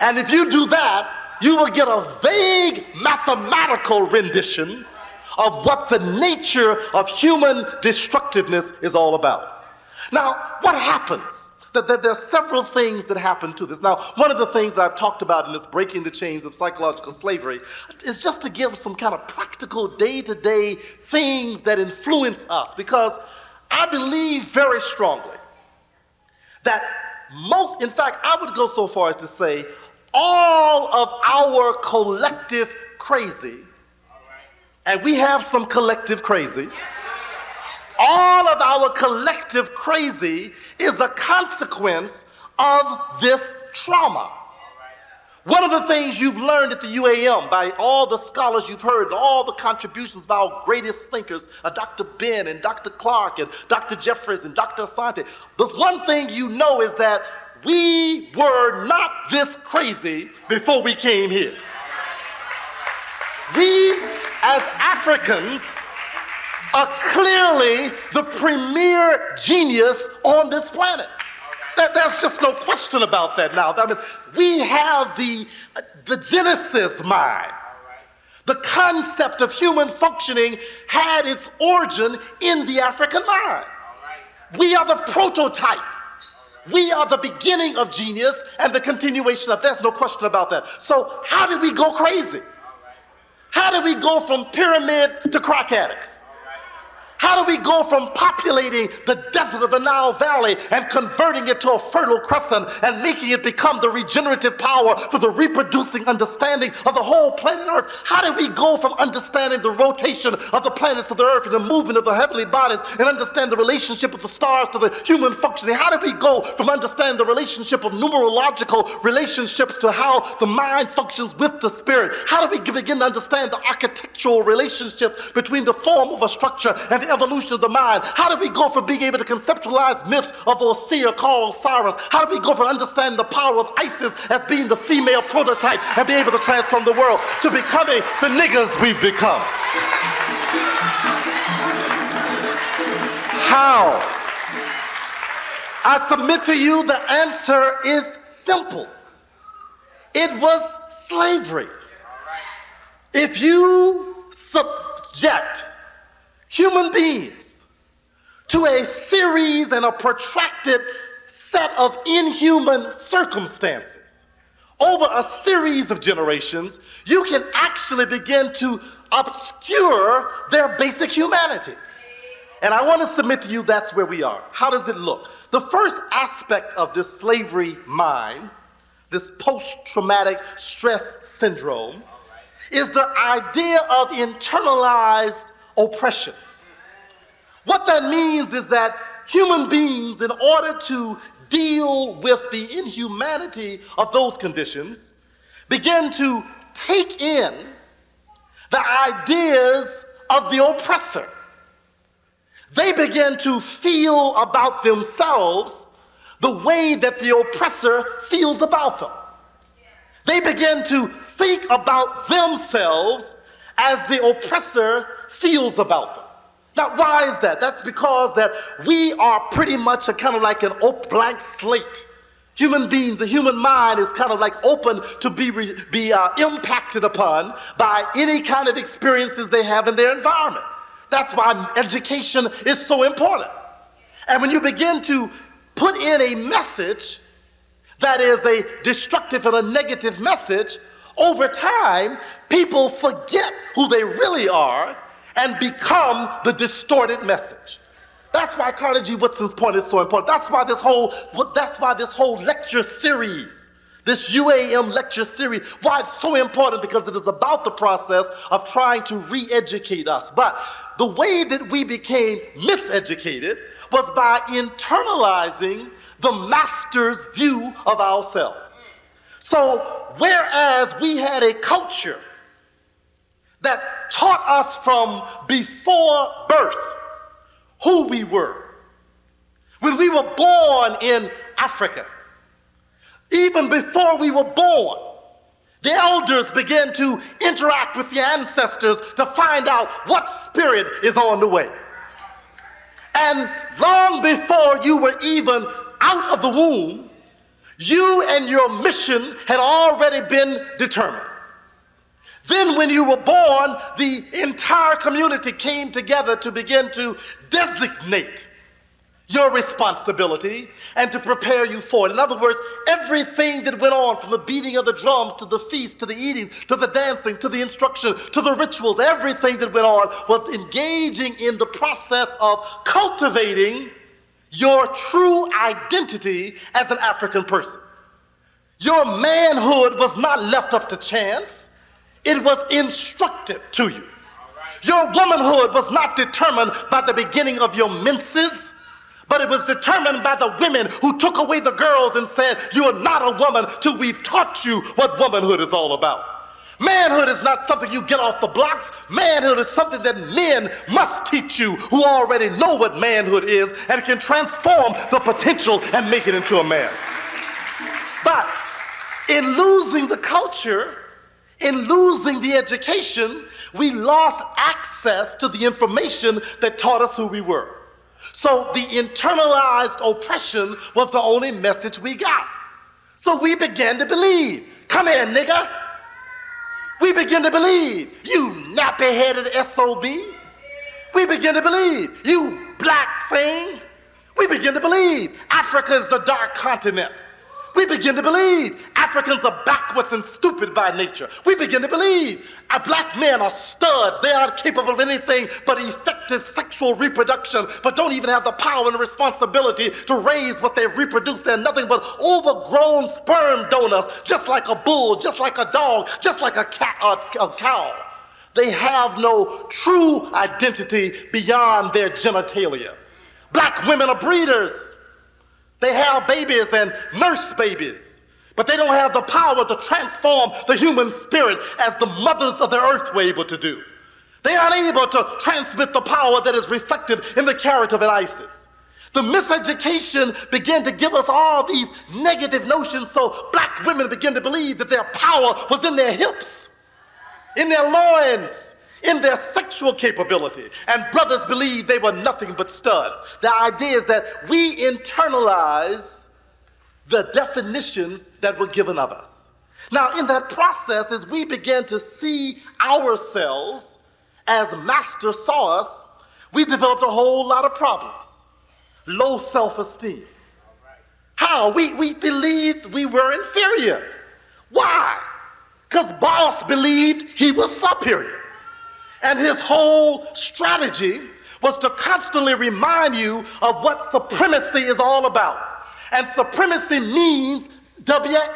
And if you do that, you will get a vague mathematical rendition of what the nature of human destructiveness is all about. Now, what happens? There are several things that happen to this. Now, one of the things that I've talked about in this Breaking the Chains of Psychological Slavery is just to give some kind of practical day-to-day things that influence us, because I believe very strongly that in fact, I would go so far as to say all of our collective crazy, and we have some collective crazy, all of our collective crazy is a consequence of this trauma. One of the things you've learned at the UAM by all the scholars you've heard, and all the contributions of our greatest thinkers, Dr. Ben and Dr. Clark and Dr. Jeffries and Dr. Asante, the one thing you know is that we were not this crazy before we came here. We, as Africans, are clearly the premier genius on this planet. There's just no question about that now. I mean, we have the Genesis mind. The concept of human functioning had its origin in the African mind. We are the prototype. We are the beginning of genius and the continuation of. There's no question about that. So how did we go crazy? How did we go from pyramids to crack addicts? How do we go from populating the desert of the Nile Valley and converting it to a fertile crescent and making it become the regenerative power for the reproducing understanding of the whole planet Earth? How did we go from understanding the rotation of the planets of the Earth and the movement of the heavenly bodies and understand the relationship of the stars to the human functioning? How did we go from understanding the relationship of numerological relationships to how the mind functions with the spirit? How do we begin to understand the architectural relationship between the form of a structure and the evolution of the mind? How do we go from being able to conceptualize myths of Osir called Osiris? How do we go from understanding the power of Isis as being the female prototype and be able to transform the world to becoming the niggas we've become? How? I submit to you the answer is simple. It was slavery. If you subject human beings to a series and a protracted set of inhuman circumstances over a series of generations, you can actually begin to obscure their basic humanity. And I want to submit to you that's where we are. How does it look? The first aspect of this slavery mind, this post-traumatic stress syndrome, is the idea of internalized oppression. What that means is that human beings, in order to deal with the inhumanity of those conditions, begin to take in the ideas of the oppressor. They begin to feel about themselves the way that the oppressor feels about them. They begin to think about themselves as the oppressor feels about them. Now, why is that? That's because that we are pretty much a kind of like an blank slate. Human beings, the human mind is kind of like open to be impacted upon by any kind of experiences they have in their environment. That's why education is so important. And when you begin to put in a message that is a destructive and a negative message, over time, people forget who they really are and become the distorted message. That's why Carter G. Woodson's point is so important. That's why this whole lecture series This UAM lecture series, why it's so important, because it is about the process of trying to re-educate us. But the way that we became miseducated was by internalizing the master's view of ourselves. So whereas we had a culture that taught us from before birth who we were, when we were born in Africa, even before we were born, the elders began to interact with the ancestors to find out what spirit is on the way. And long before you were even out of the womb, you and your mission had already been determined. Then when you were born, the entire community came together to begin to designate your responsibility and to prepare you for it. In other words, everything that went on, from the beating of the drums to the feast, to the eating, to the dancing, to the instruction, to the rituals, everything that went on was engaging in the process of cultivating your true identity as an African person. Your manhood was not left up to chance. It was instructed to you. Your womanhood was not determined by the beginning of your menses, but it was determined by the women who took away the girls and said, you are not a woman till we've taught you what womanhood is all about. Manhood is not something you get off the blocks. Manhood is something that men must teach you, who already know what manhood is and can transform the potential and make it into a man. But in losing the culture, in losing the education, we lost access to the information that taught us who we were. So the internalized oppression was the only message we got. So we began to believe, come here, nigga. We begin to believe, you nappy-headed SOB. We begin to believe, you black thing. We begin to believe Africa is the dark continent. We begin to believe Africans are backwards and stupid by nature. We begin to believe our black men are studs. They aren't capable of anything but effective sexual reproduction, but don't even have the power and the responsibility to raise what they've reproduced. They're nothing but overgrown sperm donors, just like a bull, just like a dog, just like a cat or a cow. They have no true identity beyond their genitalia. Black women are breeders. They have babies and nurse babies, but they don't have the power to transform the human spirit as the mothers of the earth were able to do. They aren't able to transmit the power that is reflected in the character of an Isis. The miseducation began to give us all these negative notions, so black women began to believe that their power was in their hips, in their loins, in their sexual capability, and brothers believed they were nothing but studs. The idea is that we internalize the definitions that were given of us. Now, in that process, as we began to see ourselves as Master saw us, we developed a whole lot of problems. Low self-esteem. How? We believed we were inferior. Why? Because boss believed he was superior. And his whole strategy was to constantly remind you of what supremacy is all about. And supremacy means W-H-I-T-E.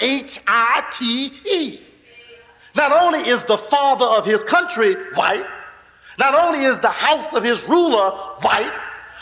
Not only is the father of his country white, not only is the house of his ruler white,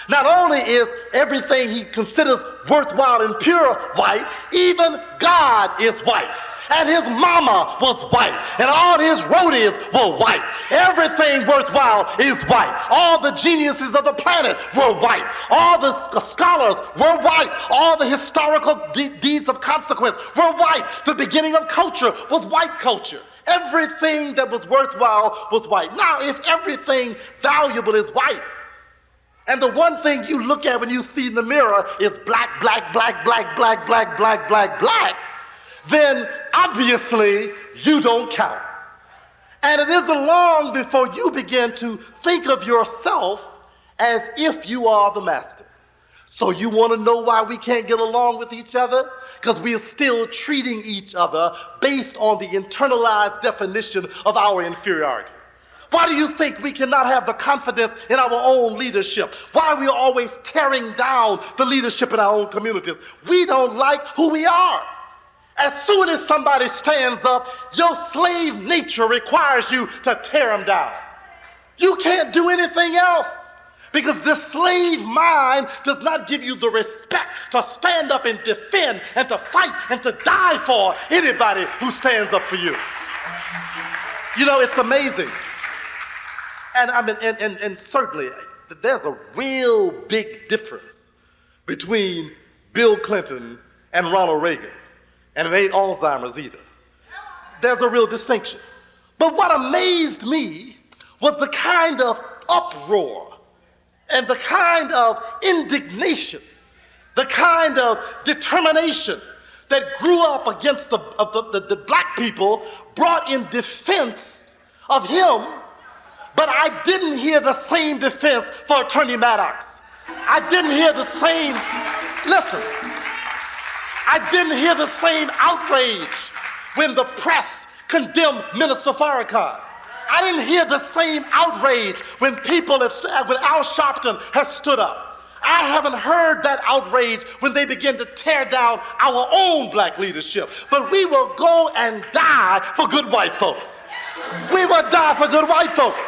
not only is everything he considers worthwhile and pure white, even God is white. And his mama was white, and all his roadies were white. Everything worthwhile is white. All the geniuses of the planet were white. All the scholars were white. All the historical deeds of consequence were white. The beginning of culture was white culture. Everything that was worthwhile was white. Now, if everything valuable is white, and the one thing you look at when you see in the mirror is black, black, black, black, black, black, black, black, black, then obviously you don't count. And it isn't long before you begin to think of yourself as if you are the master. So you want to know why we can't get along with each other? Because we are still treating each other based on the internalized definition of our inferiority. Why do you think we cannot have the confidence in our own leadership? Why are we always tearing down the leadership in our own communities? We don't like who we are. As soon as somebody stands up, your slave nature requires you to tear them down. You can't do anything else because the slave mind does not give you the respect to stand up and defend and to fight and to die for anybody who stands up for you. You know, it's amazing. And I mean, and certainly there's a real big difference between Bill Clinton and Ronald Reagan. And it ain't Alzheimer's either. There's a real distinction. But what amazed me was the kind of uproar and the kind of indignation, the kind of determination that grew up against the black people brought in defense of him, but I didn't hear the same defense for Attorney Maddox. I didn't hear the same, listen, I didn't hear the same outrage when the press condemned Minister Farrakhan. I didn't hear the same outrage when when Al Sharpton has stood up. I haven't heard that outrage when they begin to tear down our own black leadership. But we will go and die for good white folks. We will die for good white folks.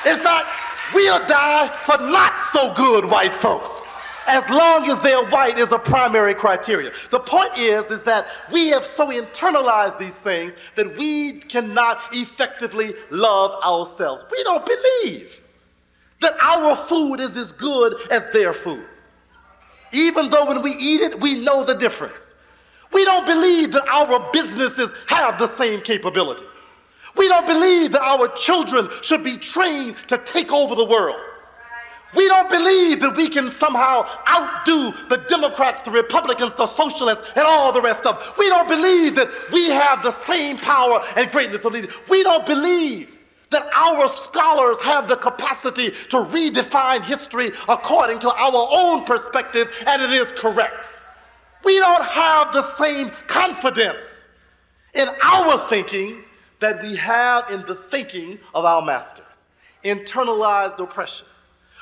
In fact, we'll die for not so good white folks, as long as they're white is a primary criteria. The point is that we have so internalized these things that we cannot effectively love ourselves. We don't believe that our food is as good as their food. Even though when we eat it, we know the difference. We don't believe that our businesses have the same capability. We don't believe that our children should be trained to take over the world. We don't believe that we can somehow outdo the Democrats, the Republicans, the Socialists, and all the rest of them. We don't believe that we have the same power and greatness of leaders. We don't believe that our scholars have the capacity to redefine history according to our own perspective, and it is correct. We don't have the same confidence in our thinking that we have in the thinking of our masters. Internalized oppression.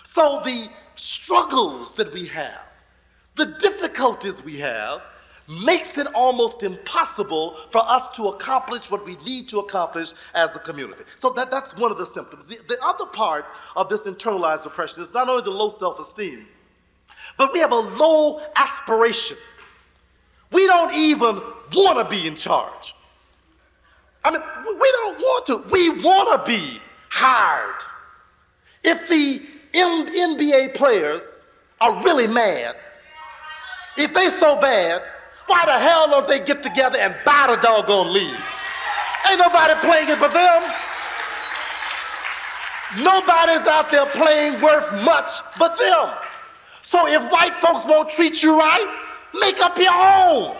So the struggles that we have, the difficulties we have, makes it almost impossible for us to accomplish what we need to accomplish as a community. So that's one of the symptoms. The other part of this internalized oppression is not only the low self-esteem, but we have a low aspiration. We don't even want to be in charge. I mean, we don't want to. We want to be hired. If the NBA players are really mad, if they so bad, why the hell don't they get together and buy the doggone league? Ain't nobody playing it but them. Nobody's out there playing worth much but them. So if white folks won't treat you right, make up your own.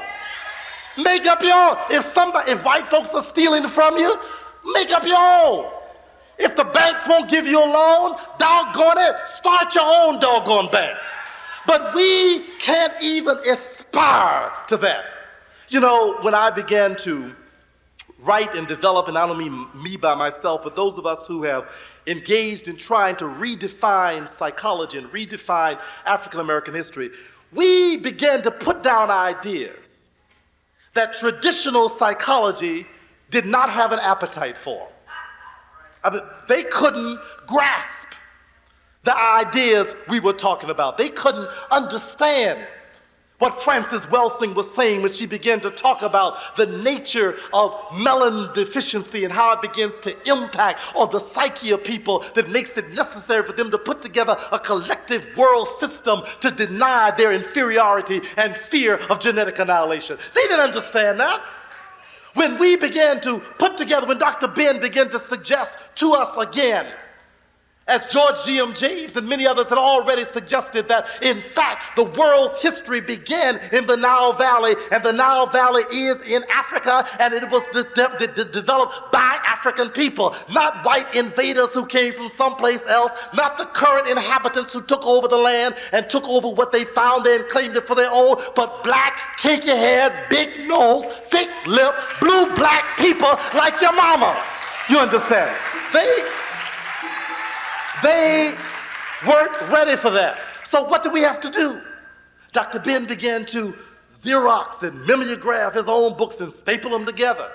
Make up your own. If white folks are stealing from you, make up your own. If the banks won't give you a loan, doggone it, start your own doggone bank. But we can't even aspire to that. You know, when I began to write and develop, and I don't mean me by myself, but those of us who have engaged in trying to redefine psychology and redefine African American history, we began to put down ideas that traditional psychology did not have an appetite for. I mean, they couldn't grasp the ideas we were talking about. They couldn't understand what Frances Welsing was saying when she began to talk about the nature of melanin deficiency and how it begins to impact on the psyche of people that makes it necessary for them to put together a collective world system to deny their inferiority and fear of genetic annihilation. They didn't understand that. When we began to put together, when Dr. Ben began to suggest to us again, as George G.M. James and many others had already suggested, that in fact the world's history began in the Nile Valley, and the Nile Valley is in Africa, and it was developed by African people, not white invaders who came from someplace else, not the current inhabitants who took over the land and took over what they found there and claimed it for their own, but black, kinky-haired, big nose, thick lip, blue-black people like your mama. You understand? They weren't ready for that. So what do we have to do? Dr. Ben began to Xerox and mimeograph his own books and staple them together.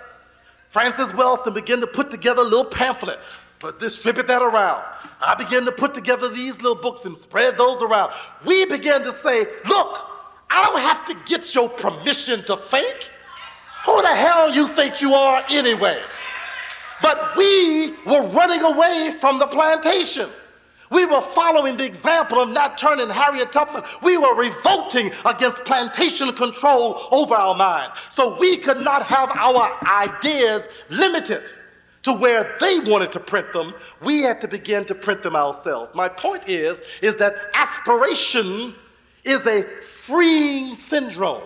Francis Wilson began to put together a little pamphlet, but distribute that around. I began to put together these little books and spread those around. We began to say, look, I don't have to get your permission to think. Who the hell you think you are anyway? But we were running away from the plantation. We were following the example of Nat Turner and Harriet Tubman. We were revolting against plantation control over our minds. So we could not have our ideas limited to where they wanted to print them. We had to begin to print them ourselves. My point is that aspiration is a freeing syndrome.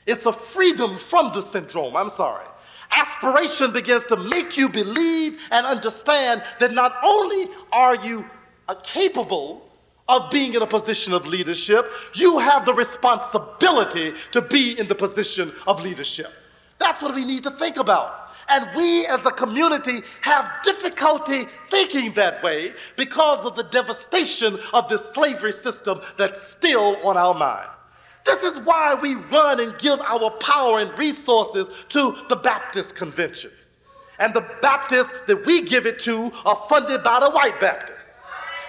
It's a freedom from the syndrome, I'm sorry. Aspiration begins to make you believe and understand that not only are you capable of being in a position of leadership, you have the responsibility to be in the position of leadership. That's what we need to think about. And we as a community have difficulty thinking that way because of the devastation of this slavery system that's still on our minds. This is why we run and give our power and resources to the Baptist conventions. And the Baptists that we give it to are funded by the white Baptists.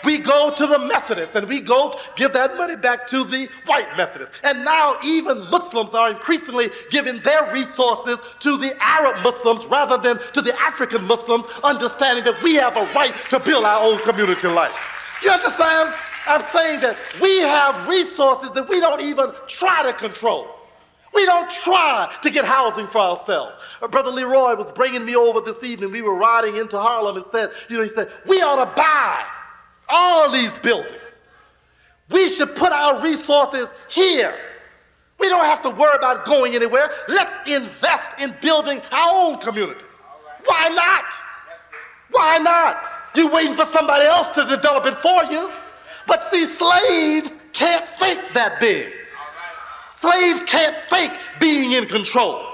We go to the Methodists and we go give that money back to the white Methodists. And now even Muslims are increasingly giving their resources to the Arab Muslims rather than to the African Muslims, understanding that we have a right to build our own community life. You understand? I'm saying that we have resources that we don't even try to control. We don't try to get housing for ourselves. Brother Leroy was bringing me over this evening. We were riding into Harlem and said, he said, we ought to buy all these buildings. We should put our resources here. We don't have to worry about going anywhere. Let's invest in building our own community. Why not? Why not? You're waiting for somebody else to develop it for you. But see, slaves can't think that big. Slaves can't think being in control.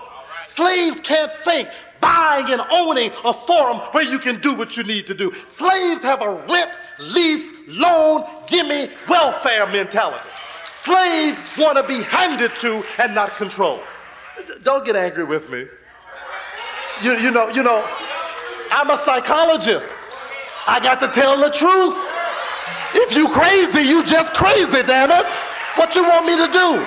Slaves can't think buying and owning a forum where you can do what you need to do. Slaves have a rent, lease, loan, gimme, welfare mentality. Slaves want to be handed to and not controlled. Don't get angry with me. You know, I'm a psychologist. I got to tell the truth. If you crazy, you just crazy, damn it. What you want me to do?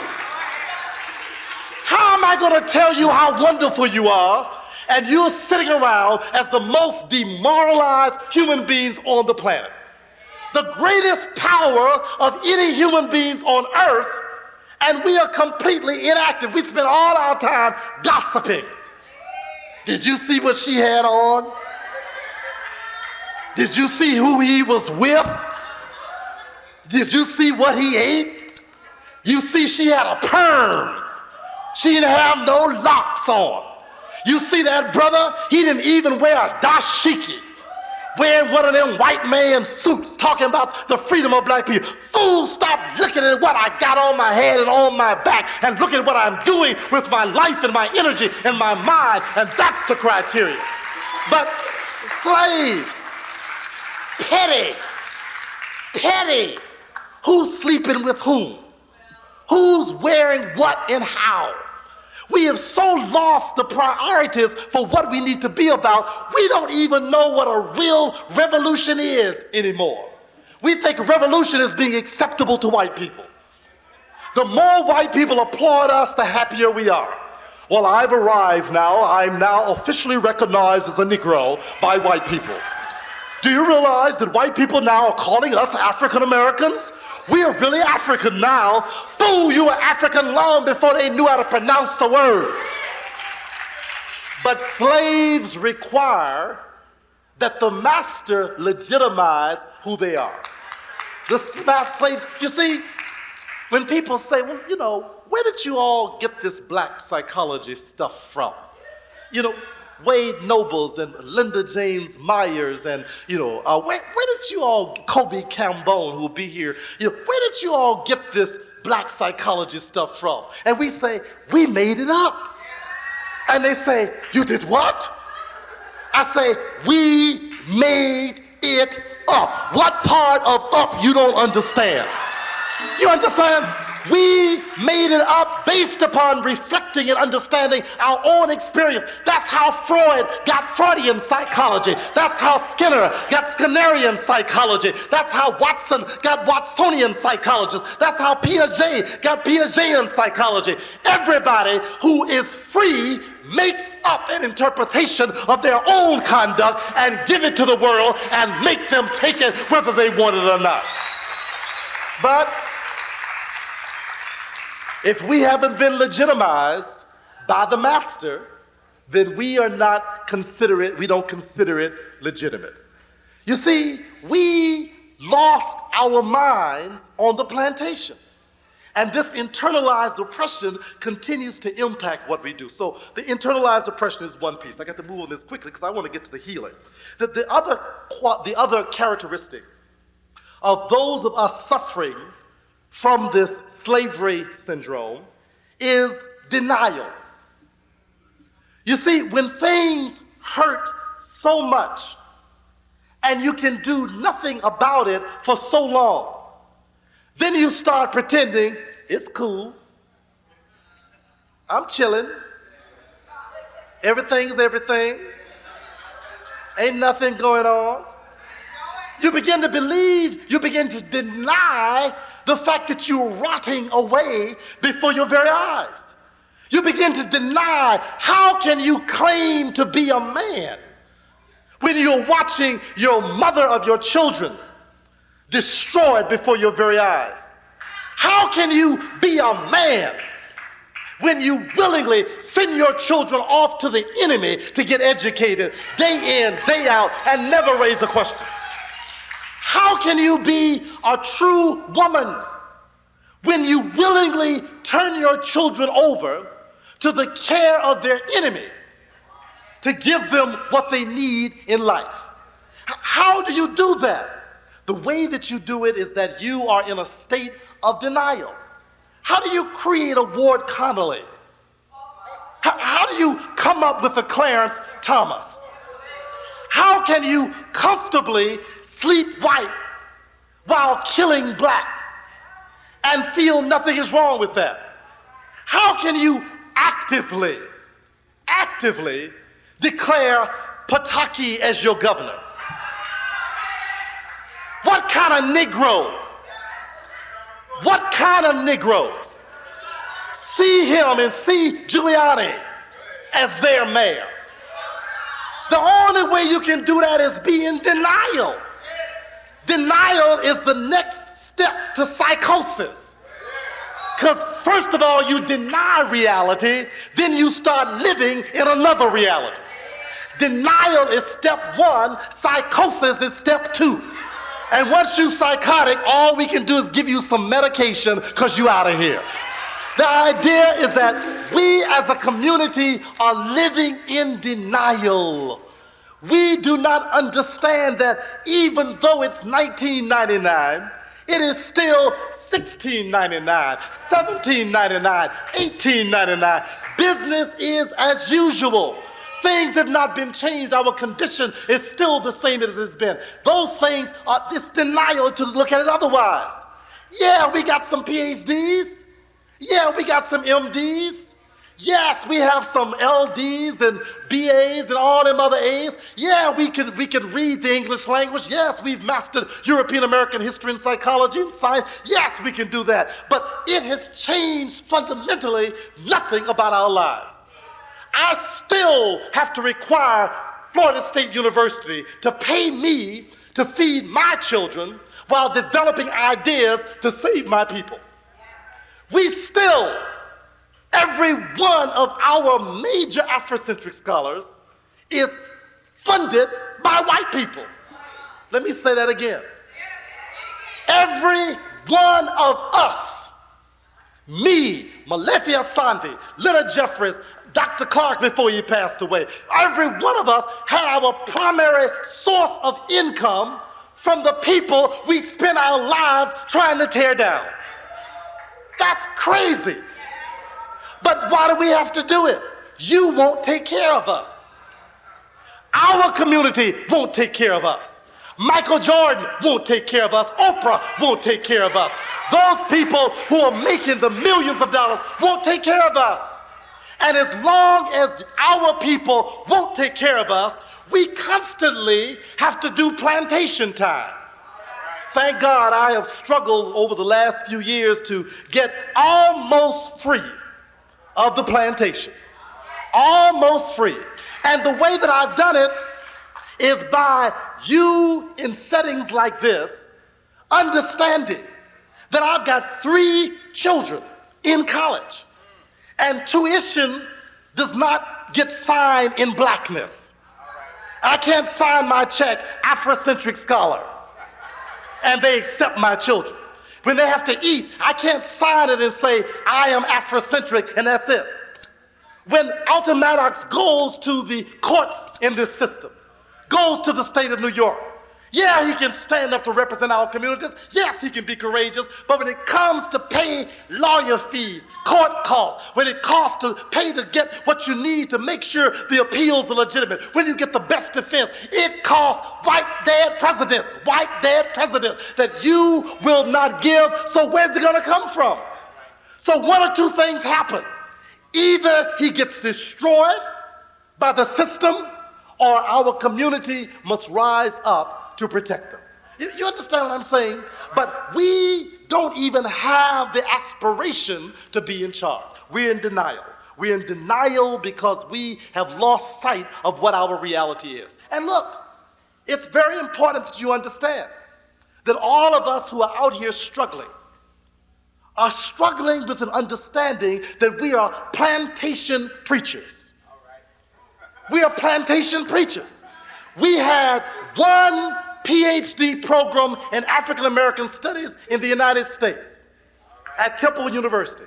How am I going to tell you how wonderful you are and you're sitting around as the most demoralized human beings on the planet? The greatest power of any human beings on earth, and we are completely inactive. We spend all our time gossiping. Did you see what she had on? Did you see who he was with? Did you see what he ate? You see she had a perm. She didn't have no locks on. You see that brother? He didn't even wear a dashiki. Wearing one of them white man suits talking about the freedom of black people. Fool, stop looking at what I got on my head and on my back and look at what I'm doing with my life and my energy and my mind, and that's the criteria. But slaves, petty. Who's sleeping with whom? Who's wearing what and how? We have so lost the priorities for what we need to be about, we don't even know what a real revolution is anymore. We think revolution is being acceptable to white people. The more white people applaud us, the happier we are. Well, I've arrived now. I'm now officially recognized as a Negro by white people. Do you realize that white people now are calling us African Americans? We are really African now. Fool, you were African long before they knew how to pronounce the word. But slaves require that the master legitimize who they are. The slaves, you see, when people say, well, you know, where did you all get this black psychology stuff from? You know, Wade Nobles and Linda James Myers and, where did you all, Kobe Cambone, who will be here, where did you all get this black psychology stuff from? And we say, we made it up. And they say, you did what? I say, we made it up. What part of up you don't understand? You understand? We made it up based upon reflecting and understanding our own experience. That's how Freud got Freudian psychology. That's how Skinner got Skinnerian psychology. That's how Watson got Watsonian psychology. That's how Piaget got Piagetian psychology. Everybody who is free makes up an interpretation of their own conduct and give it to the world and make them take it whether they want it or not. But if we haven't been legitimized by the master, then we don't consider it legitimate. You see, we lost our minds on the plantation. And this internalized oppression continues to impact what we do. So the internalized oppression is one piece. I got to move on this quickly because I want to get to the healing. The other characteristic of those of us suffering from this slavery syndrome is denial. You see, when things hurt so much and you can do nothing about it for so long, then you start pretending it's cool. I'm chilling. Everything's everything. Ain't nothing going on. You begin to believe, you begin to deny the fact that you're rotting away before your very eyes. You begin to deny, how can you claim to be a man when you're watching your mother of your children destroyed before your very eyes? How can you be a man when you willingly send your children off to the enemy to get educated day in, day out, and never raise a question? How can you be a true woman when you willingly turn your children over to the care of their enemy to give them what they need in life? How do you do that? The way that you do it is that you are in a state of denial. How do you create a Ward Connolly? How do you come up with a Clarence Thomas? How can you comfortably sleep white while killing black and feel nothing is wrong with that? How can you actively declare Pataki as your governor? What kind of Negro? What kind of Negroes see him and see Giuliani as their mayor? The only way you can do that is be in denial. Denial is the next step to psychosis. Because first of all, you deny reality, then you start living in another reality. Denial is step one, psychosis is step two. And once you're psychotic, all we can do is give you some medication because you're out of here. The idea is that we as a community are living in denial. We do not understand that even though it's 1999, it is still $16.99, $17.99, $18.99. Business is as usual. Things have not been changed. Our condition is still the same as it's been. Those things are this denial to look at it otherwise. Yeah, we got some PhDs. Yeah, we got some MDs. Yes, we have some LDs and BAs and all them other A's. Yeah, we can read the English language. Yes, we've mastered European American history and psychology and science. Yes, we can do that. But it has changed fundamentally nothing about our lives. I still have to require Florida State University to pay me to feed my children while developing ideas to save my people. We still, every one of our major Afrocentric scholars is funded by white people. Let me say that again. Every one of us, me, Malefia Sandi, Leonard Jeffries, Dr. Clark before he passed away, every one of us had our primary source of income from the people we spent our lives trying to tear down. That's crazy. But why do we have to do it? You won't take care of us. Our community won't take care of us. Michael Jordan won't take care of us. Oprah won't take care of us. Those people who are making the millions of dollars won't take care of us. And as long as our people won't take care of us, we constantly have to do plantation time. Thank God I have struggled over the last few years to get almost free of the plantation. Almost free. And the way that I've done it is by you, in settings like this, understanding that I've got 3 children in college, and tuition does not get signed in blackness. I can't sign my check Afrocentric scholar, and they accept my children. When they have to eat, I can't sign it and say, I am Afrocentric, and that's it. When Alton Maddox goes to the courts in this system, goes to the state of New York, yeah, he can stand up to represent our communities. Yes, he can be courageous. But when it comes to paying lawyer fees, court costs, when it costs to pay to get what you need to make sure the appeals are legitimate, when you get the best defense, it costs white dead presidents that you will not give. So where's it going to come from? So one or two things happen. Either he gets destroyed by the system, or our community must rise up to protect them. You understand what I'm saying? But we don't even have the aspiration to be in charge. We're in denial. We're in denial because we have lost sight of what our reality is. And look, it's very important that you understand that all of us who are out here struggling are struggling with an understanding that we are plantation preachers. We are plantation preachers. We had one PhD program in African American Studies in the United States at Temple University.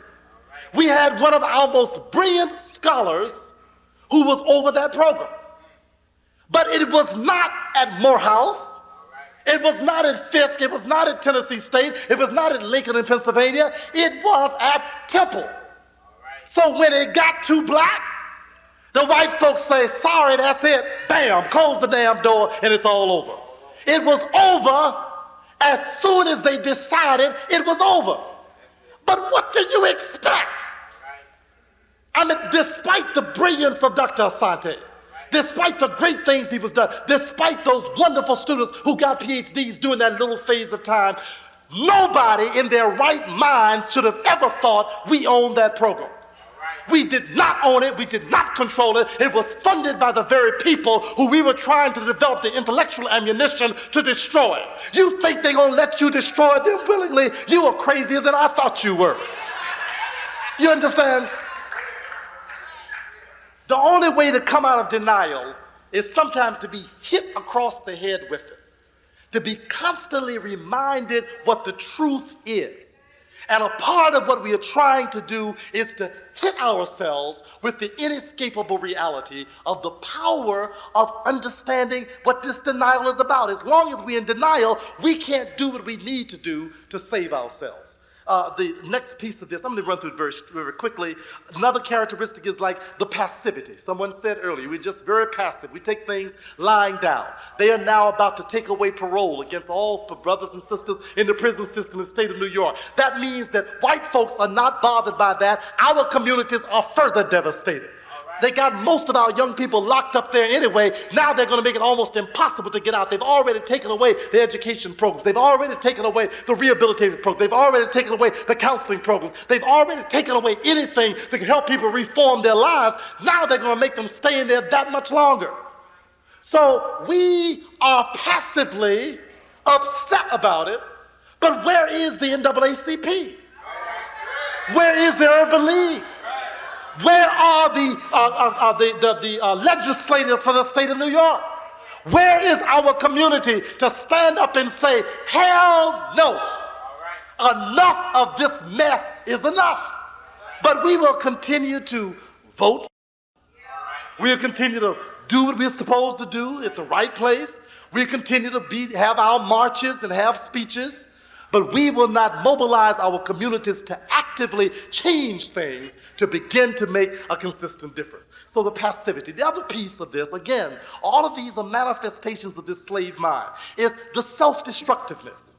We had one of our most brilliant scholars who was over that program. But it was not at Morehouse. It was not at Fisk. It was not at Tennessee State. It was not at Lincoln in Pennsylvania. It was at Temple. So when it got too black, the white folks say, sorry, that's it. Bam, close the damn door, and it's all over. It was over as soon as they decided it was over. But what do you expect? I mean, despite the brilliance of Dr. Asante, despite the great things he was done, despite those wonderful students who got PhDs during that little phase of time, nobody in their right mind should have ever thought we owned that program. We did not own it. We did not control it. It was funded by the very people who we were trying to develop the intellectual ammunition to destroy. You think they're going to let you destroy them willingly? You are crazier than I thought you were. You understand? The only way to come out of denial is sometimes to be hit across the head with it, to be constantly reminded what the truth is. And a part of what we are trying to do is to hit ourselves with the inescapable reality of the power of understanding what this denial is about. As long as we're in denial, we can't do what we need to do to save ourselves. The next piece of this, I'm going to run through it very quickly. Another characteristic is like the passivity. Someone said earlier, we're just very passive. We take things lying down. They are now about to take away parole against all brothers and sisters in the prison system in the state of New York. That means that white folks are not bothered by that. Our communities are further devastated. They got most of our young people locked up there anyway. Now they're going to make it almost impossible to get out. They've already taken away the education programs. They've already taken away the rehabilitation programs. They've already taken away the counseling programs. They've already taken away anything that can help people reform their lives. Now they're going to make them stay in there that much longer. So we are passively upset about it, but where is the NAACP? Where is the Urban League? Where are the legislators for the state of New York? Where is our community to stand up and say, hell no, enough of this mess is enough? But we will continue to vote. We'll continue to do what we're supposed to do at the right place. We'll continue to have our marches and have speeches. but we will not mobilize our communities to actively change things to begin to make a consistent difference. So the passivity. The other piece of this, again, all of these are manifestations of this slave mind, is the self-destructiveness.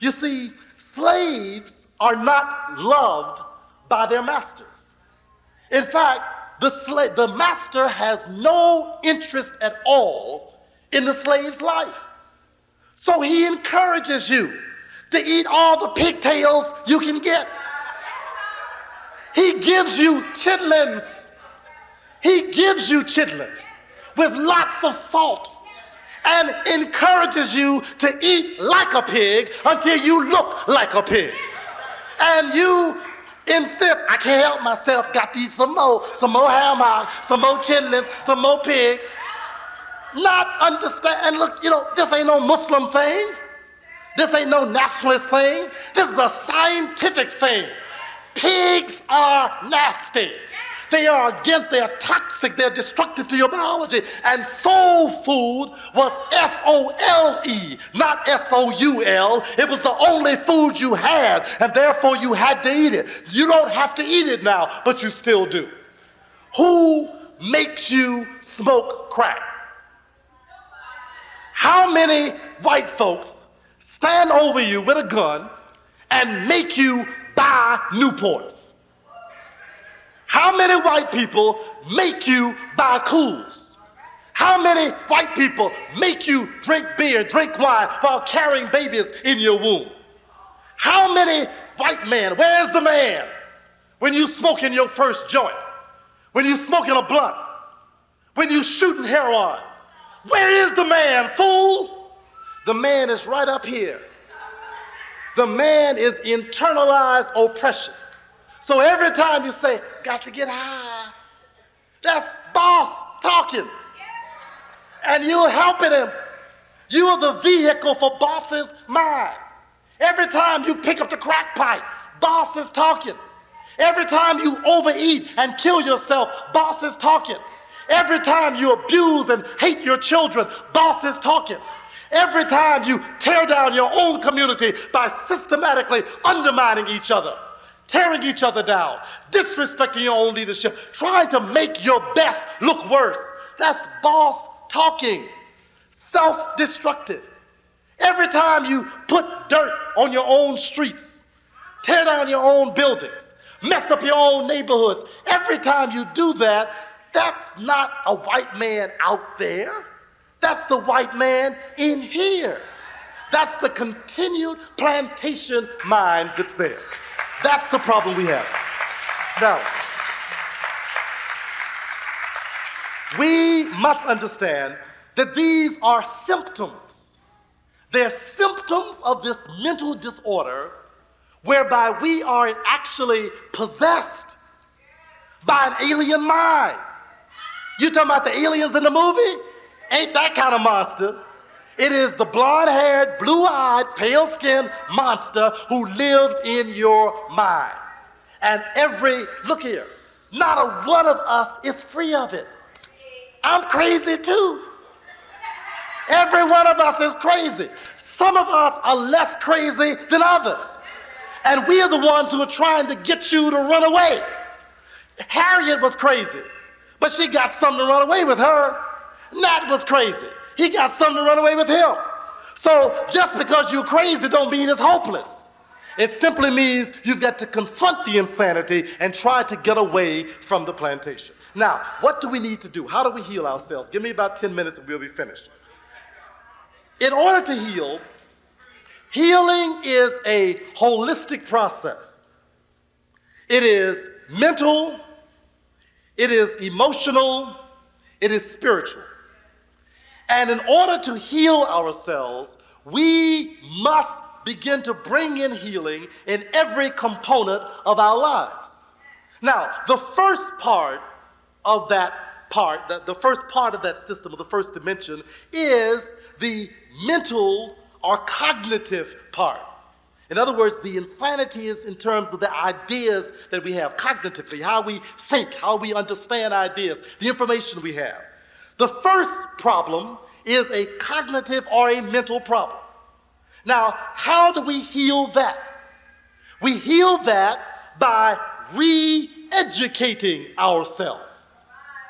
You see, slaves are not loved by their masters. In fact, the master has no interest at all in the slave's life. So he encourages you to eat all the pigtails you can get. He gives you chitlins. He gives you chitlins with lots of salt and encourages you to eat like a pig until you look like a pig. And you insist, I can't help myself, got to eat some more ham hock, some more chitlins, some more pig. Not understand, and look, this ain't no Muslim thing. This ain't no nationalist thing. This is a scientific thing. Pigs are nasty. They are toxic, they're destructive to your biology. And soul food was S-O-L-E, not S-O-U-L. It was the only food you had, and therefore you had to eat it. You don't have to eat it now, but you still do. Who makes you smoke crack? How many white folks stand over you with a gun and make you buy Newports? How many white people make you buy Cools? How many white people make you drink beer, drink wine while carrying babies in your womb? How many white men, where's the man when you smoking your first joint? When you smoking a blunt? When you shooting heroin? Where is the man, fool? The man is right up here. The man is internalized oppression. So every time you say, got to get high, that's boss talking. And you're helping him. You are the vehicle for boss's mind. Every time you pick up the crack pipe, boss is talking. Every time you overeat and kill yourself, boss is talking. Every time you abuse and hate your children, boss is talking. Every time you tear down your own community by systematically undermining each other, tearing each other down, disrespecting your own leadership, trying to make your best look worse, that's boss talking. Self-destructive. Every time you put dirt on your own streets, tear down your own buildings, mess up your own neighborhoods, every time you do that, that's not a white man out there. That's the white man in here. That's the continued plantation mind that's there. That's the problem we have. Now, we must understand that these are symptoms. They're symptoms of this mental disorder whereby we are actually possessed by an alien mind. You talking about the aliens in the movie? Ain't that kind of monster. It is the blonde-haired, blue-eyed, pale-skinned monster who lives in your mind. And look here, not a one of us is free of it. I'm crazy too. Every one of us is crazy. Some of us are less crazy than others. And we are the ones who are trying to get you to run away. Harriet was crazy, but she got something to run away with her. Nat was crazy. He got something to run away with him. So just because you're crazy don't mean it's hopeless. It simply means you've got to confront the insanity and try to get away from the plantation. Now, what do we need to do? How do we heal ourselves? Give me about 10 minutes and we'll be finished. In order to heal, healing is a holistic process. It is mental, it is emotional, it is spiritual. And in order to heal ourselves, we must begin to bring in healing in every component of our lives. Now, the first part of that the first part of that system, or the first dimension, is the mental or cognitive part. In other words, the insanity is in terms of the ideas that we have cognitively, how we think, how we understand ideas, the information we have. The first problem is a cognitive or a mental problem. Now, how do we heal that? We heal that by re-educating ourselves.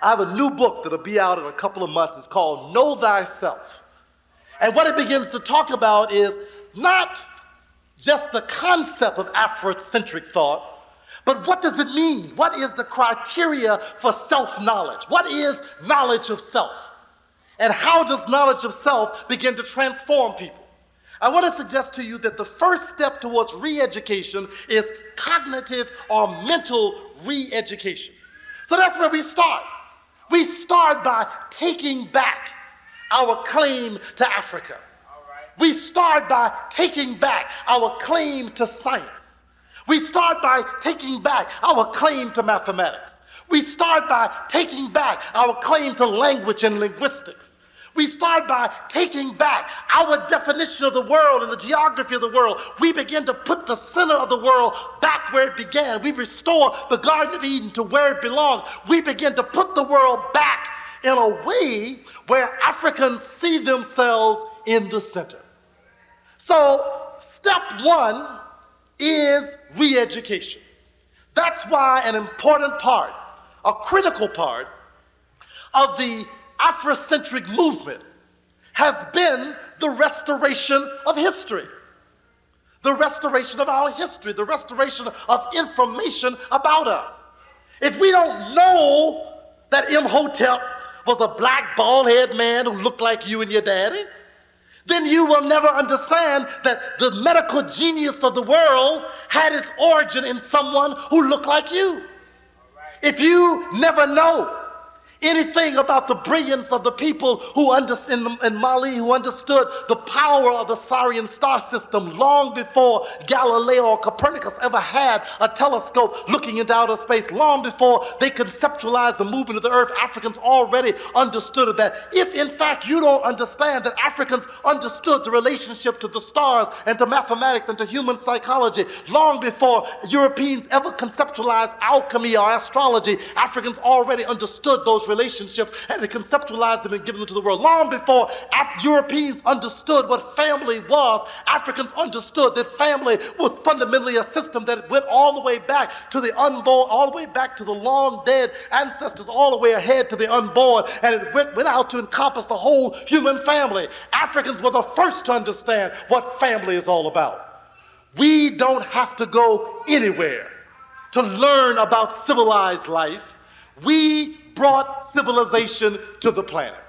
I have a new book that'll be out in a couple of months. It's called Know Thyself. And what it begins to talk about is not just the concept of Afrocentric thought, but what does it mean? What is the criteria for self-knowledge? What is knowledge of self? And how does knowledge of self begin to transform people? I want to suggest to you that the first step towards re-education is cognitive or mental re-education. So that's where we start. We start by taking back our claim to Africa. We start by taking back our claim to science. We start by taking back our claim to mathematics. We start by taking back our claim to language and linguistics. We start by taking back our definition of the world and the geography of the world. We begin to put the center of the world back where it began. We restore the Garden of Eden to where it belongs. We begin to put the world back in a way where Africans see themselves in the center. So step one is re-education. That's why an important part, a critical part of the Afrocentric movement has been the restoration of history, the restoration of our history, the restoration of information about us. If we don't know that Imhotep was a black bald-headed man who looked like you and your daddy, then you will never understand that the medical genius of the world had its origin in someone who looked like you. If you never know anything about the brilliance of the people who in Mali who understood the power of the Sirian star system long before Galileo or Copernicus ever had a telescope looking into outer space, long before they conceptualized the movement of the earth, Africans already understood that. If in fact you don't understand that Africans understood the relationship to the stars and to mathematics and to human psychology long before Europeans ever conceptualized alchemy or astrology, Africans already understood those relationships and they conceptualized them and given them to the world. Long before Europeans understood what family was, Africans understood that family was fundamentally a system that went all the way back to the unborn, all the way back to the long dead ancestors, all the way ahead to the unborn, and it went out to encompass the whole human family. Africans were the first to understand what family is all about. We don't have to go anywhere to learn about civilized life. We brought civilization to the planet.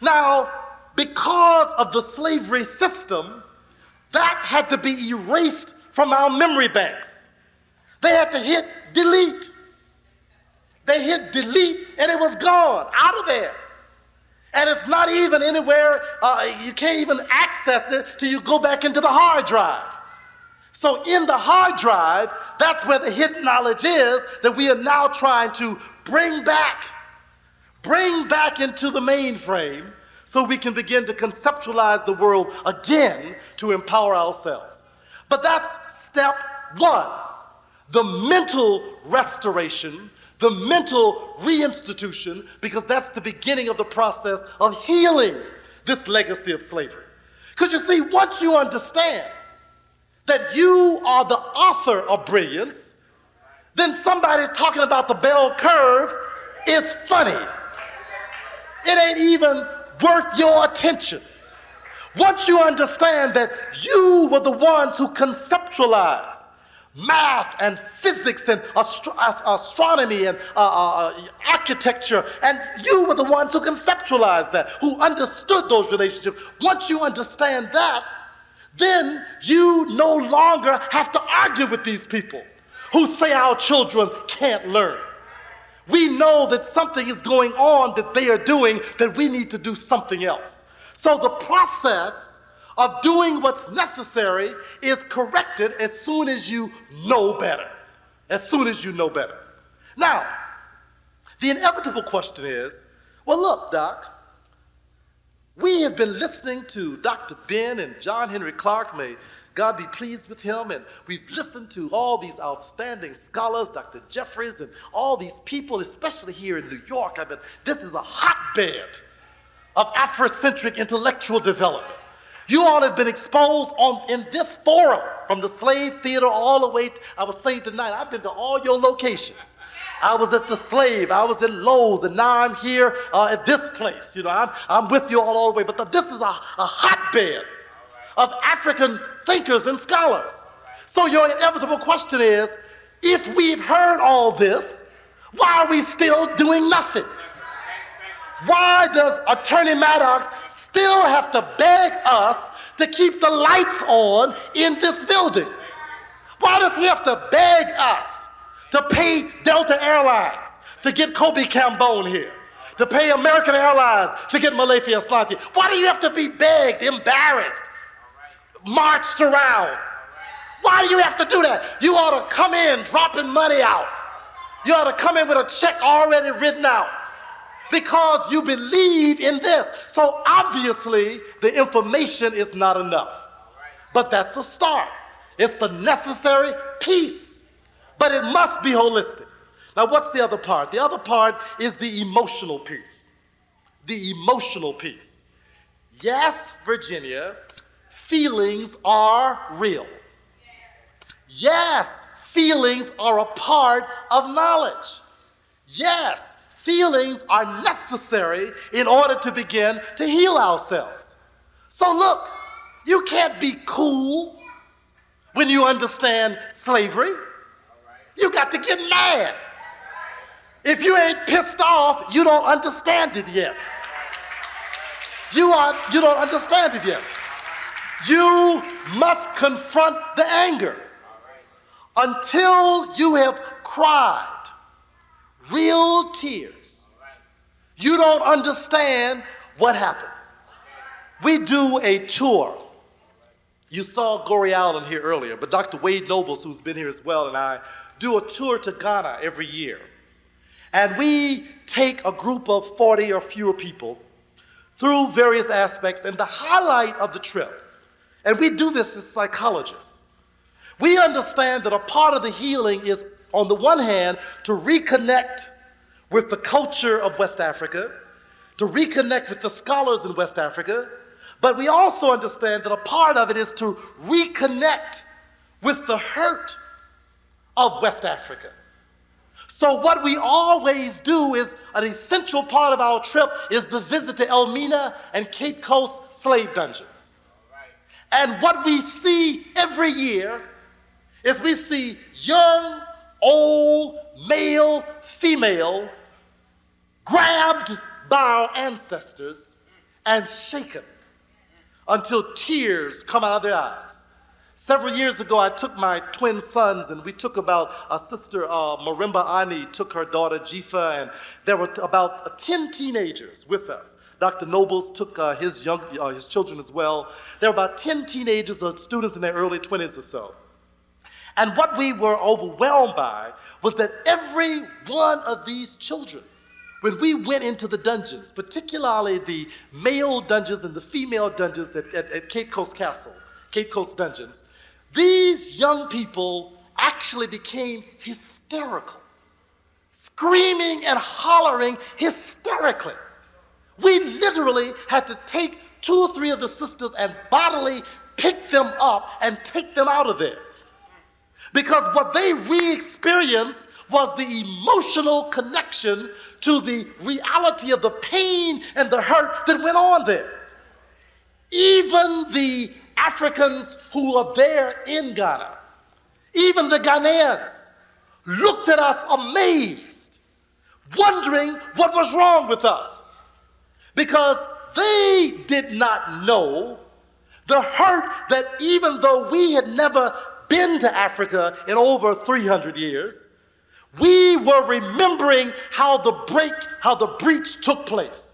Now, because of the slavery system, that had to be erased from our memory banks. They had to hit delete. They hit delete and it was gone, out of there. And it's not even anywhere, you can't even access it till you go back into the hard drive. So in the hard drive, that's where the hidden knowledge is that we are now trying to bring back into the mainframe so we can begin to conceptualize the world again to empower ourselves. But that's step one, the mental restoration, the mental reinstitution, because that's the beginning of the process of healing this legacy of slavery. Because you see, once you understand that you are the author of brilliance, then somebody talking about the bell curve is funny. It ain't even worth your attention. Once you understand that you were the ones who conceptualized math and physics and astronomy and architecture, and you were the ones who conceptualized that, who understood those relationships. Once you understand that, then you no longer have to argue with these people who say our children can't learn. We know that something is going on that they are doing, that we need to do something else. So the process of doing what's necessary is corrected as soon as you know better. As soon as you know better. Now, the inevitable question is, well, look, Doc, we have been listening to Dr. Ben and John Henry Clark, may God be pleased with him, and we've listened to all these outstanding scholars, Dr. Jeffries, and all these people, especially here in New York. This is a hotbed of Afrocentric intellectual development. You all have been exposed in this forum, from the slave theater all the way, I was saying tonight, I've been to all your locations. I was at the Slave, I was at Lowe's, and now I'm here at this place. You know, I'm with you all the way. But this is a hotbed of African thinkers and scholars. So your inevitable question is, if we've heard all this, why are we still doing nothing? Why does Attorney Maddox still have to beg us to keep the lights on in this building? Why does he have to beg us to pay Delta Airlines to get Kobe Cambone here, to pay American Airlines to get Malafi Asante? Why do you have to be begged, embarrassed, marched around? Why do you have to do that? You ought to come in dropping money out. You ought to come in with a check already written out, because you believe in this. So obviously, the information is not enough. But that's a start. It's a necessary piece, but it must be holistic. Now, what's the other part? The other part is the emotional piece. The emotional piece. Yes, Virginia, feelings are real. Yes, feelings are a part of knowledge. Yes, feelings are necessary in order to begin to heal ourselves. So look, you can't be cool when you understand slavery. You got to get mad. If you ain't pissed off, you don't understand it yet. You don't understand it yet. You must confront the anger until you have cried real tears. You don't understand what happened. We do a tour. You saw Gory Allen here earlier, but Dr. Wade Nobles, who's been here as well, and I do a tour to Ghana every year. And we take a group of 40 or fewer people through various aspects, and the highlight of the trip, and we do this as psychologists, we understand that a part of the healing is, on the one hand, to reconnect with the culture of West Africa, to reconnect with the scholars in West Africa, but we also understand that a part of it is to reconnect with the hurt of West Africa. So what we always do is, an essential part of our trip is the visit to Elmina and Cape Coast slave dungeons. And what we see every year is we see young, old, male, female, grabbed by our ancestors and shaken until tears come out of their eyes. Several years ago, I took my twin sons, and we took about a sister, Marimba Ani, took her daughter Jifa, and there were about 10 teenagers with us. Dr. Nobles took his children as well. There were about 10 teenagers or students in their early 20s or so. And what we were overwhelmed by was that every one of these children, when we went into the dungeons, particularly the male dungeons and the female dungeons at Cape Coast Castle, Cape Coast dungeons, these young people actually became hysterical, screaming and hollering hysterically. We literally had to take 2 or 3 of the sisters and bodily pick them up and take them out of there. Because what they re-experienced was the emotional connection to the reality of the pain and the hurt that went on there. Even the Africans who are there in Ghana, even the Ghanaians, looked at us amazed, wondering what was wrong with us. Because they did not know the hurt that, even though we had never been to Africa in over 300 years, we were remembering how the breach took place.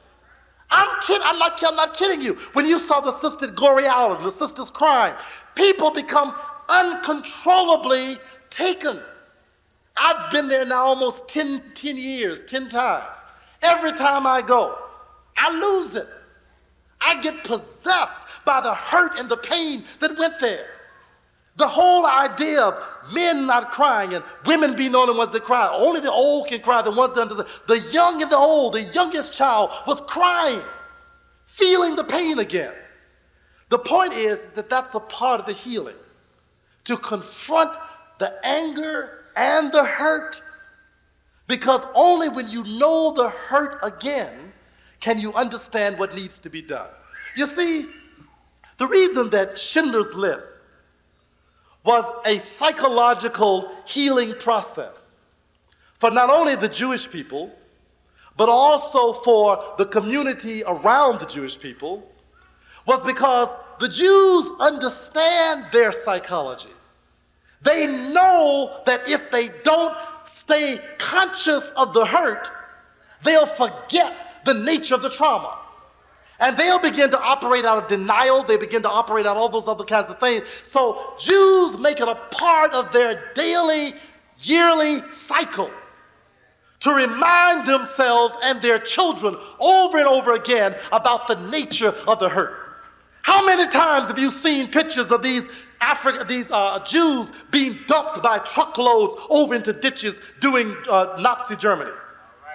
I'm not kidding you. When you saw the sister Gory Allen, the sisters crying, people become uncontrollably taken. I've been there now almost 10 years, 10 times. Every time I go, I lose it. I get possessed by the hurt and the pain that went there. The whole idea of men not crying and women being the only ones that cry. Only the old can cry, the ones that understand. The young and the old, the youngest child was crying, feeling the pain again. The point is that that's a part of the healing, to confront the anger and the hurt, because only when you know the hurt again can you understand what needs to be done. You see, the reason that Schindler's List was a psychological healing process for not only the Jewish people, but also for the community around the Jewish people, was because the Jews understand their psychology. They know that if they don't stay conscious of the hurt, they'll forget the nature of the trauma. And they'll begin to operate out of denial. They begin to operate out all those other kinds of things. So Jews make it a part of their daily, yearly cycle to remind themselves and their children over and over again about the nature of the hurt. How many times have you seen pictures of these Jews being dumped by truckloads over into ditches during Nazi Germany?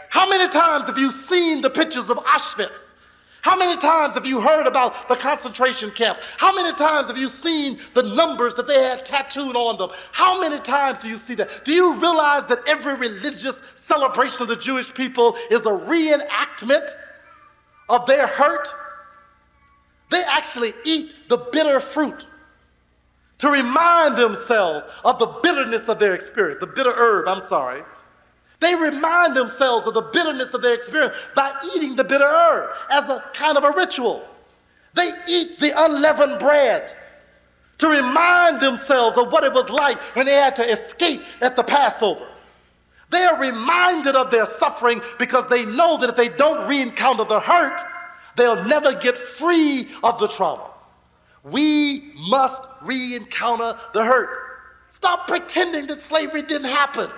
How many times have you seen the pictures of Auschwitz? How many times have you heard about the concentration camps? How many times have you seen the numbers that they had tattooed on them? How many times do you see that? Do you realize that every religious celebration of the Jewish people is a reenactment of their hurt? They actually eat the bitter fruit to remind themselves of the bitterness of their experience, the bitter herb, I'm sorry. They remind themselves of the bitterness of their experience by eating the bitter herb as a kind of a ritual. They eat the unleavened bread to remind themselves of what it was like when they had to escape at the Passover. They are reminded of their suffering because they know that if they don't re-encounter the hurt, they'll never get free of the trauma. We must re-encounter the hurt. Stop pretending that slavery didn't happen.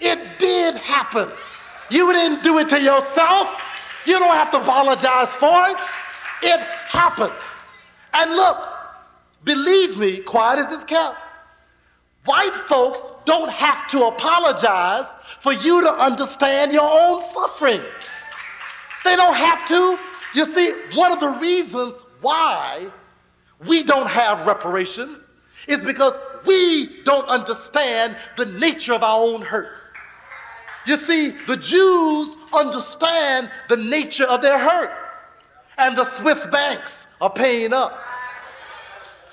It did happen. You didn't do it to yourself. You don't have to apologize for it. It happened. And look, believe me, quiet as it's kept, white folks don't have to apologize for you to understand your own suffering. They don't have to. You see, one of the reasons why we don't have reparations is because we don't understand the nature of our own hurt. You see, the Jews understand the nature of their hurt, and the Swiss banks are paying up.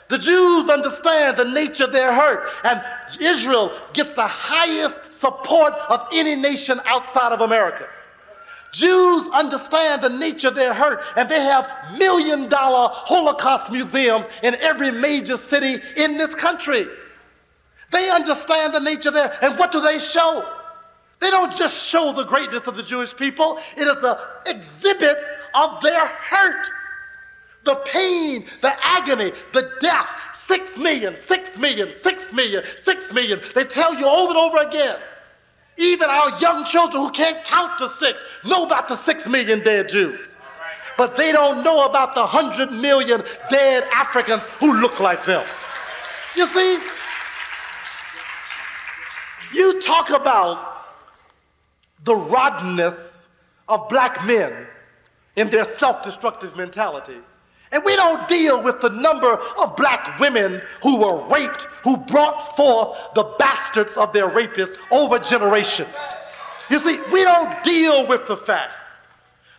The Jews understand the nature of their hurt, and Israel gets the highest support of any nation outside of America. Jews understand the nature of their hurt, and they have million-dollar Holocaust museums in every major city in this country. They understand the nature of their, and what do they show? They don't just show the greatness of the Jewish people. It is an exhibit of their hurt. The pain, the agony, the death. 6 million, 6 million, 6 million, 6 million. They tell you over and over again. Even our young children who can't count to 6 know about the 6 million dead Jews. But they don't know about the 100 million dead Africans who look like them. You see, you talk about the rottenness of black men in their self-destructive mentality. And we don't deal with the number of black women who were raped, who brought forth the bastards of their rapists over generations. You see, we don't deal with the fact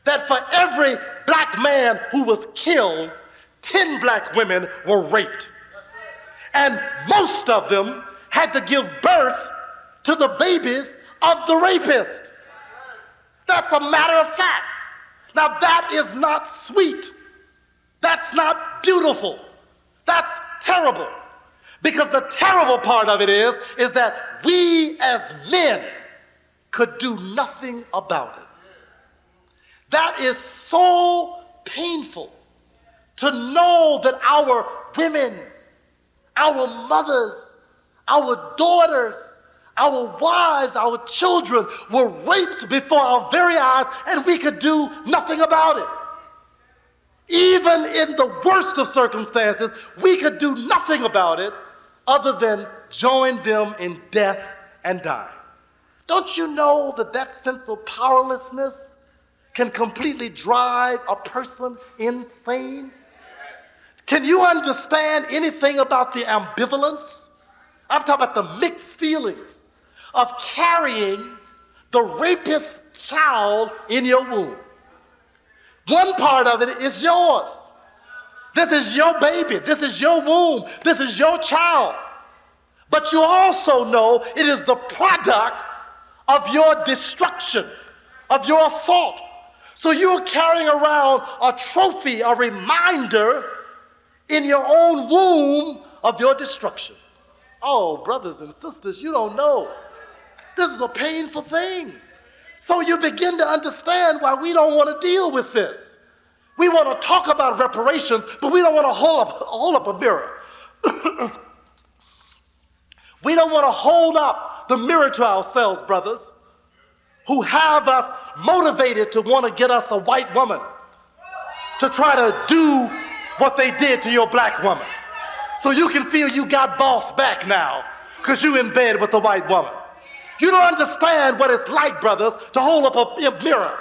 that for every black man who was killed, 10 black women were raped. And most of them had to give birth to the babies of the rapist. That's a matter of fact. Now that is not sweet. That's not beautiful. That's terrible. Because the terrible part of it is that we as men could do nothing about it. That is so painful to know that our women, our mothers, our daughters, our wives, our children were raped before our very eyes and we could do nothing about it. Even in the worst of circumstances, we could do nothing about it other than join them in death and die. Don't you know that that sense of powerlessness can completely drive a person insane? Can you understand anything about the ambivalence? I'm talking about the mixed feelings of carrying the rapist's child in your womb. One part of it is yours. This is your baby. This is your womb. This is your child. But you also know it is the product of your destruction, of your assault. So you're carrying around a trophy, a reminder in your own womb of your destruction. Oh, brothers and sisters, you don't know. This is a painful thing. So you begin to understand why we don't want to deal with this. We want to talk about reparations, but we don't want to hold up a mirror. We don't want to hold up the mirror to ourselves, brothers, who have us motivated to want to get us a white woman to try to do what they did to your black woman. So you can feel you got boss back now because you in bed with the white woman. You don't understand what it's like, brothers, to hold up a mirror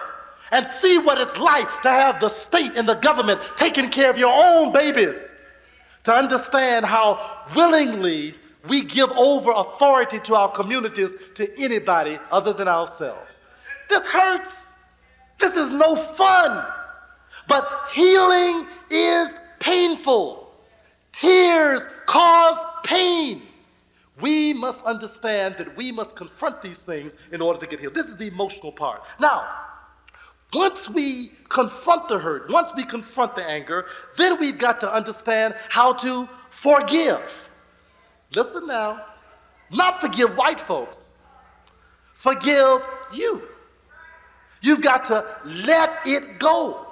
and see what it's like to have the state and the government taking care of your own babies. To understand how willingly we give over authority to our communities to anybody other than ourselves. This hurts. This is no fun. But healing is painful. Tears cause pain. We must understand that we must confront these things in order to get healed. This is the emotional part. Now, once we confront the hurt, once we confront the anger, then we've got to understand how to forgive. Listen now, not forgive white folks, forgive you. You've got to let it go.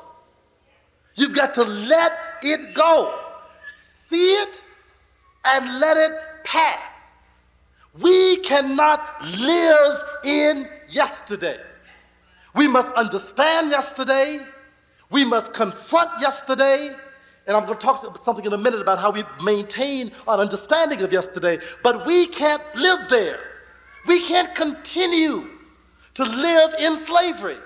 You've got to let it go. See it and let it pass. We cannot live in yesterday. We must understand yesterday. We must confront yesterday. And I'm going to talk something in a minute about how we maintain an understanding of yesterday. But we can't live there. We can't continue to live in slavery.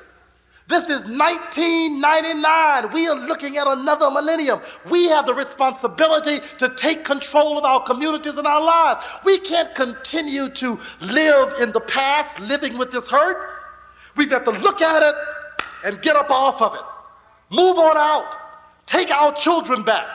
This is 1999. We are looking at another millennium. We have the responsibility to take control of our communities and our lives. We can't continue to live in the past, living with this hurt. We've got to look at it and get up off of it. Move on out. Take our children back.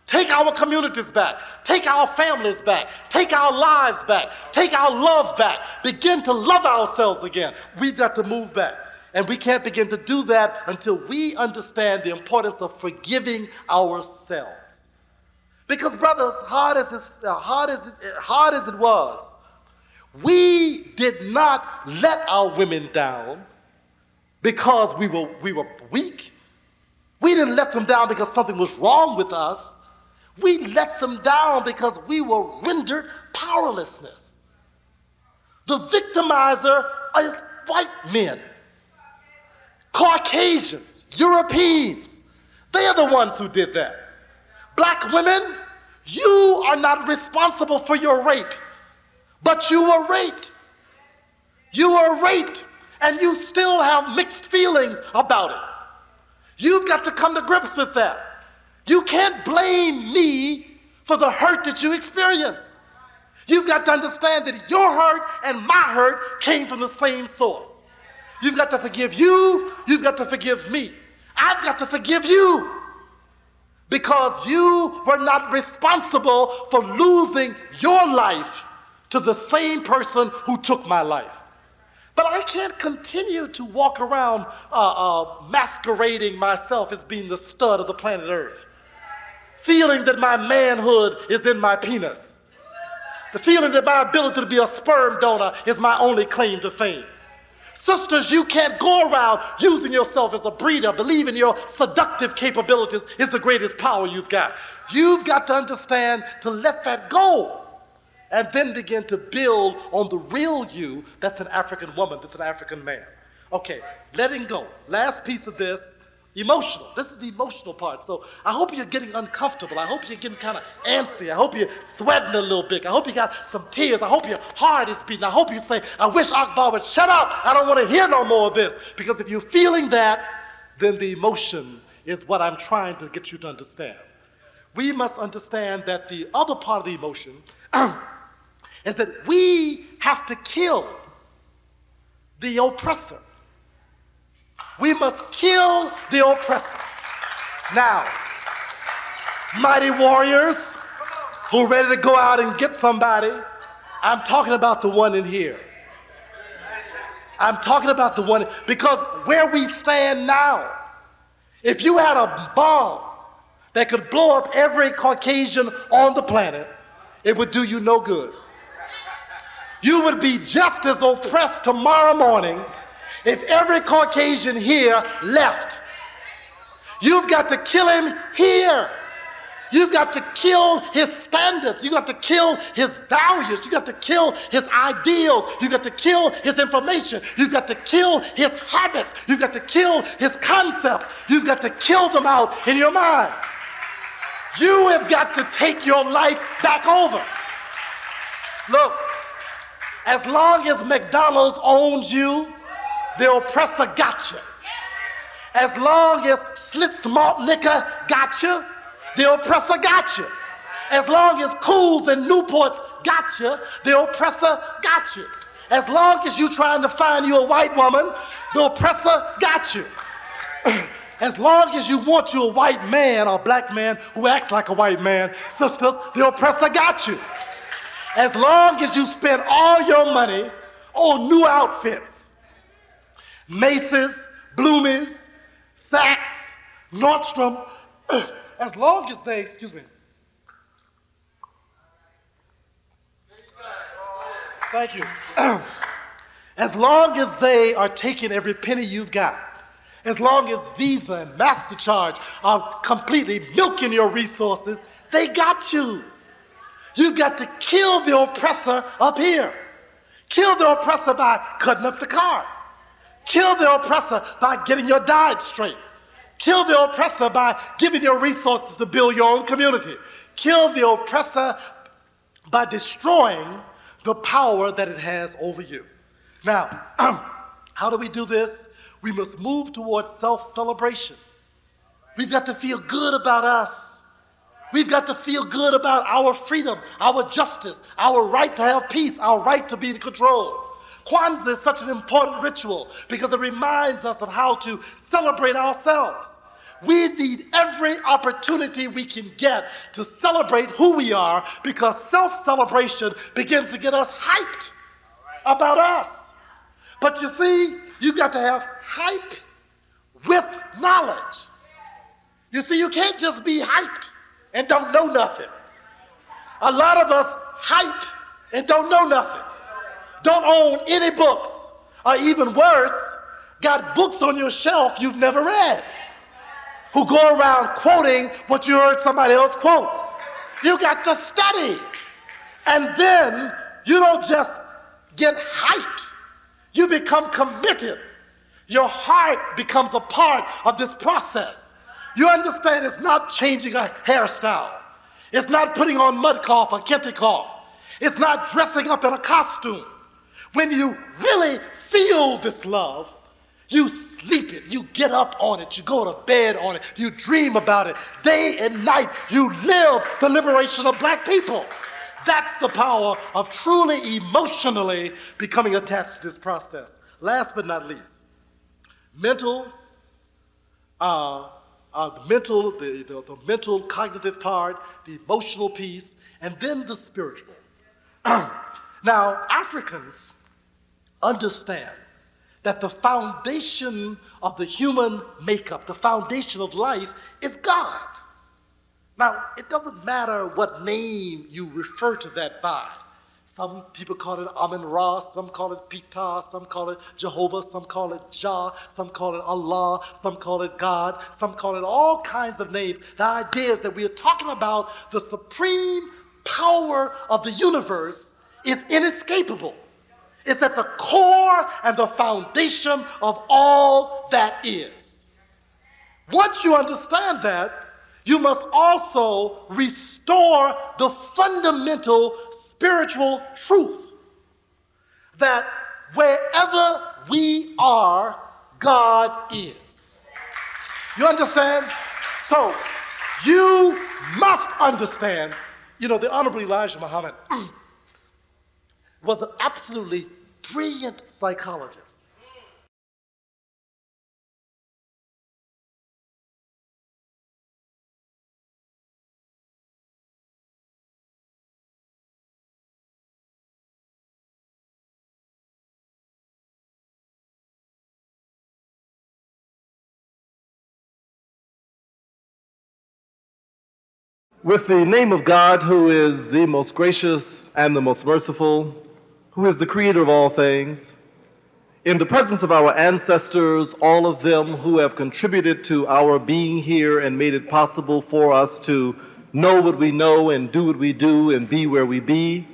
Take our communities back. Take our families back. Take our lives back. Take our love back. Begin to love ourselves again. We've got to move back. And we can't begin to do that until we understand the importance of forgiving ourselves. Because, brothers, hard as it was, we did not let our women down because we were weak. We didn't let them down because something was wrong with us. We let them down because we were rendered powerlessness. The victimizer is white men, Caucasians, Europeans. They are the ones who did that. Black women, you are not responsible for your rape, but you were raped. You were raped, and you still have mixed feelings about it. You've got to come to grips with that. You can't blame me for the hurt that you experience. You've got to understand that your hurt and my hurt came from the same source. You've got to forgive you. You've got to forgive me. I've got to forgive you because you were not responsible for losing your life to the same person who took my life. But I can't continue to walk around masquerading myself as being the stud of the planet Earth, feeling that my manhood is in my penis, the feeling that my ability to be a sperm donor is my only claim to fame. Sisters, you can't go around using yourself as a breeder, believing your seductive capabilities is the greatest power you've got. You've got to understand to let that go and then begin to build on the real you that's an African woman, that's an African man. Okay, letting go. Last piece of this, emotional. This is the emotional part. So I hope you're getting uncomfortable. I hope you're getting kind of antsy. I hope you're sweating a little bit. I hope you got some tears. I hope your heart is beating. I hope you say, I wish Akbar would shut up. I don't want to hear no more of this. Because if you're feeling that, then the emotion is what I'm trying to get you to understand. we must understand that the other part of the emotion is that we have to kill the oppressor. We must kill the oppressor. Now, mighty warriors who are ready to go out and get somebody, I'm talking about the one in here. I'm talking about the one, because where we stand now, if you had a bomb that could blow up every Caucasian on the planet, it would do you no good. You would be just as oppressed tomorrow morning if every Caucasian here left. You've got to kill him here. You've got to kill his standards. You've got to kill his values. You've got to kill his ideals. You've got to kill his information. You've got to kill his habits. You've got to kill his concepts. You've got to kill them out in your mind. You have got to take your life back over. Look, as long as McDonald's owns you, the oppressor got you. As long as Schlitz malt liquor got you, the oppressor got you. As long as Cools and Newports got you, the oppressor got you. As long as you're trying to find you a white woman, the oppressor got you. As long as you want you a white man or black man who acts like a white man, sisters, the oppressor got you. As long as you spend all your money on new outfits, Macy's, Bloomies, Saks, Nordstrom, as long as they, thank you. As long as they are taking every penny you've got, as long as Visa and MasterCard are completely milking your resources, they got you. You've got to kill the oppressor up here. Kill the oppressor by cutting up the card. Kill the oppressor by getting your diet straight. Kill the oppressor by giving your resources to build your own community. Kill the oppressor by destroying the power that it has over you. Now, how do we do this? We must move towards self-celebration. We've got to feel good about us. We've got to feel good about our freedom, our justice, our right to have peace, our right to be in control. Kwanzaa is such an important ritual because it reminds us of how to celebrate ourselves. We need every opportunity we can get to celebrate who we are, because self-celebration begins to get us hyped about us. But you see, you've got to have hype with knowledge. You see, you can't just be hyped and don't know nothing. A lot of us hype and don't know nothing. Don't own any books, or even worse, got books on your shelf you've never read, who go around quoting what you heard somebody else quote. You got to study. And then you don't just get hyped. You become committed. Your heart becomes a part of this process. You understand it's not changing a hairstyle. It's not putting on mudcloth or kente cloth. It's not dressing up in a costume. When you really feel this love, you sleep it, you get up on it, you go to bed on it, you dream about it. Day and night, you live the liberation of black people. That's the power of truly emotionally becoming attached to this process. Last but not least, the mental, cognitive part, the emotional piece, and then the spiritual. Now, Africans understand that the foundation of the human makeup, the foundation of life, is God. Now, it doesn't matter what name you refer to that by. Some people call it Amun-Ra, some call it Ptah, some call it Jehovah, some call it Jah, some call it Allah, some call it God, some call it all kinds of names. The idea is that we are talking about the supreme power of the universe is inescapable. It's at the core and the foundation of all that is. Once you understand that, you must also restore the fundamental spiritual truth that wherever we are, God is. You understand? So, You must understand, the Honorable Elijah Muhammad was an absolutely brilliant psychologist. With the name of God, who is the most gracious and the most merciful, who is the creator of all things, in the presence of our ancestors, all of them who have contributed to our being here and made it possible for us to know what we know and do what we do and be where we be,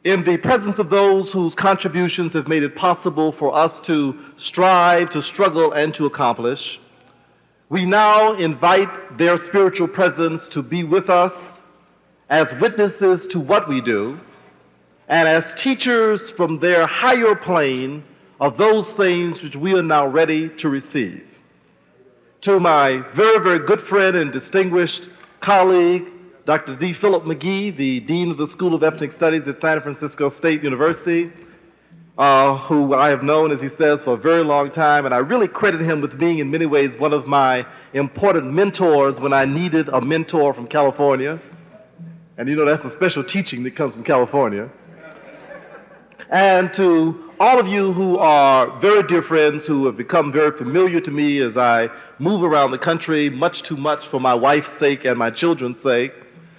in the presence of those whose contributions have made it possible for us to strive, to struggle, and to accomplish, we now invite their spiritual presence to be with us as witnesses to what we do and as teachers from their higher plane of those things which we are now ready to receive. To my very, very good friend and distinguished colleague, Dr. D. Philip McGee, the Dean of the School of Ethnic Studies at San Francisco State University, who I have known, as he says, for a very long time, and I really credit him with being in many ways one of my important mentors when I needed a mentor from California. And that's a special teaching that comes from California. And to all of you who are very dear friends who have become very familiar to me as I move around the country, much too much for my wife's sake and my children's sake,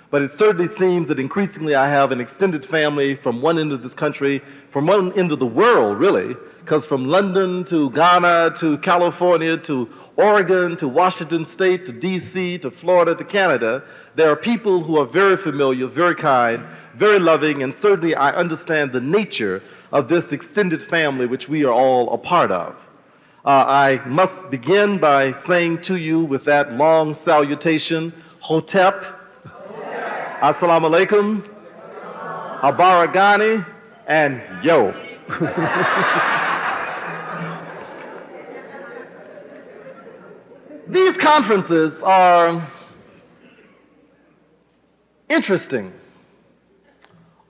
but it certainly seems that increasingly I have an extended family from one end of this country, from one end of the world, really, because from London to Ghana to California to Oregon to Washington State to D.C. to Florida to Canada, there are people who are very familiar, very kind, very loving, and certainly I understand the nature of this extended family which we are all a part of. I must begin by saying to you with that long salutation, Hotep, Assalamu alaikum, Abaragani, and yo. These conferences are interesting.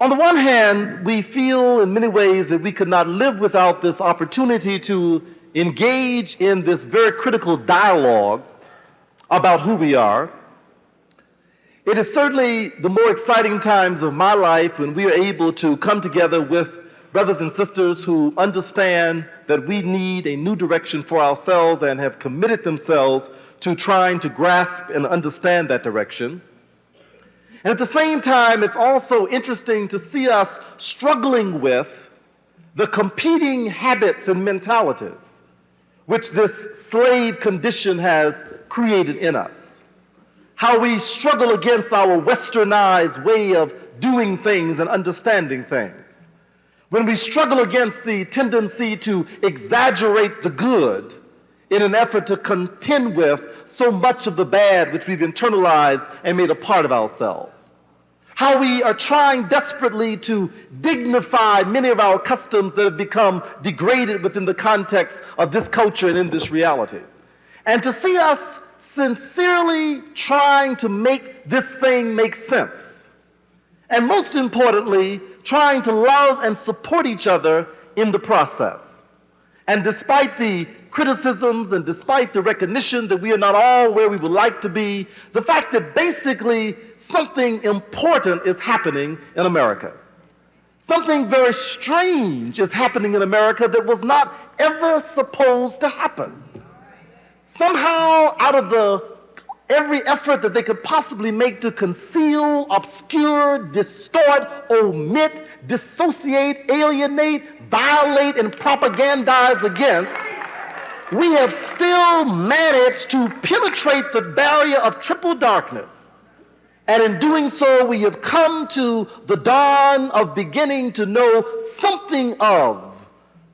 On the one hand, we feel in many ways that we could not live without this opportunity to engage in this very critical dialogue about who we are. It is certainly the more exciting times of my life when we are able to come together with brothers and sisters who understand that we need a new direction for ourselves and have committed themselves to trying to grasp and understand that direction. And at the same time, it's also interesting to see us struggling with the competing habits and mentalities which this slave condition has created in us. How we struggle against our westernized way of doing things and understanding things. When we struggle against the tendency to exaggerate the good in an effort to contend with so much of the bad which we've internalized and made a part of ourselves. How we are trying desperately to dignify many of our customs that have become degraded within the context of this culture and in this reality. And to see us sincerely trying to make this thing make sense. And most importantly, trying to love and support each other in the process. And despite the criticisms and despite the recognition that we are not all where we would like to be, the fact that basically something important is happening in America. Something very strange is happening in America that was not ever supposed to happen. Somehow, out of every effort that they could possibly make to conceal, obscure, distort, omit, dissociate, alienate, violate, and propagandize against, we have still managed to penetrate the barrier of triple darkness. And in doing so, we have come to the dawn of beginning to know something of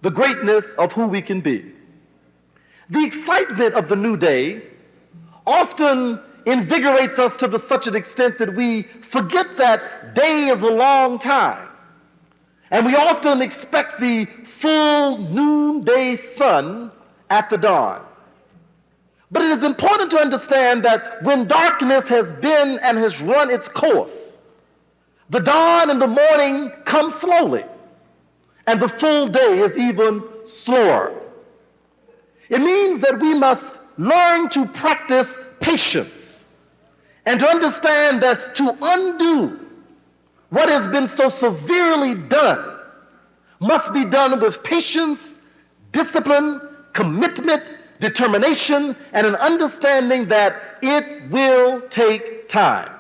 the greatness of who we can be. The excitement of the new day often invigorates us to such an extent that we forget that day is a long time. And we often expect the full noonday sun at the dawn. But it is important to understand that when darkness has been and has run its course, the dawn and the morning come slowly, and the full day is even slower. It means that we must learn to practice patience and to understand that to undo what has been so severely done must be done with patience, discipline, commitment, determination, and an understanding that it will take time.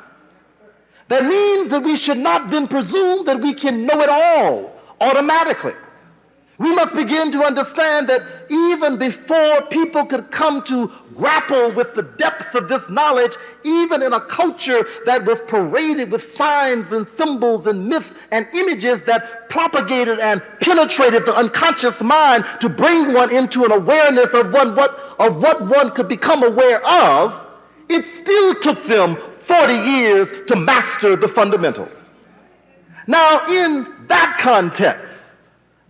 That means that we should not then presume that we can know it all automatically. We must begin to understand that even before people could come to grapple with the depths of this knowledge, even in a culture that was paraded with signs and symbols and myths and images that propagated and penetrated the unconscious mind to bring one into an awareness of what one could become aware of, it still took them 40 years to master the fundamentals. Now, in that context,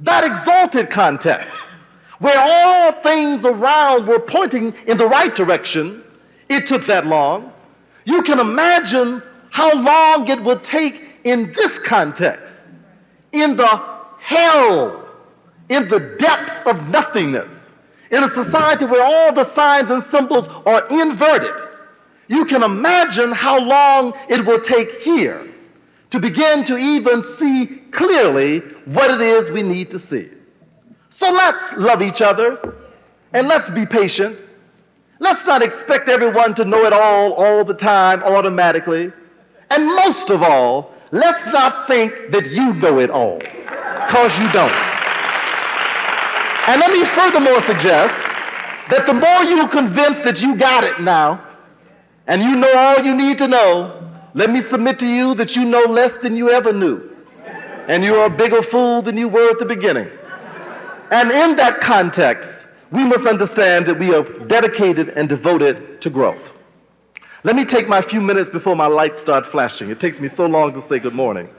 that exalted context, where all things around were pointing in the right direction, it took that long. You can imagine how long it would take in this context, in the hell, in the depths of nothingness, in a society where all the signs and symbols are inverted. You can imagine how long it will take here to begin to even see clearly what it is we need to see. So let's love each other and let's be patient. Let's not expect everyone to know it all the time, automatically. And most of all, let's not think that you know it all, because you don't. And let me furthermore suggest that the more you're convinced that you got it now, and you know all you need to know, let me submit to you that you know less than you ever knew. And you're a bigger fool than you were at the beginning. And in that context, we must understand that we are dedicated and devoted to growth. Let me take my few minutes before my lights start flashing. It takes me so long to say good morning.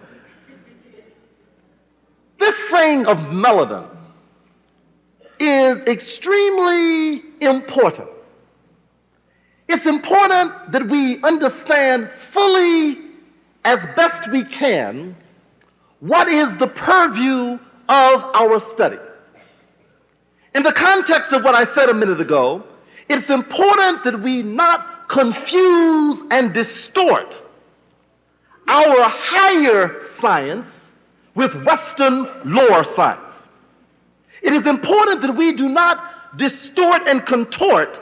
This thing of melanin is extremely important. It's important that we understand fully, as best we can, what is the purview of our study. In the context of what I said a minute ago, it's important that we not confuse and distort our higher science with Western lower science. It is important that we do not distort and contort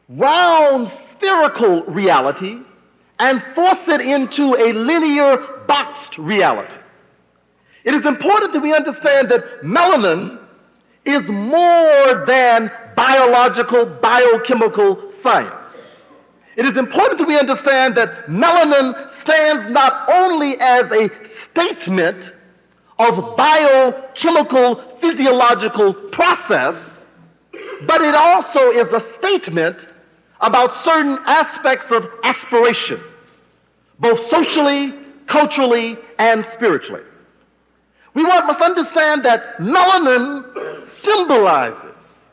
round spherical reality and force it into a linear boxed reality. It is important that we understand that melanin is more than biological, biochemical science. It is important that we understand that melanin stands not only as a statement of biochemical, physiological process, but it also is a statement about certain aspects of aspiration, both socially, culturally, and spiritually. We must understand that melanin symbolizes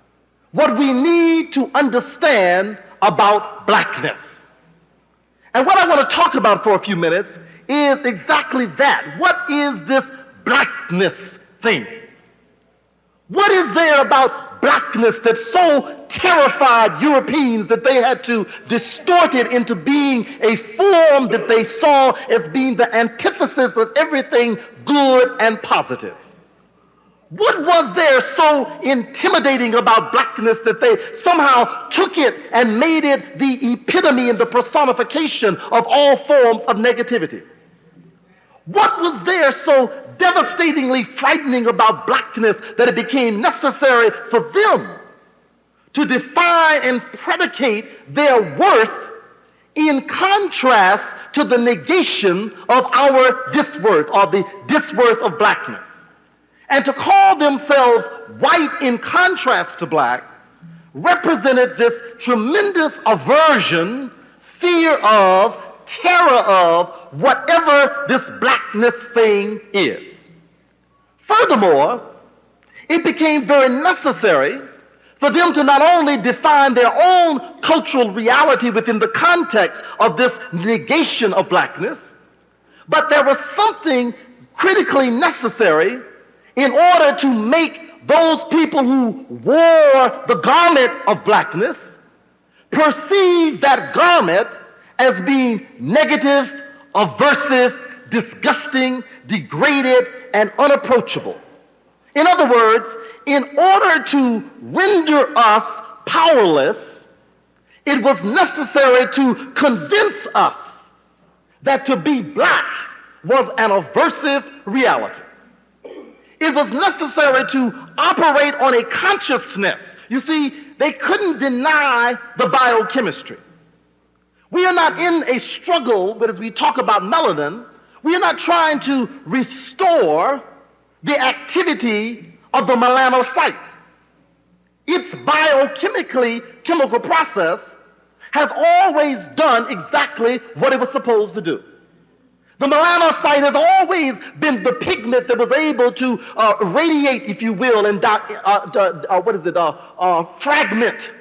what we need to understand about blackness. And what I want to talk about for a few minutes is exactly that. What is this blackness thing? What is there about blackness that so terrified Europeans that they had to distort it into being a form that they saw as being the antithesis of everything good and positive? What was there so intimidating about blackness that they somehow took it and made it the epitome and the personification of all forms of negativity? What was there so devastatingly frightening about blackness that it became necessary for them to define and predicate their worth in contrast to the negation of our disworth, or the disworth of blackness? And to call themselves white in contrast to black represented this tremendous aversion, fear of, terror of whatever this blackness thing is. Furthermore, it became very necessary for them to not only define their own cultural reality within the context of this negation of blackness, but there was something critically necessary in order to make those people who wore the garment of blackness perceive that garment as being negative, aversive, disgusting, degraded, and unapproachable. In other words, in order to render us powerless, it was necessary to convince us that to be black was an aversive reality. It was necessary to operate on a consciousness. You see, they couldn't deny the biochemistry. We are not in a struggle, but as we talk about melanin, we are not trying to restore the activity of the melanocyte. Its chemical process has always done exactly what it was supposed to do. The melanocyte has always been the pigment that was able to radiate, if you will, and fragment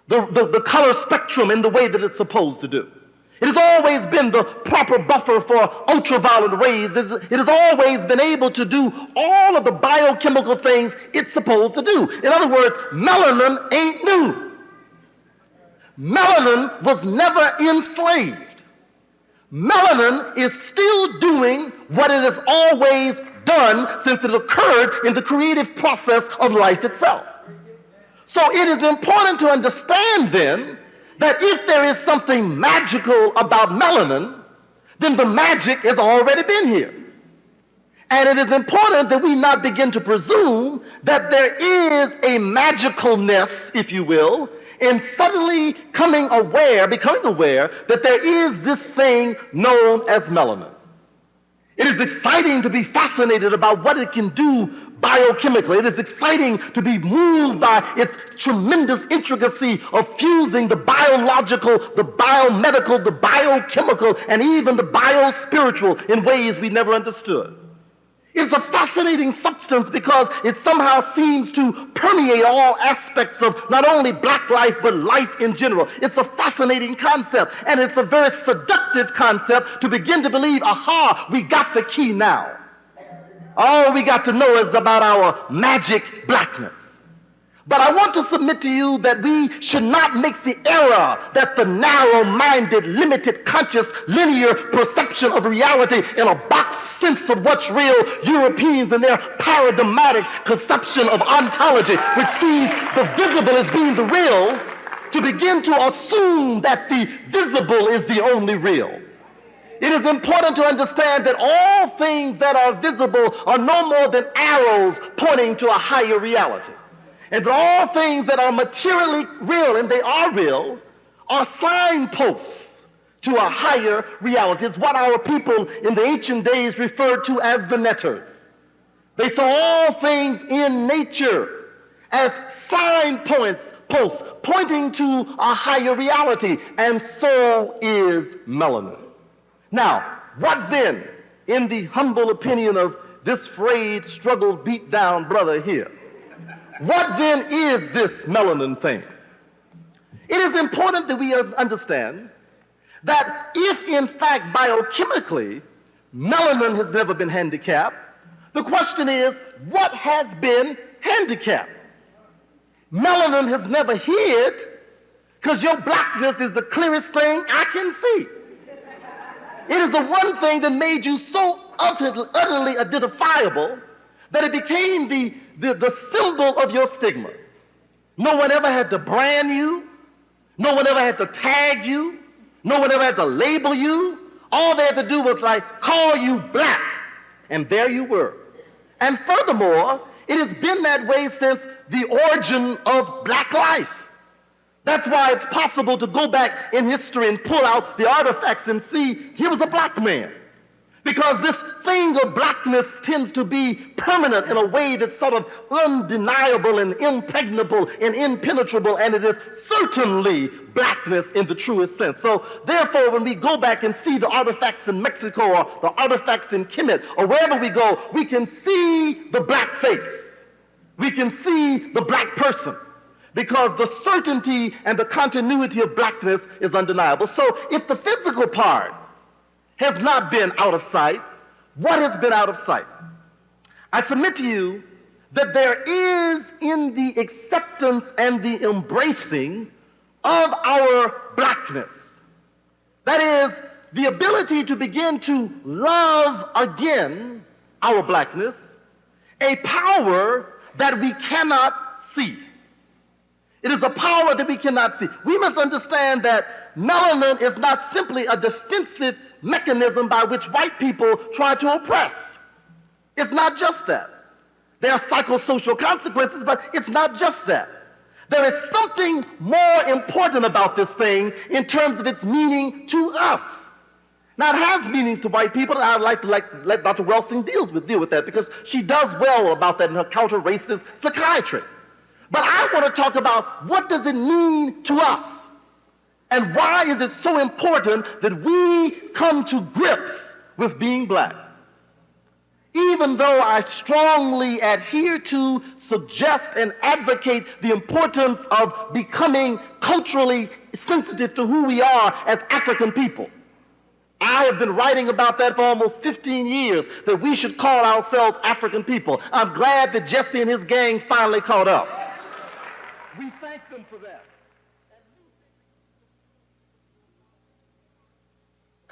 the color spectrum in the way that it's supposed to do. It has always been the proper buffer for ultraviolet rays. It has always been able to do all of the biochemical things it's supposed to do. In other words, melanin ain't new. Melanin was never enslaved. Melanin is still doing what it has always done since it occurred in the creative process of life itself. So it is important to understand then that if there is something magical about melanin, then the magic has already been here. And it is important that we not begin to presume that there is a magicalness, if you will, in suddenly becoming aware that there is this thing known as melanin. It is exciting to be fascinated about what it can do biochemically. It is exciting to be moved by its tremendous intricacy of fusing the biological, the biomedical, the biochemical, and even the biospiritual in ways we never understood. It's a fascinating substance because it somehow seems to permeate all aspects of not only black life, but life in general. It's a fascinating concept, and it's a very seductive concept to begin to believe, aha, we got the key now. All we got to know is about our magic blackness. But I want to submit to you that we should not make the error that the narrow-minded, limited, conscious, linear perception of reality in a box sense of what's real, Europeans and their paradigmatic conception of ontology, which sees the visible as being the real, to begin to assume that the visible is the only real. It is important to understand that all things that are visible are no more than arrows pointing to a higher reality. And that all things that are materially real, and they are real, are signposts to a higher reality. It's what our people in the ancient days referred to as the netters. They saw all things in nature as signposts pointing to a higher reality, and so is melanin. Now, what then, in the humble opinion of this frayed, struggled, beat down brother here, what then is this melanin thing? It is important that we understand that if in fact biochemically melanin has never been handicapped, the question is, what has been handicapped? Melanin has never hid, because your blackness is the clearest thing I can see. It is the one thing that made you so utterly identifiable that it became the symbol of your stigma. No one ever had to brand you. No one ever had to tag you. No one ever had to label you. All they had to do was call you black. And there you were. And furthermore, it has been that way since the origin of black life. That's why it's possible to go back in history and pull out the artifacts and see he was a black man. Because this thing of blackness tends to be permanent in a way that's sort of undeniable and impregnable and impenetrable, and it is certainly blackness in the truest sense. So therefore, when we go back and see the artifacts in Mexico or the artifacts in Kemet or wherever we go, we can see the black face. We can see the black person. because the certainty and the continuity of blackness is undeniable. So if the physical part has not been out of sight, what has been out of sight? I submit to you that there is in the acceptance and the embracing of our blackness, that is, the ability to begin to love again our blackness, a power that we cannot see. It is a power that we cannot see. We must understand that melanin is not simply a defensive mechanism by which white people try to oppress. It's not just that. There are psychosocial consequences, but it's not just that. There is something more important about this thing in terms of its meaning to us. Now, it has meanings to white people, and I'd like to let Dr. Welsing deal with that, because she does well about that in her counter-racist psychiatry. But I want to talk about what does it mean to us, and why is it so important that we come to grips with being black. Even though I strongly adhere to, suggest, and advocate the importance of becoming culturally sensitive to who we are as African people. I have been writing about that for almost 15 years, that we should call ourselves African people. I'm glad that Jesse and his gang finally caught up. We thank them for that.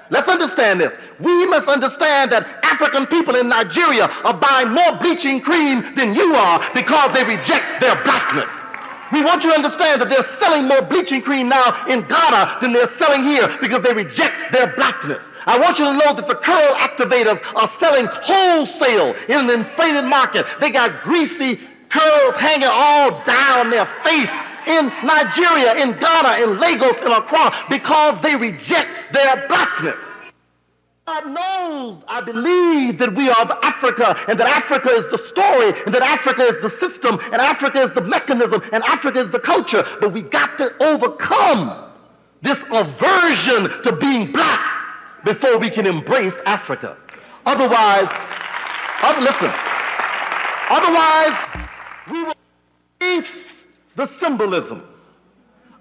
Let's understand this. We must understand that African people in Nigeria are buying more bleaching cream than you are because they reject their blackness. We want you to understand that they're selling more bleaching cream now in Ghana than they're selling here because they reject their blackness. I want you to know that the curl activators are selling wholesale in an inflated market. They got greasy curls hanging all down their face in Nigeria, in Ghana, in Lagos, in Accra, because they reject their blackness. God knows, I believe, that we are of Africa, and that Africa is the story, and that Africa is the system, and Africa is the mechanism, and Africa is the culture. But we got to overcome this aversion to being black before we can embrace Africa. Otherwise, we will face the symbolism.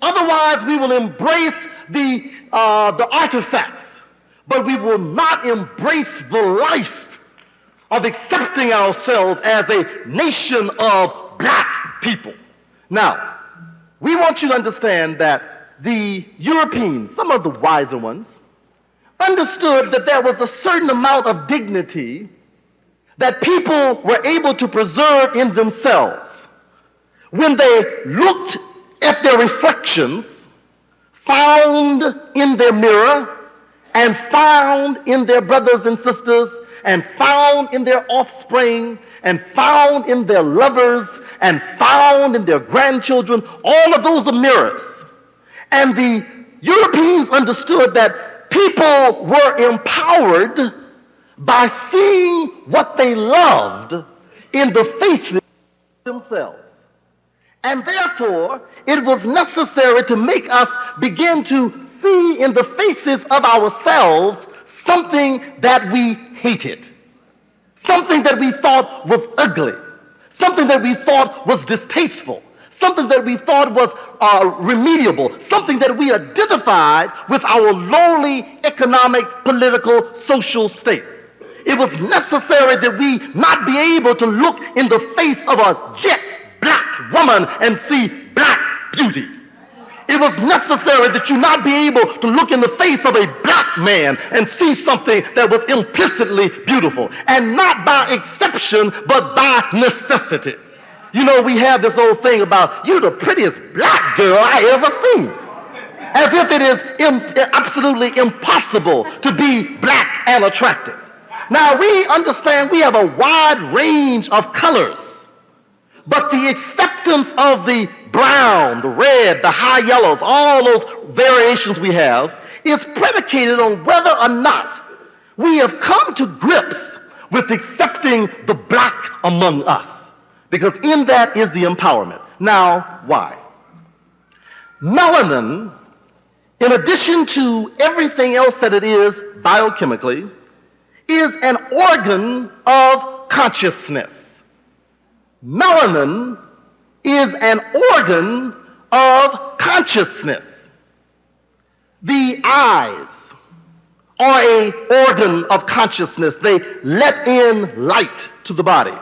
Otherwise, we will embrace the artifacts, but we will not embrace the life of accepting ourselves as a nation of black people. Now, we want you to understand that the Europeans, some of the wiser ones, understood that there was a certain amount of dignity that people were able to preserve in themselves when they looked at their reflections, found in their mirror, and found in their brothers and sisters, and found in their offspring, and found in their lovers, and found in their grandchildren. All of those are mirrors. And the Europeans understood that people were empowered by seeing what they loved in the faces of themselves. And therefore, it was necessary to make us begin to see in the faces of ourselves something that we hated, something that we thought was ugly, something that we thought was distasteful, something that we thought was remediable, something that we identified with our lowly economic, political, social state. It was necessary that we not be able to look in the face of a jet black woman and see black beauty. It was necessary that you not be able to look in the face of a black man and see something that was implicitly beautiful, and not by exception, but by necessity. You know, we have this old thing about, you're the prettiest black girl I ever seen, as if it is absolutely impossible to be black and attractive. Now, we understand we have a wide range of colors, but the acceptance of the brown, the red, the high yellows, all those variations we have, is predicated on whether or not we have come to grips with accepting the black among us. Because in that is the empowerment. Now, why? Melanin, in addition to everything else that it is biochemically, is an organ of consciousness. Melanin is an organ of consciousness. The eyes are an organ of consciousness. They let in light to the body.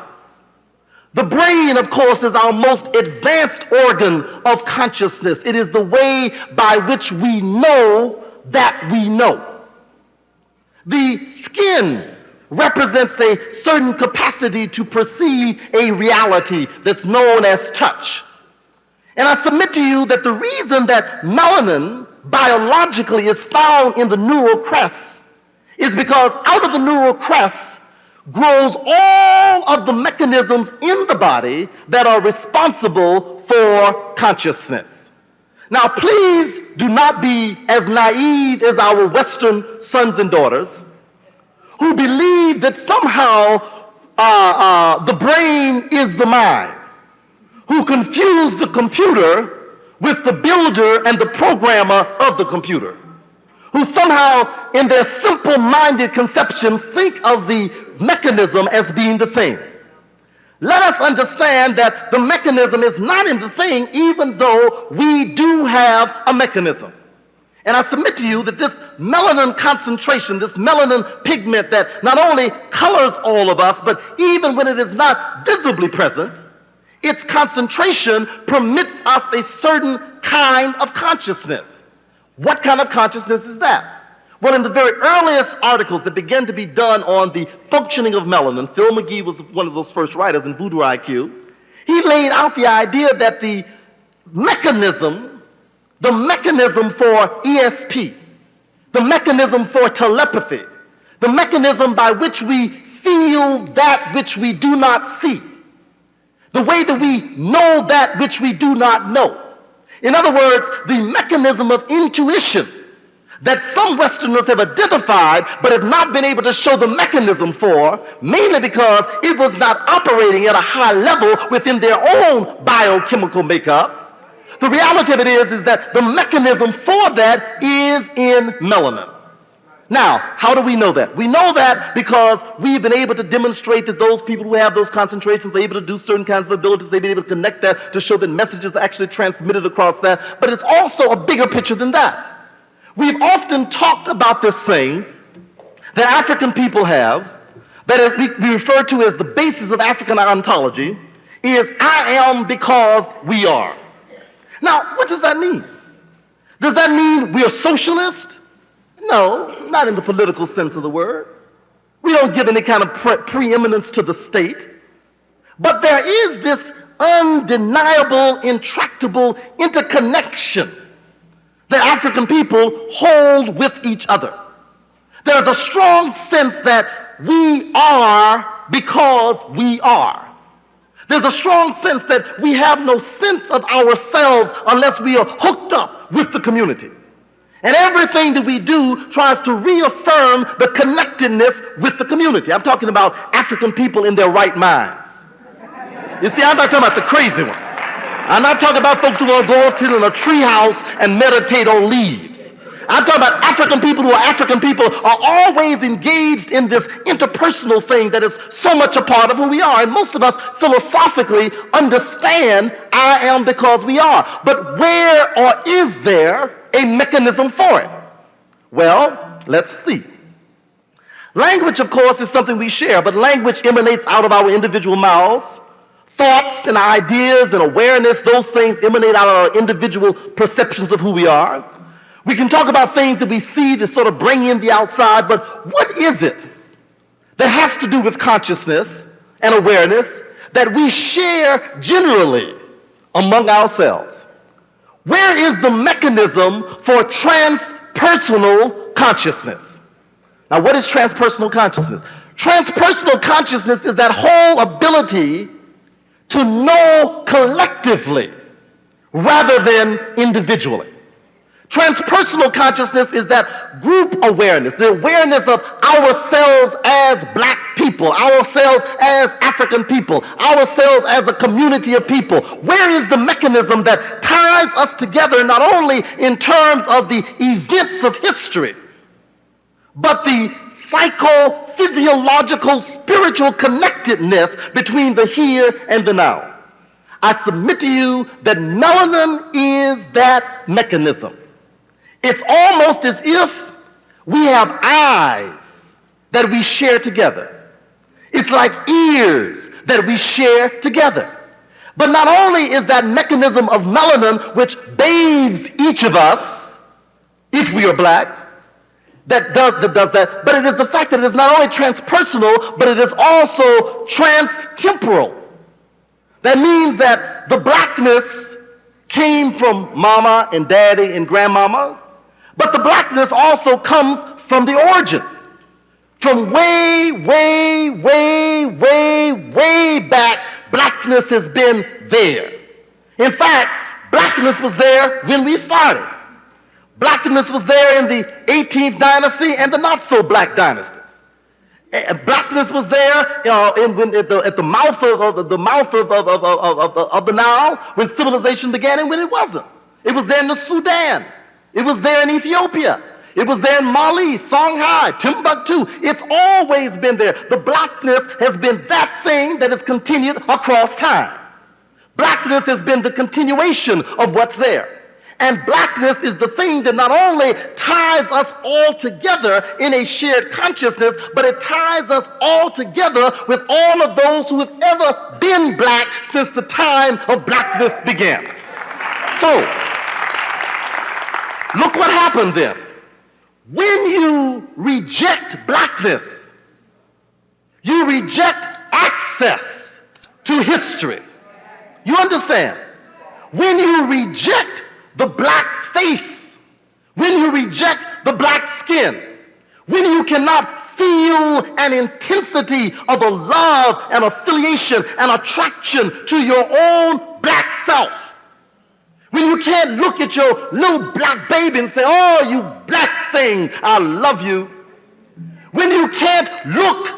The brain, of course, is our most advanced organ of consciousness. It is the way by which we know that we know. The skin represents a certain capacity to perceive a reality that's known as touch. And I submit to you that the reason that melanin biologically is found in the neural crest is because out of the neural crest grows all of the mechanisms in the body that are responsible for consciousness. Now, please do not be as naive as our Western sons and daughters who believe that somehow the brain is the mind, who confuse the computer with the builder and the programmer of the computer, who somehow in their simple-minded conceptions think of the mechanism as being the thing. Let us understand that the mechanism is not in the thing, even though we do have a mechanism. And I submit to you that this melanin concentration, this melanin pigment that not only colors all of us, but even when it is not visibly present, its concentration permits us a certain kind of consciousness. What kind of consciousness is that? Well, in the very earliest articles that began to be done on the functioning of melanin, Phil McGee was one of those first writers in Voodoo IQ. He laid out the idea that the mechanism for ESP, the mechanism for telepathy, the mechanism by which we feel that which we do not see, the way that we know that which we do not know. In other words, the mechanism of intuition that some Westerners have identified but have not been able to show the mechanism for, mainly because it was not operating at a high level within their own biochemical makeup. The reality of it is that the mechanism for that is in melanin. Now, how do we know that? We know that because we've been able to demonstrate that those people who have those concentrations are able to do certain kinds of abilities. They've been able to connect that to show that messages are actually transmitted across that. But it's also a bigger picture than that. We've often talked about this thing that African people have, that is we refer to as the basis of African ontology, is I am because we are. Now, what does that mean? Does that mean we are socialist? No, not in the political sense of the word. We don't give any kind of preeminence to the state. But there is this undeniable, intractable interconnection that African people hold with each other. There's a strong sense that we are because we are. There's a strong sense that we have no sense of ourselves unless we are hooked up with the community. And everything that we do tries to reaffirm the connectedness with the community. I'm talking about African people in their right minds. You see, I'm not talking about the crazy ones. I'm not talking about folks who want to go to a tree house and meditate on leaves. I'm talking about African people who are African people are always engaged in this interpersonal thing that is so much a part of who we are. And most of us philosophically understand I am because we are. But where or is there a mechanism for it? Well, let's see. Language, of course, is something we share, but language emanates out of our individual mouths. Thoughts and ideas and awareness, those things emanate out of our individual perceptions of who we are. We can talk about things that we see that sort of bring in the outside, but what is it that has to do with consciousness and awareness that we share generally among ourselves? Where is the mechanism for transpersonal consciousness? Now, what is transpersonal consciousness? Transpersonal consciousness is that whole ability to know collectively rather than individually. Transpersonal consciousness is that group awareness, the awareness of ourselves as black people, ourselves as African people, ourselves as a community of people. Where is the mechanism that ties us together not only in terms of the events of history, but the psychophysiological, spiritual connectedness between the here and the now? I submit to you that melanin is that mechanism. It's almost as if we have eyes that we share together. It's like ears that we share together. But not only is that mechanism of melanin which bathes each of us, if we are black, that does that, but it is the fact that it is not only transpersonal, but it is also transtemporal. That means that the blackness came from mama and daddy and grandmama, but the blackness also comes from the origin. From way, way, way, way, way back, blackness has been there. In fact, blackness was there when we started. Blackness was there in the 18th dynasty and the not-so-black dynasties. Blackness was there at the mouth of the Nile when civilization began, and when it wasn't. It was there in the Sudan. It was there in Ethiopia. It was there in Mali, Songhai, Timbuktu. It's always been there. The blackness has been that thing that has continued across time. Blackness has been the continuation of what's there. And blackness is the thing that not only ties us all together in a shared consciousness, but it ties us all together with all of those who have ever been black since the time of blackness began. So, look what happened then. When you reject blackness, you reject access to history. You understand? When you reject the black face, when you reject the black skin, when you cannot feel an intensity of a love and affiliation and attraction to your own black self, when you can't look at your little black baby and say, oh, you black thing, I love you. When you can't look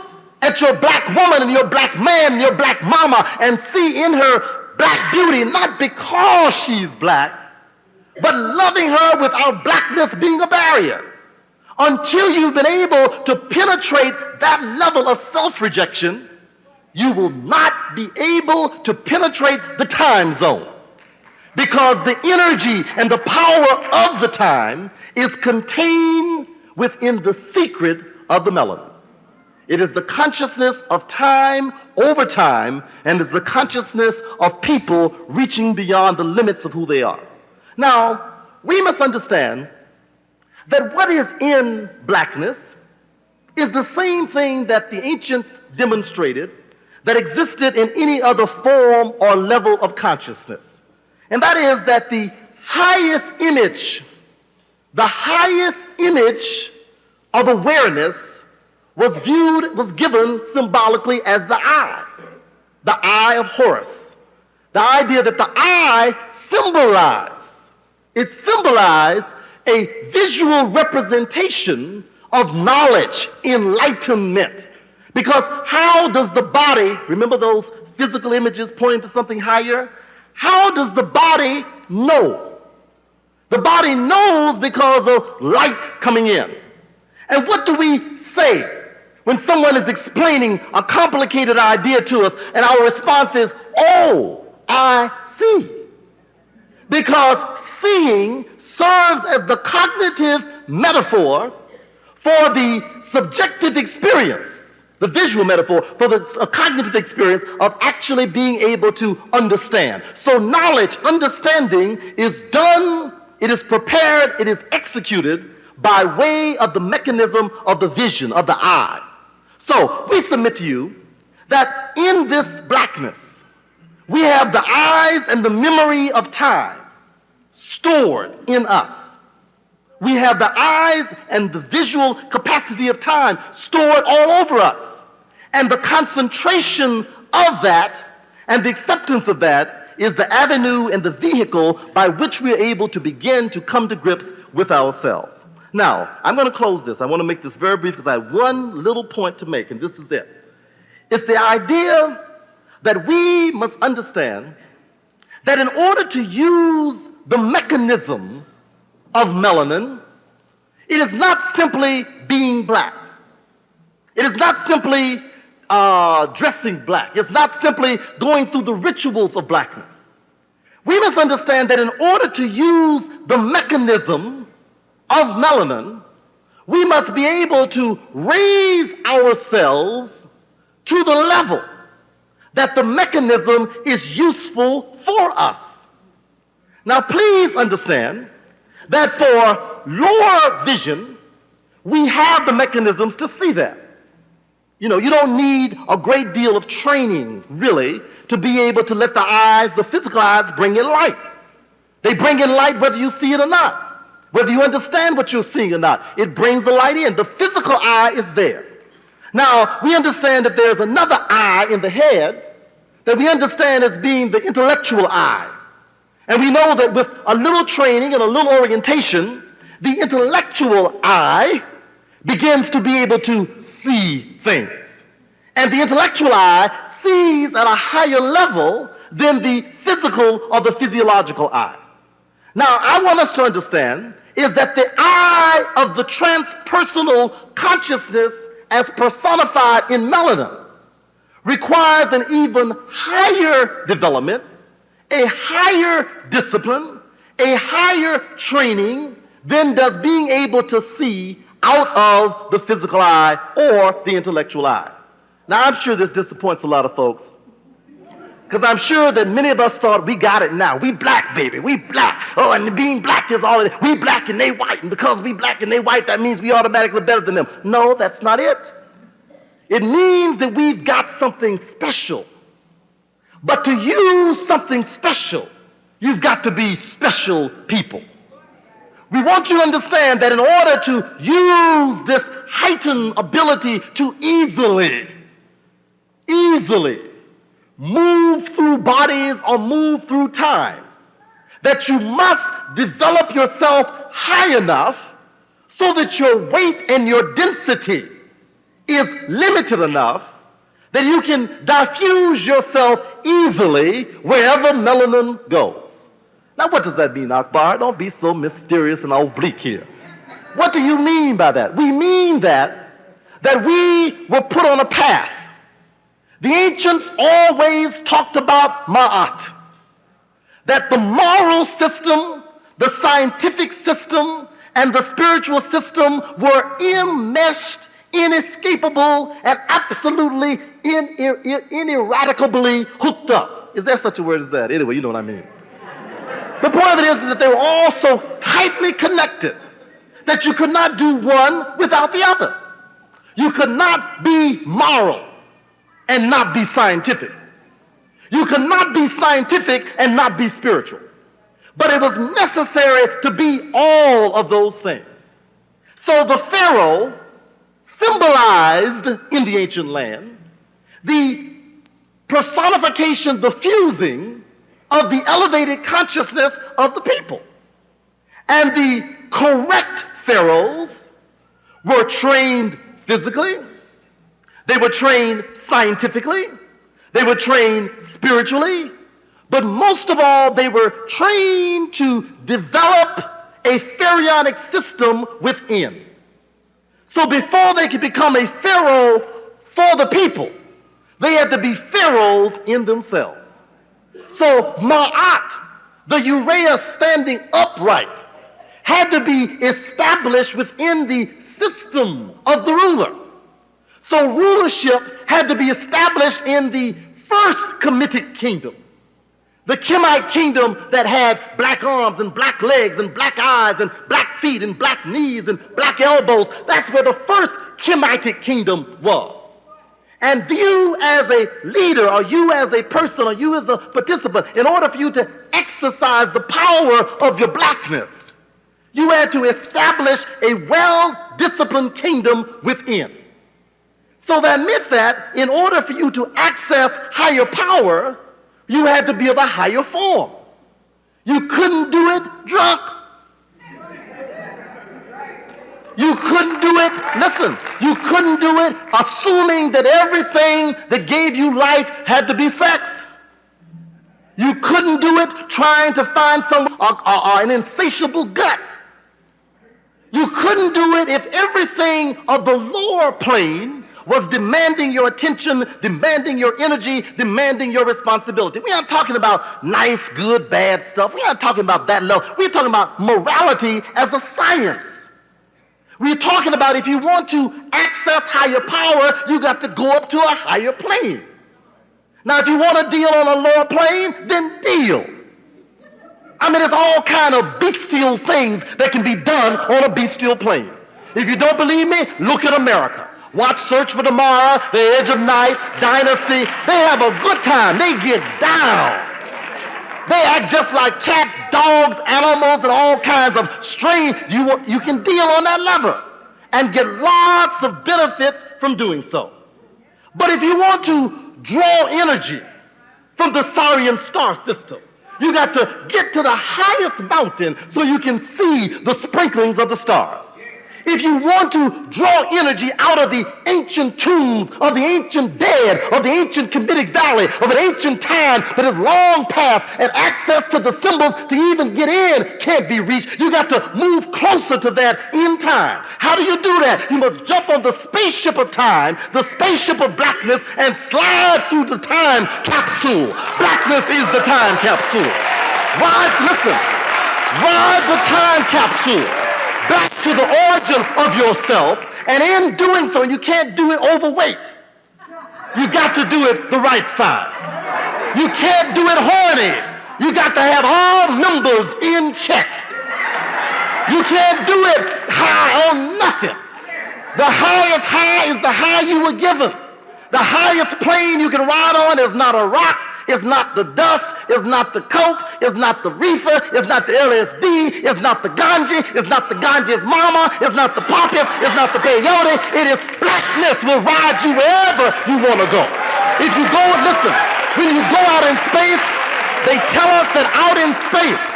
at your black woman and your black man and your black mama and see in her black beauty, not because she's black, but loving her without blackness being a barrier. Until you've been able to penetrate that level of self-rejection, you will not be able to penetrate the time zone. Because the energy and the power of the time is contained within the secret of the melanin. It is the consciousness of time over time, and is the consciousness of people reaching beyond the limits of who they are. Now, we must understand that what is in blackness is the same thing that the ancients demonstrated that existed in any other form or level of consciousness. And that is that the highest image of awareness was given symbolically as the eye of Horus. The idea that the eye symbolized a visual representation of knowledge, enlightenment. Because how does the body, remember those physical images pointing to something higher? How does the body know? The body knows because of light coming in. And what do we say when someone is explaining a complicated idea to us and our response is, oh, I see? Because seeing serves as the cognitive metaphor for the subjective experience, the visual metaphor for the cognitive experience of actually being able to understand. So knowledge, understanding is done, it is prepared, it is executed by way of the mechanism of the vision, of the eye. So we submit to you that in this blackness, we have the eyes and the memory of time stored in us. We have the eyes and the visual capacity of time stored all over us. And the concentration of that and the acceptance of that is the avenue and the vehicle by which we are able to begin to come to grips with ourselves. Now, I'm going to close this. I want to make this very brief because I have one little point to make, and this is it. It's the idea that we must understand that in order to use the mechanism of melanin, it is not simply being black. It is not simply dressing black. It's not simply going through the rituals of blackness. We must understand that in order to use the mechanism of melanin, we must be able to raise ourselves to the level that the mechanism is useful for us. Now, please understand that for lower vision, we have the mechanisms to see that. You know, you don't need a great deal of training, really, to be able to let the eyes, the physical eyes, bring in light. They bring in light whether you see it or not, whether you understand what you're seeing or not. It brings the light in. The physical eye is there. Now, we understand that there's another eye in the head that we understand as being the intellectual eye. And we know that with a little training and a little orientation, the intellectual eye begins to be able to see things. And the intellectual eye sees at a higher level than the physical or the physiological eye. Now, I want us to understand is that the eye of the transpersonal consciousness as personified in melanin requires an even higher development, a higher discipline, a higher training than does being able to see out of the physical eye or the intellectual eye. Now, I'm sure this disappoints a lot of folks, because I'm sure that many of us thought we got it now. We black, baby. We black. Oh, and being black is all it is. We black and they white. And because we black and they white, that means we automatically better than them. No, that's not it. It means that we've got something special. But to use something special, you've got to be special people. We want you to understand that in order to use this heightened ability to easily move through bodies or move through time, that you must develop yourself high enough so that your weight and your density is limited enough that you can diffuse yourself easily wherever melanin goes. Now, what does that mean, Akbar? Don't be so mysterious and oblique here. What do you mean by that? We mean that we were put on a path. The ancients always talked about ma'at, that the moral system, the scientific system, and the spiritual system were enmeshed, inescapable, and absolutely ineradicably hooked up. Is there such a word as that? Anyway, you know what I mean. The point of it is that they were all so tightly connected that you could not do one without the other. You could not be moral and not be scientific. You could not be scientific and not be spiritual. But it was necessary to be all of those things. So the Pharaoh symbolized in the ancient land the personification, the fusing of the elevated consciousness of the people. And the correct pharaohs were trained physically, they were trained scientifically, they were trained spiritually, but most of all, they were trained to develop a pharaonic system within. So before they could become a pharaoh for the people, they had to be pharaohs in themselves. So Ma'at, the urea standing upright, had to be established within the system of the ruler. So rulership had to be established in the first Kemetic kingdom. The Kemite kingdom that had black arms and black legs and black eyes and black feet and black knees and black elbows. That's where the first Kemitic kingdom was. And you as a leader, or you as a person, or you as a participant, in order for you to exercise the power of your blackness, you had to establish a well-disciplined kingdom within. So that meant that in order for you to access higher power, you had to be of a higher form. You couldn't do it drunk. You couldn't do it, listen, you couldn't do it assuming that everything that gave you life had to be sex. You couldn't do it trying to find an insatiable gut. You couldn't do it if everything of the lower plane was demanding your attention, demanding your energy, demanding your responsibility. We aren't talking about nice, good, bad stuff. We aren't talking about that level. We're talking about morality as a science. We're talking about if you want to access higher power, you got to go up to a higher plane. Now, if you want to deal on a lower plane, then deal. I mean, there's all kind of bestial things that can be done on a bestial plane. If you don't believe me, look at America. Watch Search for Tomorrow, The Edge of Night, Dynasty. They have a good time. They get down. They act just like cats, dogs, animals, and all kinds of strange. You can deal on that level and get lots of benefits from doing so. But if you want to draw energy from the Sirian star system, you got to get to the highest mountain so you can see the sprinklings of the stars. If you want to draw energy out of the ancient tombs of the ancient dead, of the ancient Kemetic Valley, of an ancient time that is long past, and access to the symbols to even get in can't be reached, you got to move closer to that in time. How do you do that? You must jump on the spaceship of time, the spaceship of blackness, and slide through the time capsule. Blackness is the time capsule. Ride the time capsule back to the origin of yourself, and in doing so, you can't do it overweight. You got to do it the right size. You can't do it horny. You got to have all numbers in check. You can't do it high on nothing. The highest high is the high you were given. The highest plane you can ride on is not a rock, it's not the dust, it's not the coke, it's not the reefer, it's not the LSD, it's not the ganja, it's not the ganja's mama, it's not the poppies, it's not the peyote. It is blackness will ride you wherever you want to go. If you go, listen, when you go out in space, they tell us that out in space,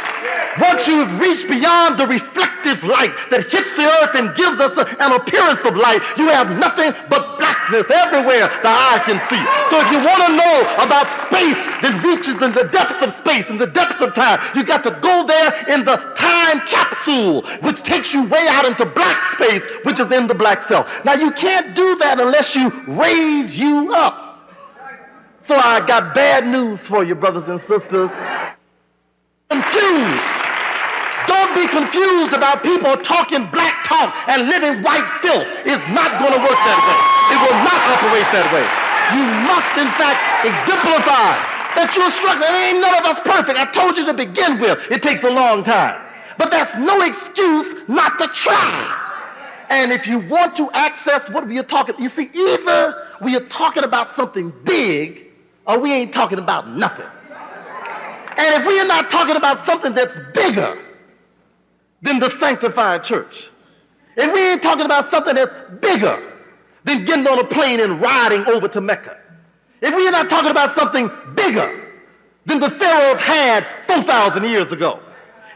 once you've reached beyond the reflective light that hits the earth and gives us an appearance of light, you have nothing but blackness everywhere the eye can see. So if you want to know about space that reaches in the depths of space, in the depths of time, you got to go there in the time capsule, which takes you way out into black space, which is in the black self. Now you can't do that unless you raise you up. So I got bad news for you, brothers and sisters. Confused. Don't be confused about people talking black talk and living white filth. It's not going to work that way. It will not operate that way. You must, in fact, exemplify that you're struggling. Ain't none of us perfect. I told you to begin with. It takes a long time. But that's no excuse not to try. And if you want to access what we are talking, you see, either we are talking about something big or we ain't talking about nothing. And if we are not talking about something that's bigger than the sanctified church, if we ain't talking about something that's bigger than getting on a plane and riding over to Mecca, if we are not talking about something bigger than the pharaohs had 4,000 years ago,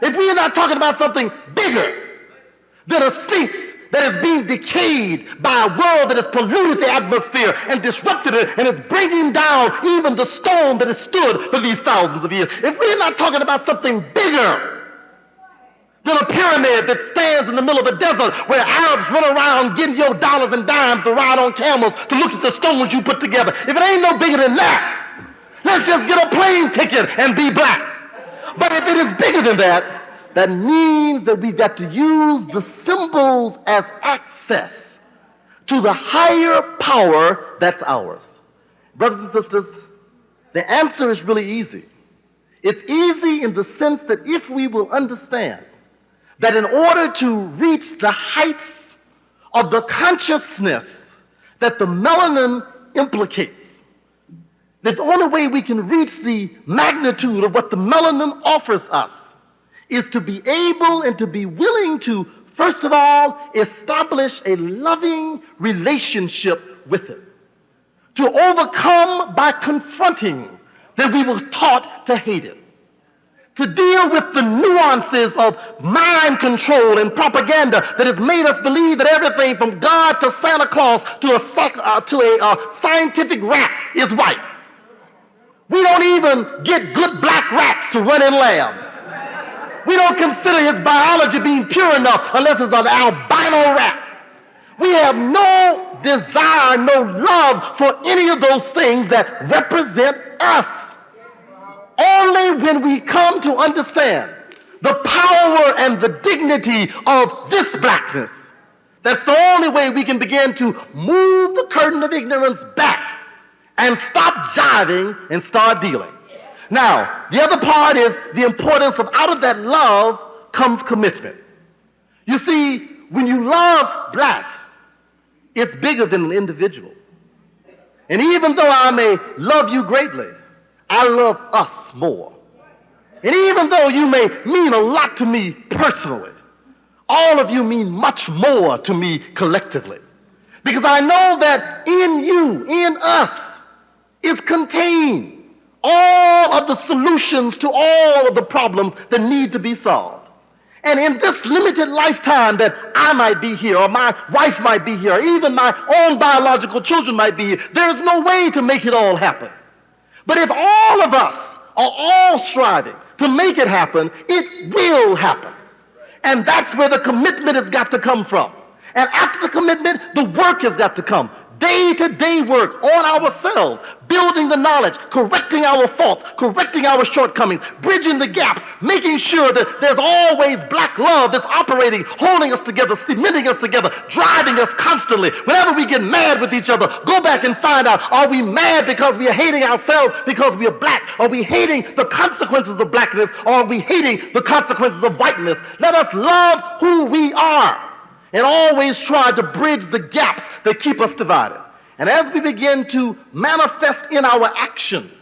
if we are not talking about something bigger than a sphinx that is being decayed by a world that has polluted the atmosphere and disrupted it and is bringing down even the stone that has stood for these thousands of years, if we're not talking about something bigger than a pyramid that stands in the middle of the desert where Arabs run around getting your dollars and dimes to ride on camels to look at the stones you put together, if it ain't no bigger than that, let's just get a plane ticket and be black. But if it is bigger than that, that means that we've got to use the symbols as access to the higher power that's ours. Brothers and sisters, the answer is really easy. It's easy in the sense that if we will understand that in order to reach the heights of the consciousness that the melanin implicates, that the only way we can reach the magnitude of what the melanin offers us is to be able and to be willing to, first of all, establish a loving relationship with it. To overcome by confronting that we were taught to hate it. To deal with the nuances of mind control and propaganda that has made us believe that everything from God to Santa Claus to a scientific rat is white. We don't even get good black rats to run in labs. We don't consider his biology being pure enough unless it's an albino rat. We have no desire, no love for any of those things that represent us. Only when we come to understand the power and the dignity of this blackness, that's the only way we can begin to move the curtain of ignorance back and stop jiving and start dealing. Now, the other part is the importance of out of that love comes commitment. You see, when you love black, it's bigger than an individual. And even though I may love you greatly, I love us more. And even though you may mean a lot to me personally, all of you mean much more to me collectively. Because I know that in you, in us, is contained all of the solutions to all of the problems that need to be solved. And in this limited lifetime that I might be here, or my wife might be here, or even my own biological children might be here, there's no way to make it all happen. But if all of us are all striving to make it happen, it will happen. And that's where the commitment has got to come from. And after the commitment, the work has got to come. Day-to-day work on ourselves, building the knowledge, correcting our faults, correcting our shortcomings, bridging the gaps, making sure that there's always black love that's operating, holding us together, cementing us together, driving us constantly. Whenever we get mad with each other, go back and find out, are we mad because we are hating ourselves because we are black? Are we hating the consequences of blackness? Or are we hating the consequences of whiteness? Let us love who we are and always try to bridge the gaps that keep us divided. And as we begin to manifest in our actions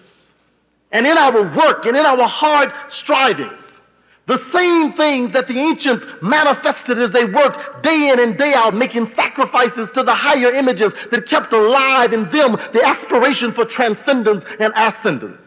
and in our work and in our hard strivings, the same things that the ancients manifested as they worked day in and day out, making sacrifices to the higher images that kept alive in them the aspiration for transcendence and ascendance.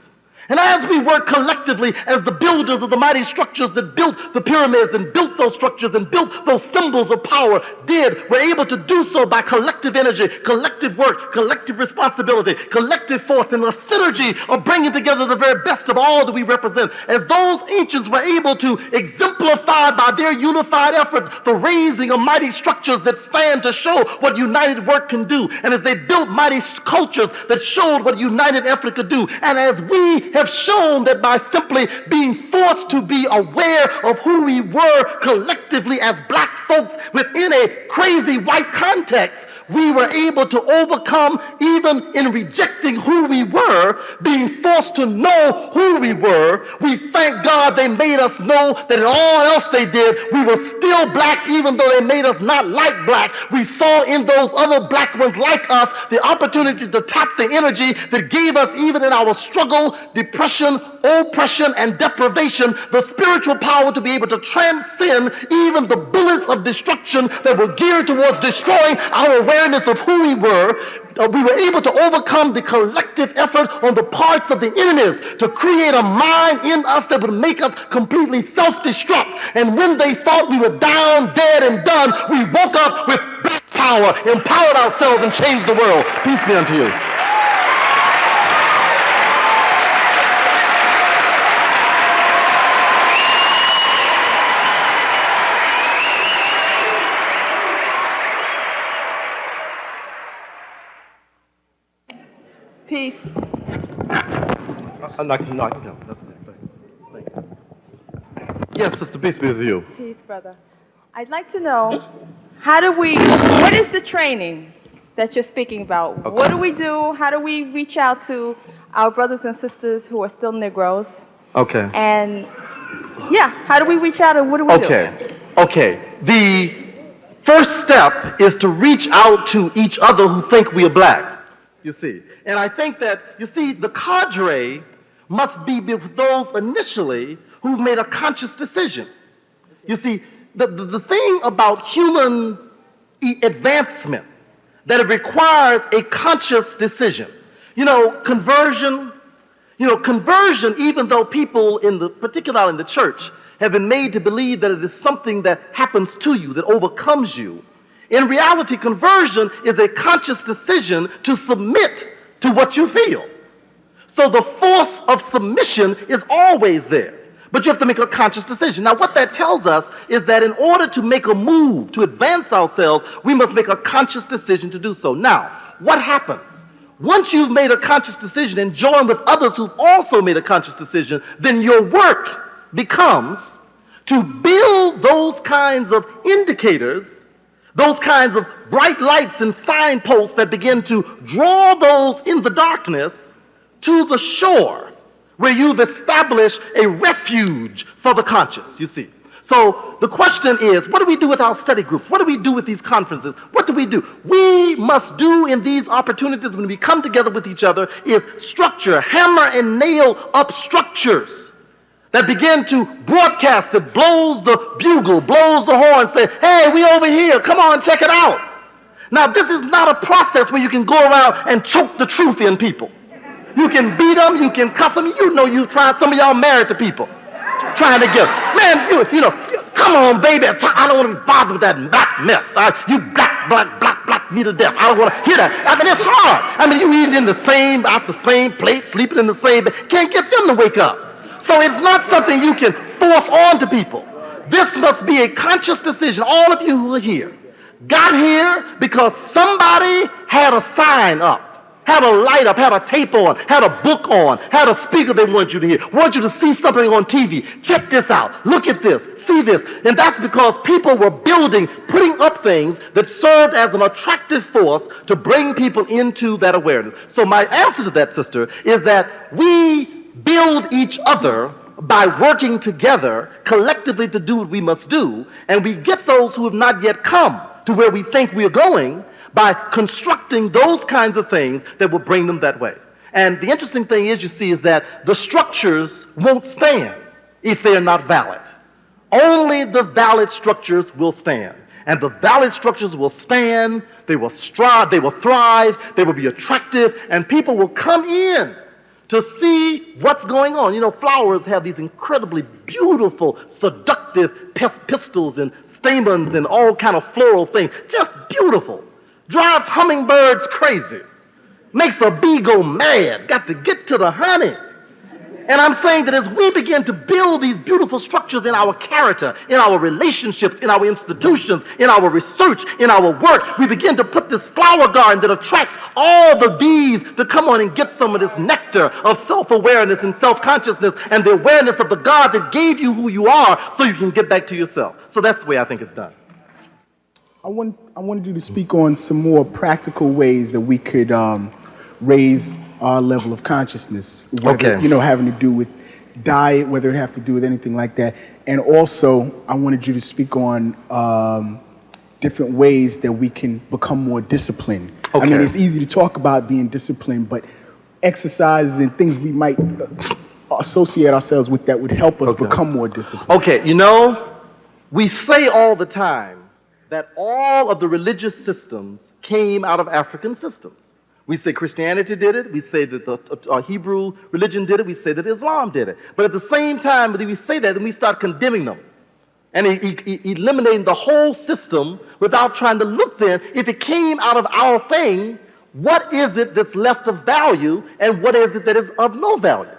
And as we work collectively as the builders of the mighty structures that built the pyramids and built those structures and built those symbols of power we're able to do so by collective energy, collective work, collective responsibility, collective force, and the synergy of bringing together the very best of all that we represent. As those ancients were able to exemplify by their unified effort the raising of mighty structures that stand to show what united work can do, and as they built mighty cultures that showed what united effort could do, and as we have shown that by simply being forced to be aware of who we were collectively as black folks within a crazy white context, we were able to overcome, even in rejecting who we were, being forced to know who we were. We thank God they made us know that in all else they did, we were still black, even though they made us not like black. We saw in those other black ones like us the opportunity to tap the energy that gave us, even in our struggle, depression, oppression, and deprivation, the spiritual power to be able to transcend even the bullets of destruction that were geared towards destroying our awareness of who we were. We were able to overcome the collective effort on the parts of the enemies to create a mind in us that would make us completely self-destruct. And when they thought we were down, dead, and done, we woke up with black power, empowered ourselves, and changed the world. Peace be unto you. Peace. I'm not going to come. That's okay. Thanks. Yes, Sister, peace be with you. Peace, brother. I'd like to know, what is the training that you're speaking about? Okay. What do we do? How do we reach out to our brothers and sisters who are still Negroes? Okay. And, yeah, how do we reach out and what do we do? Okay. The first step is to reach out to each other who think we are black. You see. And I think that, you see, the cadre must be with those initially who've made a conscious decision. You see, the thing about human advancement, that it requires a conscious decision. Conversion, even though people particularly in the church, have been made to believe that it is something that happens to you, that overcomes you. In reality, conversion is a conscious decision to submit to what you feel. So the force of submission is always there. But you have to make a conscious decision. Now, what that tells us is that in order to make a move, to advance ourselves, we must make a conscious decision to do so. Now, what happens? Once you've made a conscious decision and join with others who've also made a conscious decision, then your work becomes to build those kinds of indicators, those kinds of bright lights and signposts that begin to draw those in the darkness to the shore, where you've established a refuge for the conscious, you see. So the question is, what do we do with our study groups? What do we do with these conferences? What do? We must do in these opportunities when we come together with each other is structure, hammer and nail up structures that begin to broadcast, that blows the bugle, blows the horn, say, hey, we over here, come on, check it out. Now, this is not a process where you can go around and choke the truth in people. You can beat them, you can cuff them. You know you tried, some of y'all married to people, trying to get, man, you know, come on, baby, I don't want to be bothered with that black mess. You black me to death. I don't want to hear that. I mean, it's hard. I mean, you eating in the same, out the same plate, sleeping in the same bed. Can't get them to wake up. So it's not something you can force on to people. This must be a conscious decision. All of you who are here got here because somebody had a sign up, had a light up, had a tape on, had a book on, had a speaker they want you to hear, want you to see something on TV. Check this out. Look at this. See this. And that's because people were building, putting up things that served as an attractive force to bring people into that awareness. So my answer to that, sister, is that we build each other by working together collectively to do what we must do, and we get those who have not yet come to where we think we are going by constructing those kinds of things that will bring them that way. And the interesting thing is, you see, is that the structures won't stand if they're not valid. Only the valid structures will stand. And the valid structures will stand, they will strive, they will thrive, they will be attractive, and people will come in to see what's going on. You know, flowers have these incredibly beautiful, seductive pistils and stamens and all kind of floral things. Just beautiful. Drives hummingbirds crazy. Makes a bee go mad. Got to get to the honey. And I'm saying that as we begin to build these beautiful structures in our character, in our relationships, in our institutions, in our research, in our work, we begin to put this flower garden that attracts all the bees to come on and get some of this nectar of self-awareness and self-consciousness and the awareness of the God that gave you who you are so you can get back to yourself. So that's the way I think it's done. I wanted you to speak on some more practical ways that we could raise our level of consciousness, whether, you know, having to do with diet, whether it have to do with anything like that. And also, I wanted you to speak on different ways that we can become more disciplined. I mean, it's easy to talk about being disciplined, but exercises and things we might associate ourselves with that would help us become more disciplined. Okay, you know, we say all the time that all of the religious systems came out of African systems. We say Christianity did it, we say that the Hebrew religion did it, we say that Islam did it. But at the same time that we say that, then we start condemning them and eliminating the whole system without trying to look then, if it came out of our thing, what is it that's left of value and what is it that is of no value?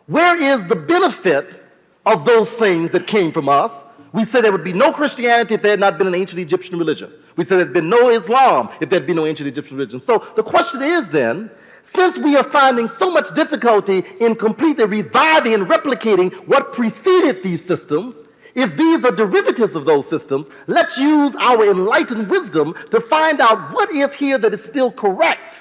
Where is the benefit of those things that came from us? We say there would be no Christianity if there had not been an ancient Egyptian religion. We say there had been no Islam if there had been no ancient Egyptian religion. So the question is then, since we are finding so much difficulty in completely reviving and replicating what preceded these systems, if these are derivatives of those systems, let's use our enlightened wisdom to find out what is here that is still correct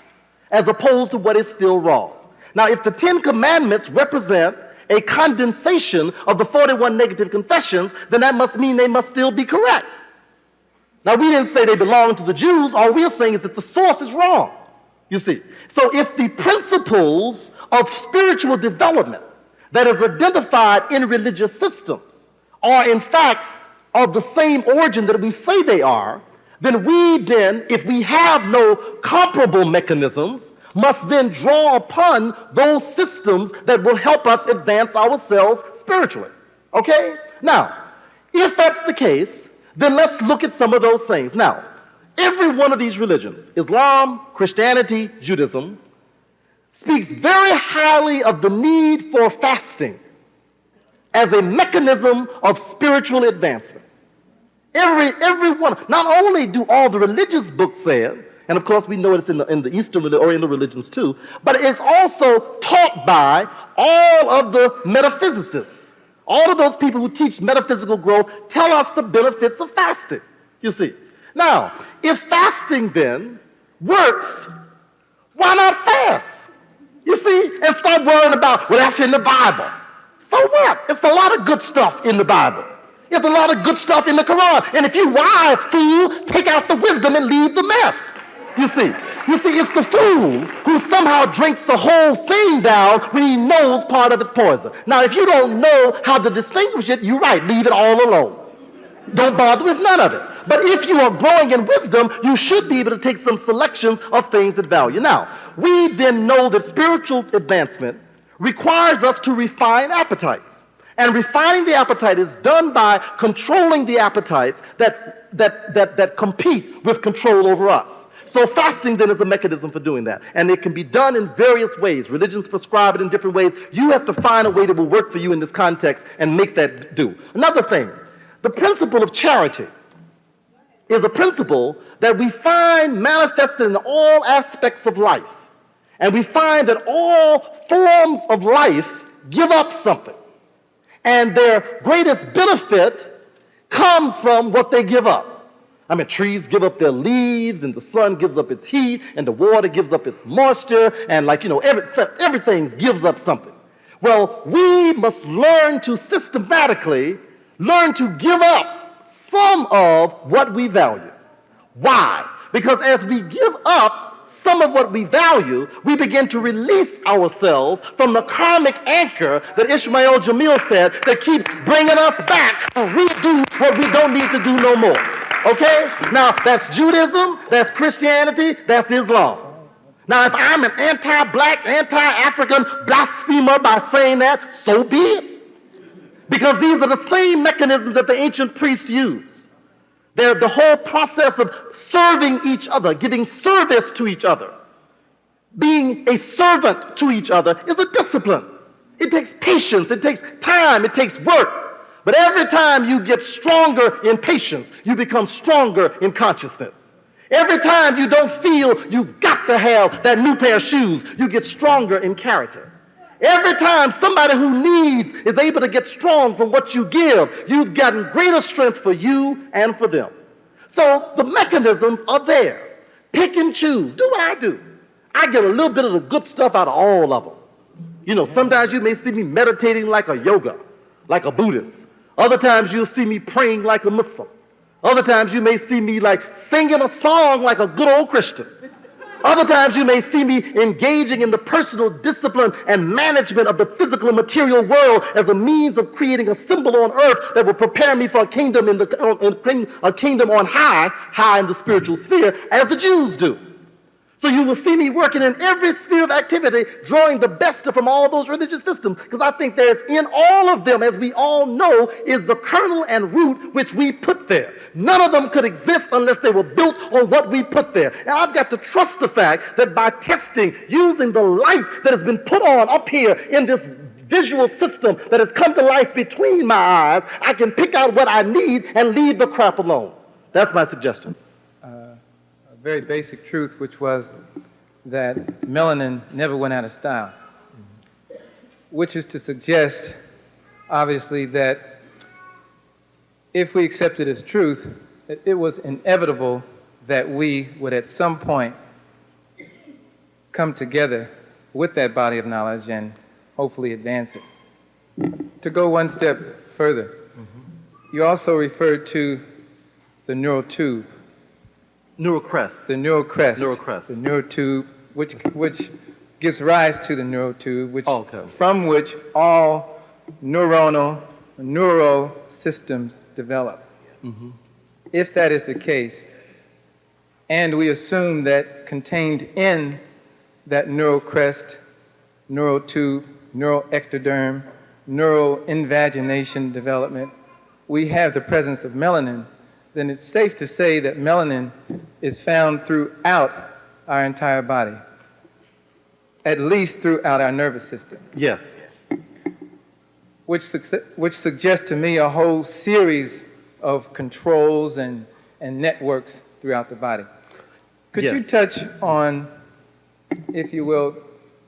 as opposed to what is still wrong. Now, if the 10 Commandments represent a condensation of the 41 negative confessions, then that must mean they must still be correct. Now, we didn't say they belong to the Jews. All we're saying is that the source is wrong, you see. So if the principles of spiritual development that is identified in religious systems are in fact of the same origin that we say they are, then if we have no comparable mechanisms, must then draw upon those systems that will help us advance ourselves spiritually. Okay? Now, if that's the case, then let's look at some of those things. Now, every one of these religions, Islam, Christianity, Judaism, speaks very highly of the need for fasting. as a mechanism of spiritual advancement. Every one. Not only do all the religious books say it, and of course we know it's in the Eastern or Oriental religions too, but it's also taught by all of the metaphysicists. All of those people who teach metaphysical growth tell us the benefits of fasting, you see. Now, if fasting then works, why not fast? You see, and start worrying about, well, that's in the Bible. So what? It's a lot of good stuff in the Bible. There's a lot of good stuff in the Quran. And if you wise fool, take out the wisdom and leave the mess. You see, it's the fool who somehow drinks the whole thing down when he knows part of its poison. Now, if you don't know how to distinguish it, you're right, leave it all alone. Don't bother with none of it. But if you are growing in wisdom, you should be able to take some selections of things that value. Now, we then know that spiritual advancement requires us to refine appetites. And refining the appetite is done by controlling the appetites that compete with control over us. So fasting then is a mechanism for doing that. And it can be done in various ways. Religions prescribe it in different ways. You have to find a way that will work for you in this context and make that do. Another thing, the principle of charity is a principle that we find manifested in all aspects of life. And we find that all forms of life give up something. And their greatest benefit comes from what they give up. I mean, trees give up their leaves, and the sun gives up its heat, and the water gives up its moisture, and everything gives up something. Well, we must learn to systematically learn to give up some of what we value. Why? Because as we give up some of what we value, we begin to release ourselves from the karmic anchor that Ishmael Jamil said that keeps bringing us back to redo what we don't need to do no more. Okay? Now, that's Judaism, that's Christianity, that's Islam. Now, if I'm an anti-black, anti-African blasphemer by saying that, so be it. Because these are the same mechanisms that the ancient priests used. They're the whole process of serving each other, giving service to each other. Being a servant to each other is a discipline. It takes patience, it takes time, it takes work. But every time you get stronger in patience, you become stronger in consciousness. Every time you don't feel you've got to have that new pair of shoes, you get stronger in character. Every time somebody who needs is able to get strong from what you give, you've gotten greater strength for you and for them. So the mechanisms are there. Pick and choose. Do what I do. I get a little bit of the good stuff out of all of them. You know, sometimes you may see me meditating like a yoga, like a Buddhist. Other times you'll see me praying like a Muslim. Other times you may see me like singing a song like a good old Christian. Other times you may see me engaging in the personal discipline and management of the physical and material world as a means of creating a symbol on earth that will prepare me for a kingdom a kingdom on high in the spiritual sphere, as the Jews do. So you will see me working in every sphere of activity, drawing the best from all those religious systems, because I think there's in all of them, as we all know, is the kernel and root which we put there. None of them could exist unless they were built on what we put there. And I've got to trust the fact that by testing, using the light that has been put on up here in this visual system that has come to life between my eyes, I can pick out what I need and leave the crap alone. That's my suggestion. Very basic truth, which was that melanin never went out of style, which is to suggest, obviously, that if we accept it as truth, that it was inevitable that we would at some point come together with that body of knowledge and hopefully advance it. To go one step further, you also referred to the neural tube. Neural crest. The neural crest. Neural crest. The neural tube, which gives rise to the neural tube, from which all neural systems develop. Mm-hmm. If that is the case, and we assume that contained in that neural crest, neural tube, neural ectoderm, neural invagination development, we have the presence of melanin, then it's safe to say that melanin is found throughout our entire body, at least throughout our nervous system. Yes. which suggests to me a whole series of controls and networks throughout the body. Could you touch on, if you will,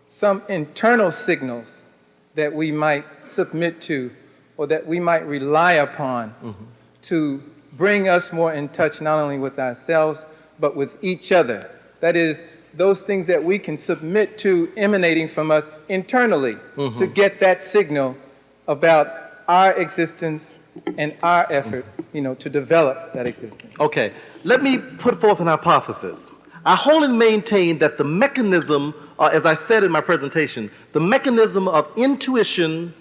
some internal signals that we might submit to or that we might rely upon to bring us more in touch not only with ourselves but with each other? That is, those things that we can submit to emanating from us internally to get that signal about our existence and our effort, to develop that existence. Okay, let me put forth an hypothesis. I wholly maintain that the mechanism, as I said in my presentation, the mechanism of intuition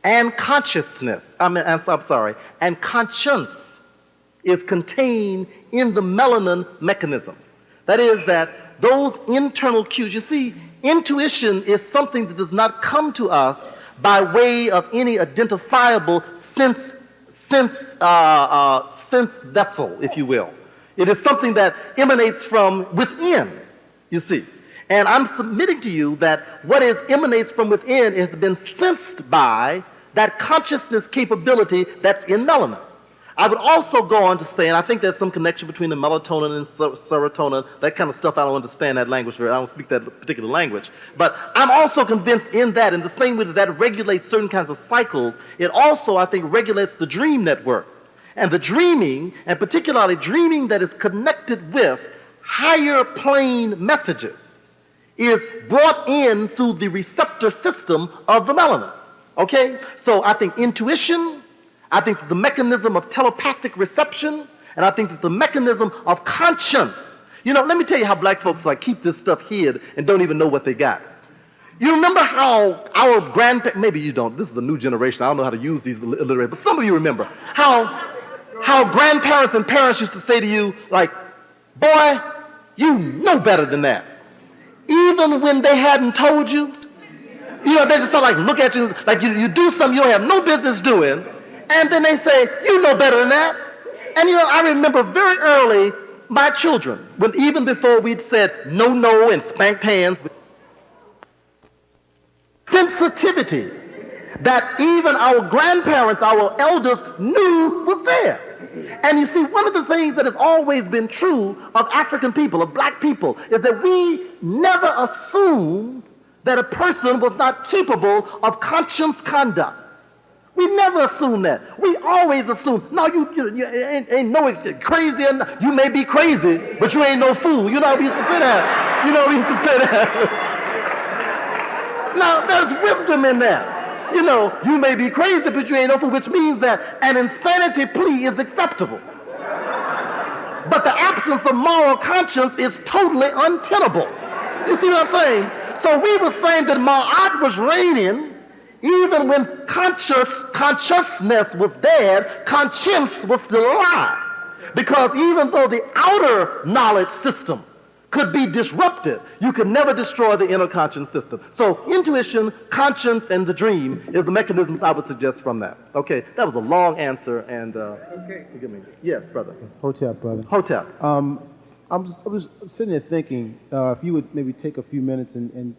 and consciousness, and conscience is contained in the melanin mechanism. That is that those internal cues, you see, intuition is something that does not come to us by way of any identifiable sense vessel, if you will. It is something that emanates from within, you see. And I'm submitting to you that what emanates from within has been sensed by that consciousness capability that's in melanin. I would also go on to say, and I think there's some connection between the melatonin and serotonin, that kind of stuff. I don't understand that language very. I don't speak that particular language. But I'm also convinced in that, in the same way that regulates certain kinds of cycles, it also, I think, regulates the dream network. And the dreaming, and particularly dreaming that is connected with higher plane messages, is brought in through the receptor system of the melanin. Okay? So I think intuition, I think that the mechanism of telepathic reception, and I think that the mechanism of conscience. Let me tell you how black folks keep this stuff hid and don't even know what they got. You remember how our grandparents, maybe you don't, this is a new generation, I don't know how to use these illiterate, but some of you remember how grandparents and parents used to say to you, boy, you know better than that. Even when they hadn't told you, they just sort of look at you like you do something you don't have no business doing, and then they say, you know better than that. And I remember very early my children, even before we'd said no and spanked hands, sensitivity that even our grandparents, our elders knew was there. And you see, one of the things that has always been true of African people, of black people, is that we never assumed that a person was not capable of conscious conduct. We never assume that. We always assume, no, you ain't no crazy. You may be crazy, but you ain't no fool. We used to say that. We used to say that. Now, there's wisdom in that. You may be crazy, but you ain't no fool, which means that an insanity plea is acceptable. But the absence of moral conscience is totally untenable. You see what I'm saying? So we were saying that Ma'at was reigning even when consciousness was dead, conscience was still alive. Because even though the outer knowledge system could be disrupted, you could never destroy the inner conscience system. So intuition, conscience, and the dream is the mechanisms I would suggest from that. Okay, that was a long answer, and forgive me. Yes, brother. Hotep, brother. Hotep. I was sitting there thinking if you would maybe take a few minutes and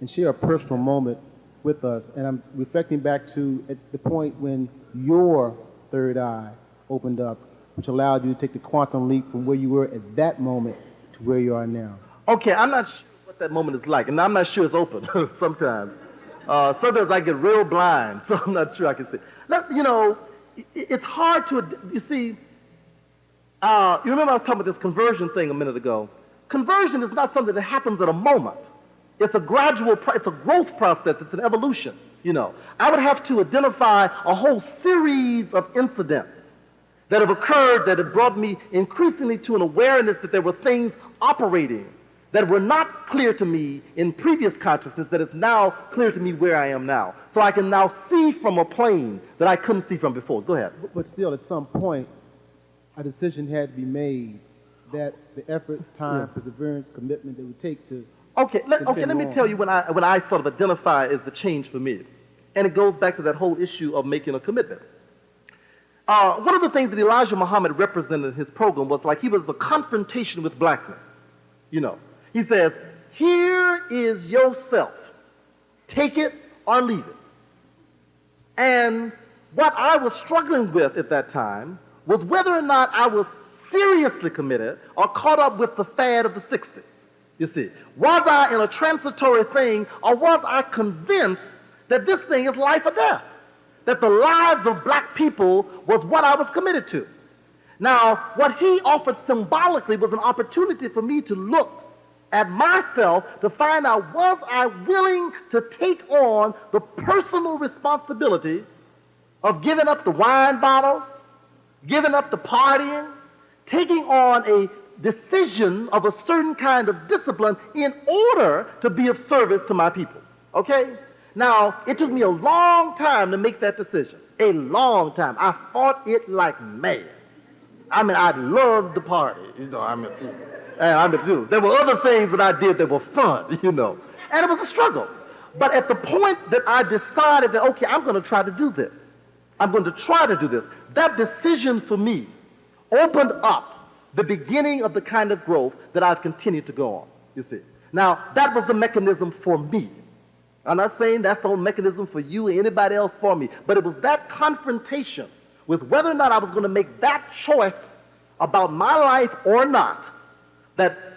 share a personal moment with us, and I'm reflecting back to at the point when your third eye opened up, which allowed you to take the quantum leap from where you were at that moment to where you are now. Okay, I'm not sure what that moment is like, and I'm not sure it's open sometimes. Sometimes I get real blind, so I'm not sure I can see. It's hard to, you see, you remember I was talking about this conversion thing a minute ago. Conversion is not something that happens at a moment. It's a gradual, it's a growth process, it's an evolution, I would have to identify a whole series of incidents that have occurred that have brought me increasingly to an awareness that there were things operating that were not clear to me in previous consciousness that is now clear to me where I am now. So I can now see from a plane that I couldn't see from before. Go ahead. But still, at some point, a decision had to be made that the effort, time, perseverance, commitment that it would take to let me tell you when I sort of identify as the change for me. And it goes back to that whole issue of making a commitment. One of the things that Elijah Muhammad represented in his program was he was a confrontation with blackness. He says, here is yourself. Take it or leave it. And what I was struggling with at that time was whether or not I was seriously committed or caught up with the fad of the 60s. You see, was I in a transitory thing, or was I convinced that this thing is life or death? That the lives of black people was what I was committed to. Now, what he offered symbolically was an opportunity for me to look at myself to find out, was I willing to take on the personal responsibility of giving up the wine bottles, giving up the partying, taking on a decision of a certain kind of discipline in order to be of service to my people. Okay? Now, it took me a long time to make that decision. A long time. I fought it like mad. I mean, I loved the party. There were other things that I did that were fun, and it was a struggle. But at the point that I decided that, okay, I'm going to try to do this. I'm going to try to do this. That decision for me opened up the beginning of the kind of growth that I've continued to go on, you see. Now, that was the mechanism for me. I'm not saying that's the whole mechanism for you or anybody else for me, but it was that confrontation with whether or not I was going to make that choice about my life or not that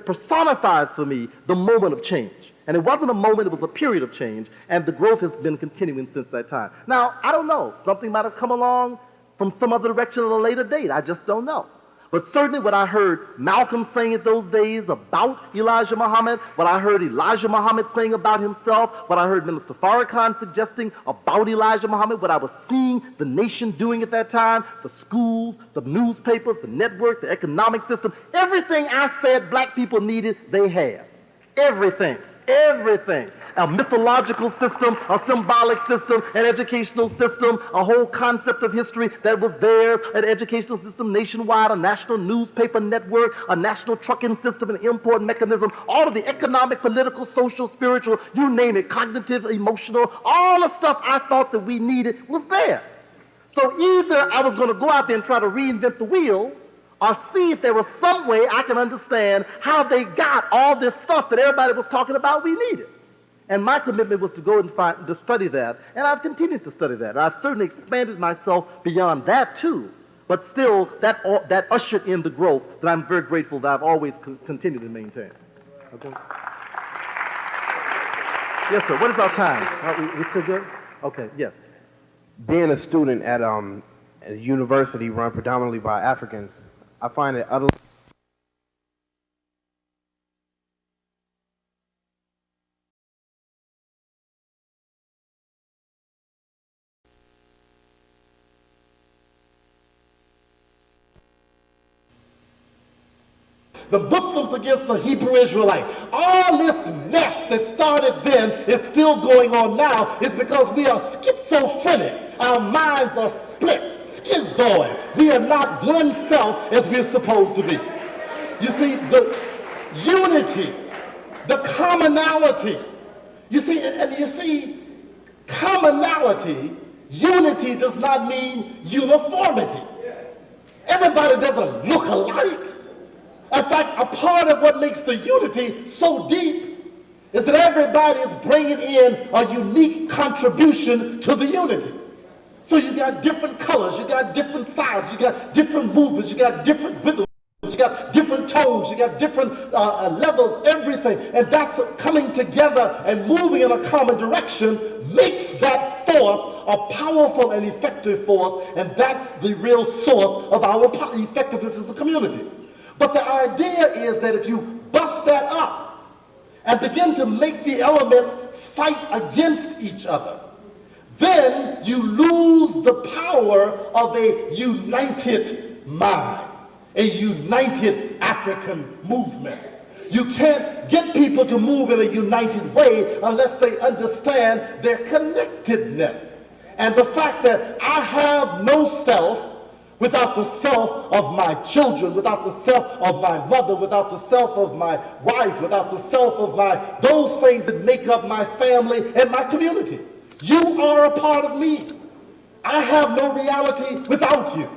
personifies for me the moment of change. And it wasn't a moment, it was a period of change, and the growth has been continuing since that time. Now, I don't know. Something might have come along from some other direction at a later date. I just don't know. But certainly what I heard Malcolm saying in those days about Elijah Muhammad, what I heard Elijah Muhammad saying about himself, what I heard Minister Farrakhan suggesting about Elijah Muhammad, what I was seeing the nation doing at that time, the schools, the newspapers, the network, the economic system, everything I said black people needed, they had. Everything. Everything. A mythological system, a symbolic system, an educational system, a whole concept of history that was theirs, an educational system nationwide, a national newspaper network, a national trucking system, an import mechanism, all of the economic, political, social, spiritual, you name it, cognitive, emotional, all the stuff I thought that we needed was there. So either I was going to go out there and try to reinvent the wheel, or see if there was some way I can understand how they got all this stuff that everybody was talking about we needed. And my commitment was to go and to study that, and I've continued to study that. I've certainly expanded myself beyond that too, but still that ushered in the growth that I'm very grateful that I've always continued to maintain. Okay. Yes, sir. What is our time? We still good? Okay. Yes. Being a student at a university run predominantly by Africans, I find it utterly the Muslims against the Hebrew Israelite. All this mess that started then is still going on now is because we are schizophrenic. Our minds are split, schizoid. We are not one self as we're supposed to be. You see, the unity, the commonality. You see, commonality, unity does not mean uniformity. Everybody doesn't look alike. In fact, a part of what makes the unity so deep is that everybody is bringing in a unique contribution to the unity. So you got different colors, you got different sizes, you got different movements, you got different rhythms, you got different tones, you got different levels, everything. And that's coming together and moving in a common direction makes that force a powerful and effective force, and that's the real source of our effectiveness as a community. But the idea is that if you bust that up and begin to make the elements fight against each other, then you lose the power of a united mind, a united African movement. You can't get people to move in a united way unless they understand their connectedness. And the fact that I have no self without the self of my children, without the self of my mother, without the self of my wife, without the self of those things that make up my family and my community. You are a part of me. I have no reality without you.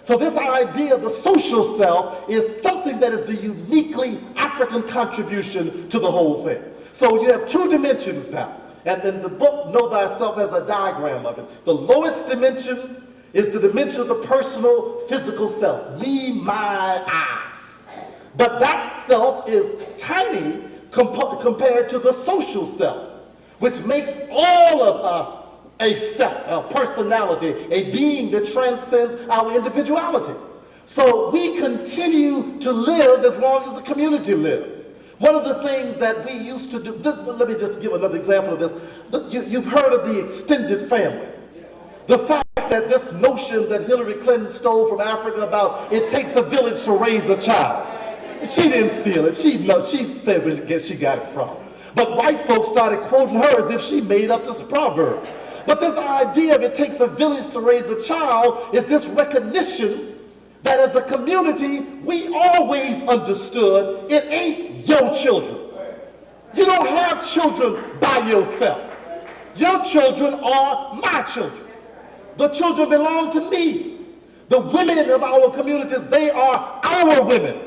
So this idea of the social self is something that is the uniquely African contribution to the whole thing. So you have two dimensions now. And then the book, Know Thyself, has a diagram of it. The lowest dimension is the dimension of the personal, physical self. Me, my, I. But that self is tiny compared to the social self, which makes all of us a self, a personality, a being that transcends our individuality. So we continue to live as long as the community lives. One of the things that we used to do, let me just give another example of this. You've heard of the extended family. The fact that this notion that Hillary Clinton stole from Africa about it takes a village to raise a child. She didn't steal it. She said where she got it from. But white folks started quoting her as if she made up this proverb. But this idea of it takes a village to raise a child is this recognition that as a community, we always understood it ain't your children. You don't have children by yourself. Your children are my children. The children belong to me. The women of our communities, they are our women.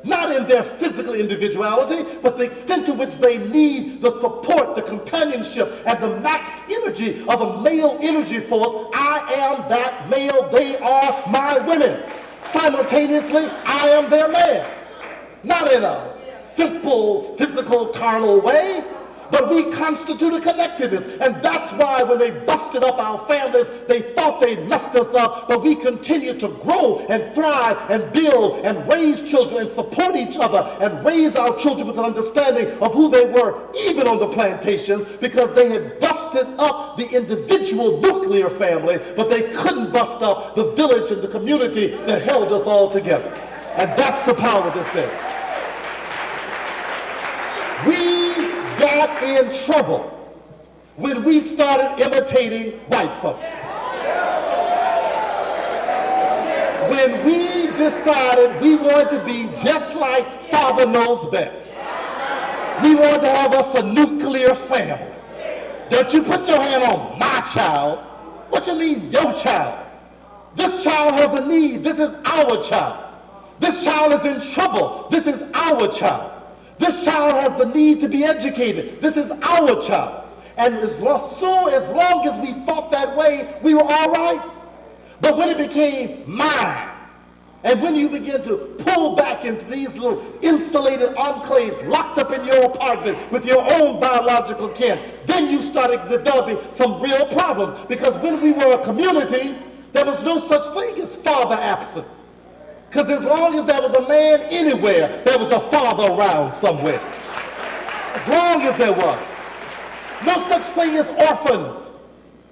Not in their physical individuality, but the extent to which they need the support, the companionship, and the maxed energy of a male energy force. I am that male, they are my women. Simultaneously, I am their man. Not in a simple, physical, carnal way, but we constitute a connectedness. And that's why when they busted up our families, they thought they messed us up, but we continue to grow and thrive and build and raise children and support each other and raise our children with an understanding of who they were, even on the plantations, because they had busted up the individual nuclear family, but they couldn't bust up the village and the community that held us all together. And that's the power of this thing. We got in trouble when we started imitating white folks. When we decided we wanted to be just like Father Knows Best. We wanted to have us a nuclear family. Don't you put your hand on my child. What you mean, your child? This child has a need. This is our child. This child is in trouble. This is our child. This child has the need to be educated. This is our child. And as long as we thought that way, we were all right. But when it became mine, and when you begin to pull back into these little insulated enclaves locked up in your apartment with your own biological kin, then you started developing some real problems. Because when we were a community, there was no such thing as father absence. Because as long as there was a man anywhere, there was a father around somewhere. As long as there was. No such thing as orphans.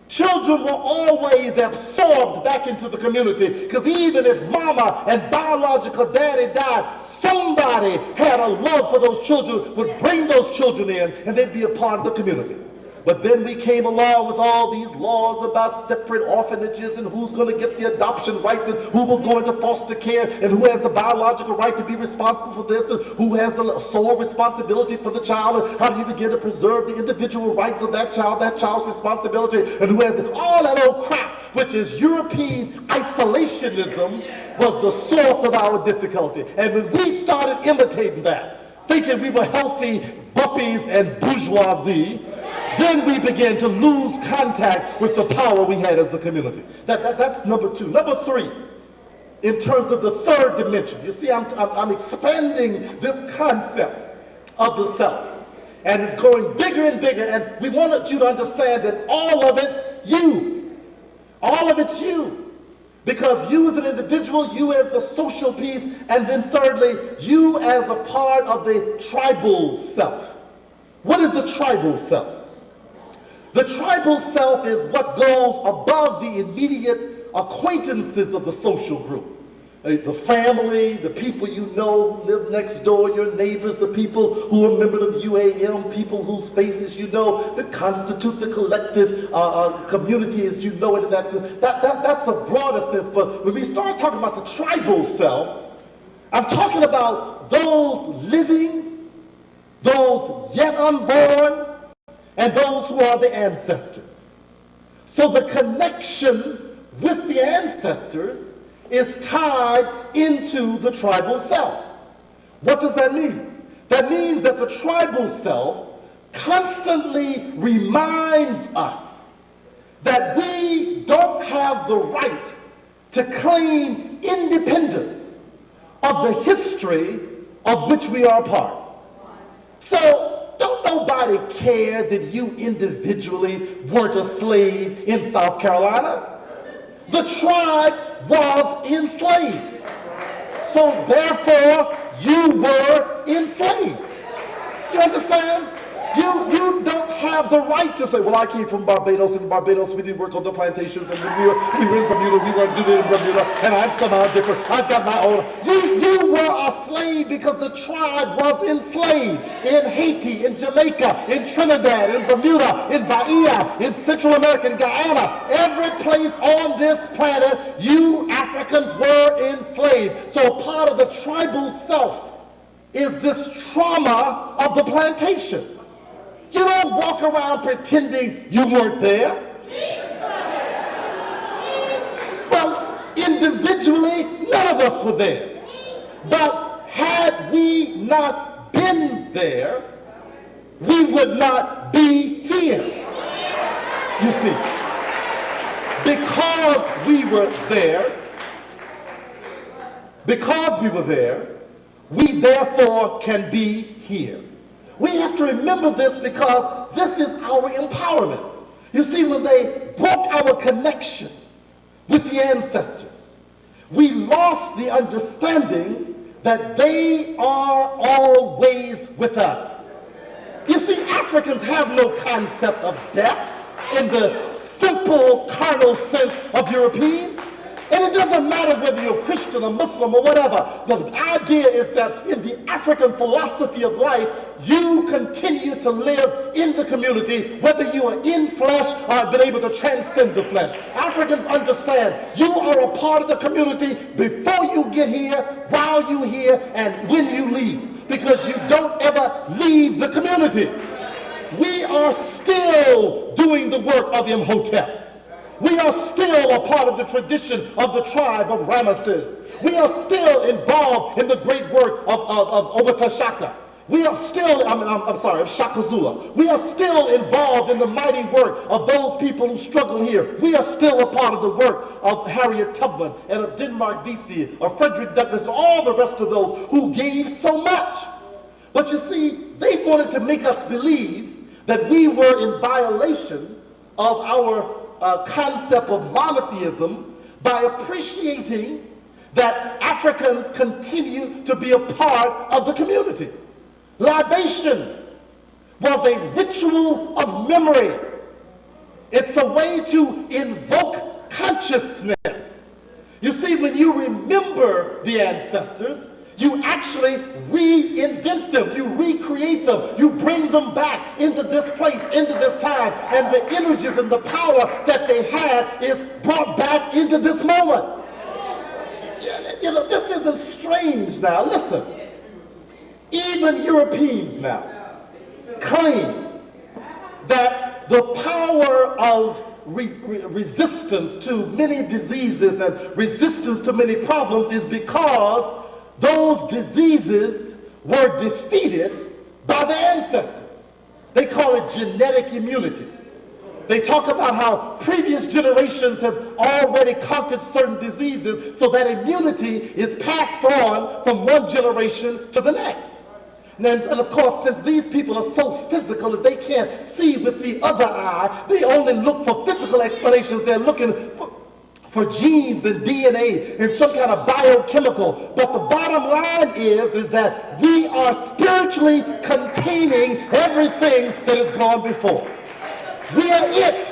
Children were always absorbed back into the community, because even if mama and biological daddy died, somebody had a love for those children, would bring those children in, and they'd be a part of the community. But then we came along with all these laws about separate orphanages and who's going to get the adoption rights and who will go into foster care and who has the biological right to be responsible for this and who has the sole responsibility for the child, and how do you begin to preserve the individual rights of that child's responsibility, and who has all that old crap, which is European isolationism, was the source of our difficulty. And when we started imitating that, thinking we were healthy buppies and bourgeoisie, then we began to lose contact with the power we had as a community. That's number two. Number three, in terms of the third dimension, you see, I'm expanding this concept of the self. And it's going bigger and bigger, and we wanted you to understand that all of it's you. All of it's you. Because you as an individual, you as the social piece, and then thirdly, you as a part of the tribal self. What is the tribal self? The tribal self is what goes above the immediate acquaintances of the social group. The family, the people you know live next door, your neighbors, the people who are members of UAM, people whose faces you know, that constitute the collective community as you know it. That's a broader sense. But when we start talking about the tribal self, I'm talking about those living, those yet unborn, and those who are the ancestors. So the connection with the ancestors is tied into the tribal self. What does that mean? That means that the tribal self constantly reminds us that we don't have the right to claim independence of the history of which we are a part. So don't nobody care that you individually weren't a slave in South Carolina. The tribe was enslaved. So therefore, you were enslaved. You understand? You don't have the right to say, well, I came from Barbados, and in Barbados we did work on the plantations, and we were in Bermuda, we want to do it in Bermuda, and I'm somehow different. I've got my own. You were a slave because the tribe was enslaved in Haiti, in Jamaica, in Trinidad, in Bermuda, in Bahia, in Central America, in Guyana. Every place on this planet, you Africans were enslaved. So part of the tribal self is this trauma of the plantation. You don't walk around pretending you weren't there. Well, individually, none of us were there. But had we not been there, we would not be here. You see, because we were there, we therefore can be here. We have to remember this because this is our empowerment. You see, when they broke our connection with the ancestors, we lost the understanding that they are always with us. You see, Africans have no concept of death in the simple carnal sense of Europeans. And it doesn't matter whether you're Christian or Muslim or whatever. The idea is that in the African philosophy of life, you continue to live in the community, whether you are in flesh or have been able to transcend the flesh. Africans understand you are a part of the community before you get here, while you're here, and when you leave, because you don't ever leave the community. We are still doing the work of Imhotep. We are still a part of the tradition of the tribe of Ramesses. We are still involved in the great work of Obotashaka. We are still, of Shaka Zulu. We are still involved in the mighty work of those people who struggle here. We are still a part of the work of Harriet Tubman and of Denmark Vesey or Frederick Douglass and all the rest of those who gave so much. But you see, they wanted to make us believe that we were in violation of our concept of monotheism by appreciating that Africans continue to be a part of the community. Libation was a ritual of memory. It's a way to invoke consciousness. You see, when you remember the ancestors, you actually reinvent them, you recreate them, you bring them back into this place, into this time, and the energies and the power that they had is brought back into this moment. You know, this isn't strange now. Listen, even Europeans now claim that the power of resistance to many diseases and resistance to many problems is because those diseases were defeated by the ancestors. They call it genetic immunity. They talk about how previous generations have already conquered certain diseases, so that immunity is passed on from one generation to the next. And of course, since these people are so physical that they can't see with the other eye, they only look for physical explanations. They're looking for genes and DNA and some kind of biochemical. But the bottom line is that we are spiritually containing everything that has gone before. We are it.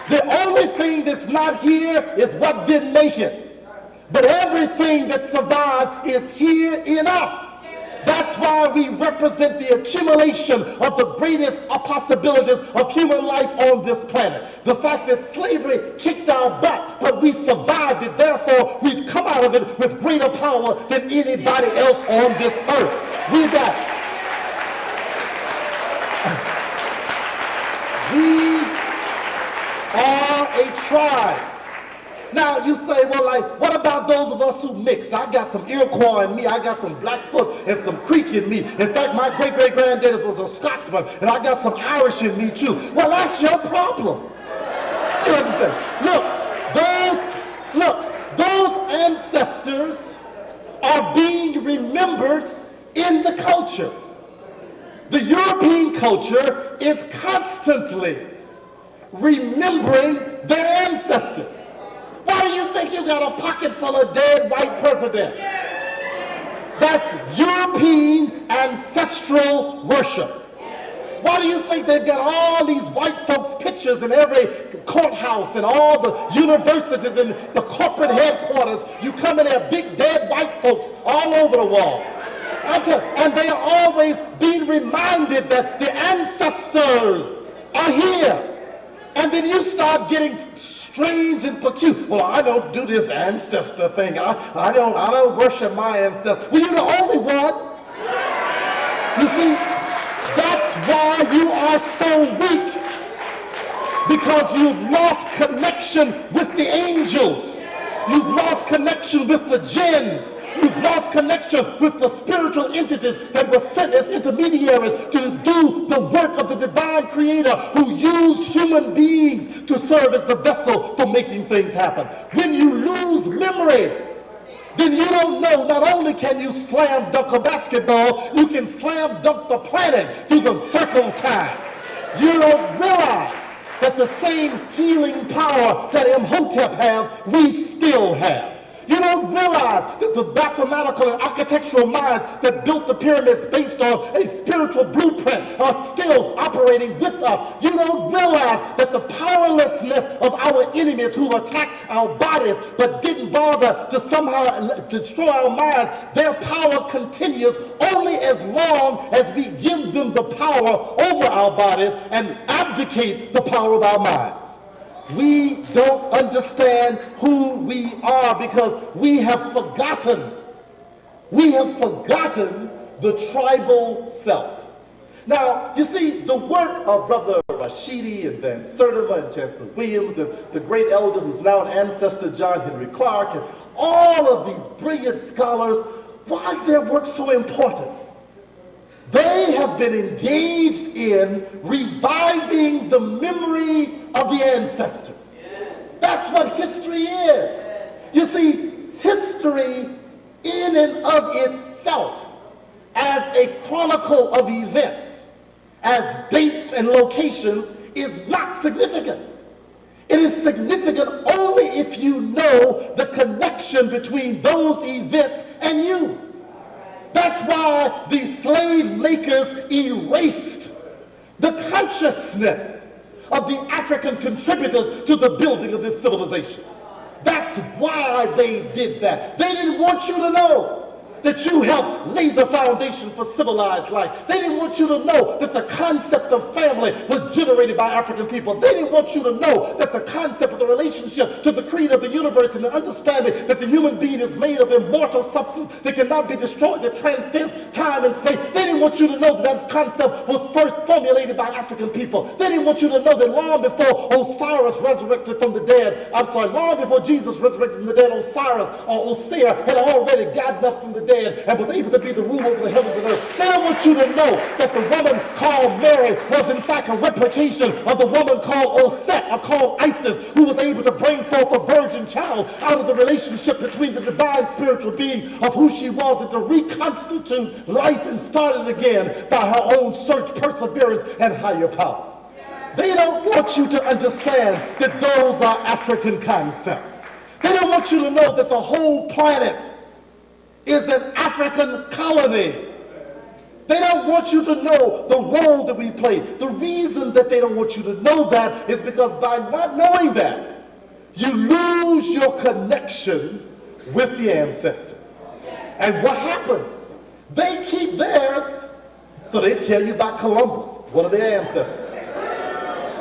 The only thing that's not here is what didn't make it. But everything that survived is here in us. That's why we represent the accumulation of the greatest possibilities of human life on this planet. The fact that slavery kicked our butt, but we survived it. Therefore, we've come out of it with greater power than anybody else on this earth. We are a tribe. Now you say, well, like, what about those of us who mix. I got some Iroquois in me. I got some Blackfoot and some Creek in me. In fact, my great-great-granddad was a Scotsman, and I got some Irish in me too. Well, that's your problem. You understand? Those ancestors are being remembered in the culture. The European culture is constantly remembering their ancestors. Why do you think you got a pocket full of dead white presidents? That's European ancestral worship. Why do you think they've got all these white folks' pictures in every courthouse and all the universities and the corporate headquarters? You come in there, big dead white folks all over the wall. And they are always being reminded that the ancestors are here. And then you start getting strange and peculiar. Well, I don't do this ancestor thing. I don't worship my ancestors. Well, you're the only one. You see, that's why you are so weak. Because you've lost connection with the angels. You've lost connection with the jinns. You've lost connection with the spiritual entities that were sent as intermediaries to do the work of the divine creator who used human beings to serve as the vessel for making things happen. When you lose memory, then you don't know, not only can you slam dunk a basketball, you can slam dunk the planet through the circle of time. You don't realize that the same healing power that Imhotep has, we still have. You don't realize that the mathematical and architectural minds that built the pyramids based on a spiritual blueprint are still operating with us. You don't realize that the powerlessness of our enemies who attack our bodies but didn't bother to somehow destroy our minds, their power continues only as long as we give them the power over our bodies and abdicate the power of our minds. We don't understand who we are because we have forgotten. We have forgotten the tribal self. Now, you see, the work of Brother Rashidi and Van Sertima and Chancellor Williams and the great elder who's now an ancestor, John Henry Clark, and all of these brilliant scholars, why is their work so important? They have been engaged in reviving the memory of the ancestors. That's what history is. You see, history in and of itself, as a chronicle of events, as dates and locations, is not significant. It is significant only if you know the connection between those events and you. That's why the slave makers erased the consciousness of the African contributors to the building of this civilization. That's why they did that. They didn't want you to know that you helped lay the foundation for civilized life. They didn't want you to know that the concept of family was generated by African people. They didn't want you to know that the concept of the relationship to the creator of the universe and the understanding that the human being is made of immortal substance that cannot be destroyed, that transcends time and space. They didn't want you to know that that concept was first formulated by African people. They didn't want you to know that long before Osiris resurrected from the dead, long before Jesus resurrected from the dead, Osiris or Osir had already gotten up from the dead and was able to be the ruler of the heavens and earth. They don't want you to know that the woman called Mary was in fact a replication of the woman called Osset or called Isis, who was able to bring forth a virgin child out of the relationship between the divine spiritual being of who she was and to reconstitute life and start it again by her own search, perseverance, and higher power. They don't want you to understand that those are African concepts. They don't want you to know that the whole planet is an African colony. They don't want you to know the role that we play. The reason that they don't want you to know that is because by not knowing that, you lose your connection with the ancestors. And what happens? They keep theirs, so they tell you about Columbus. What are their ancestors?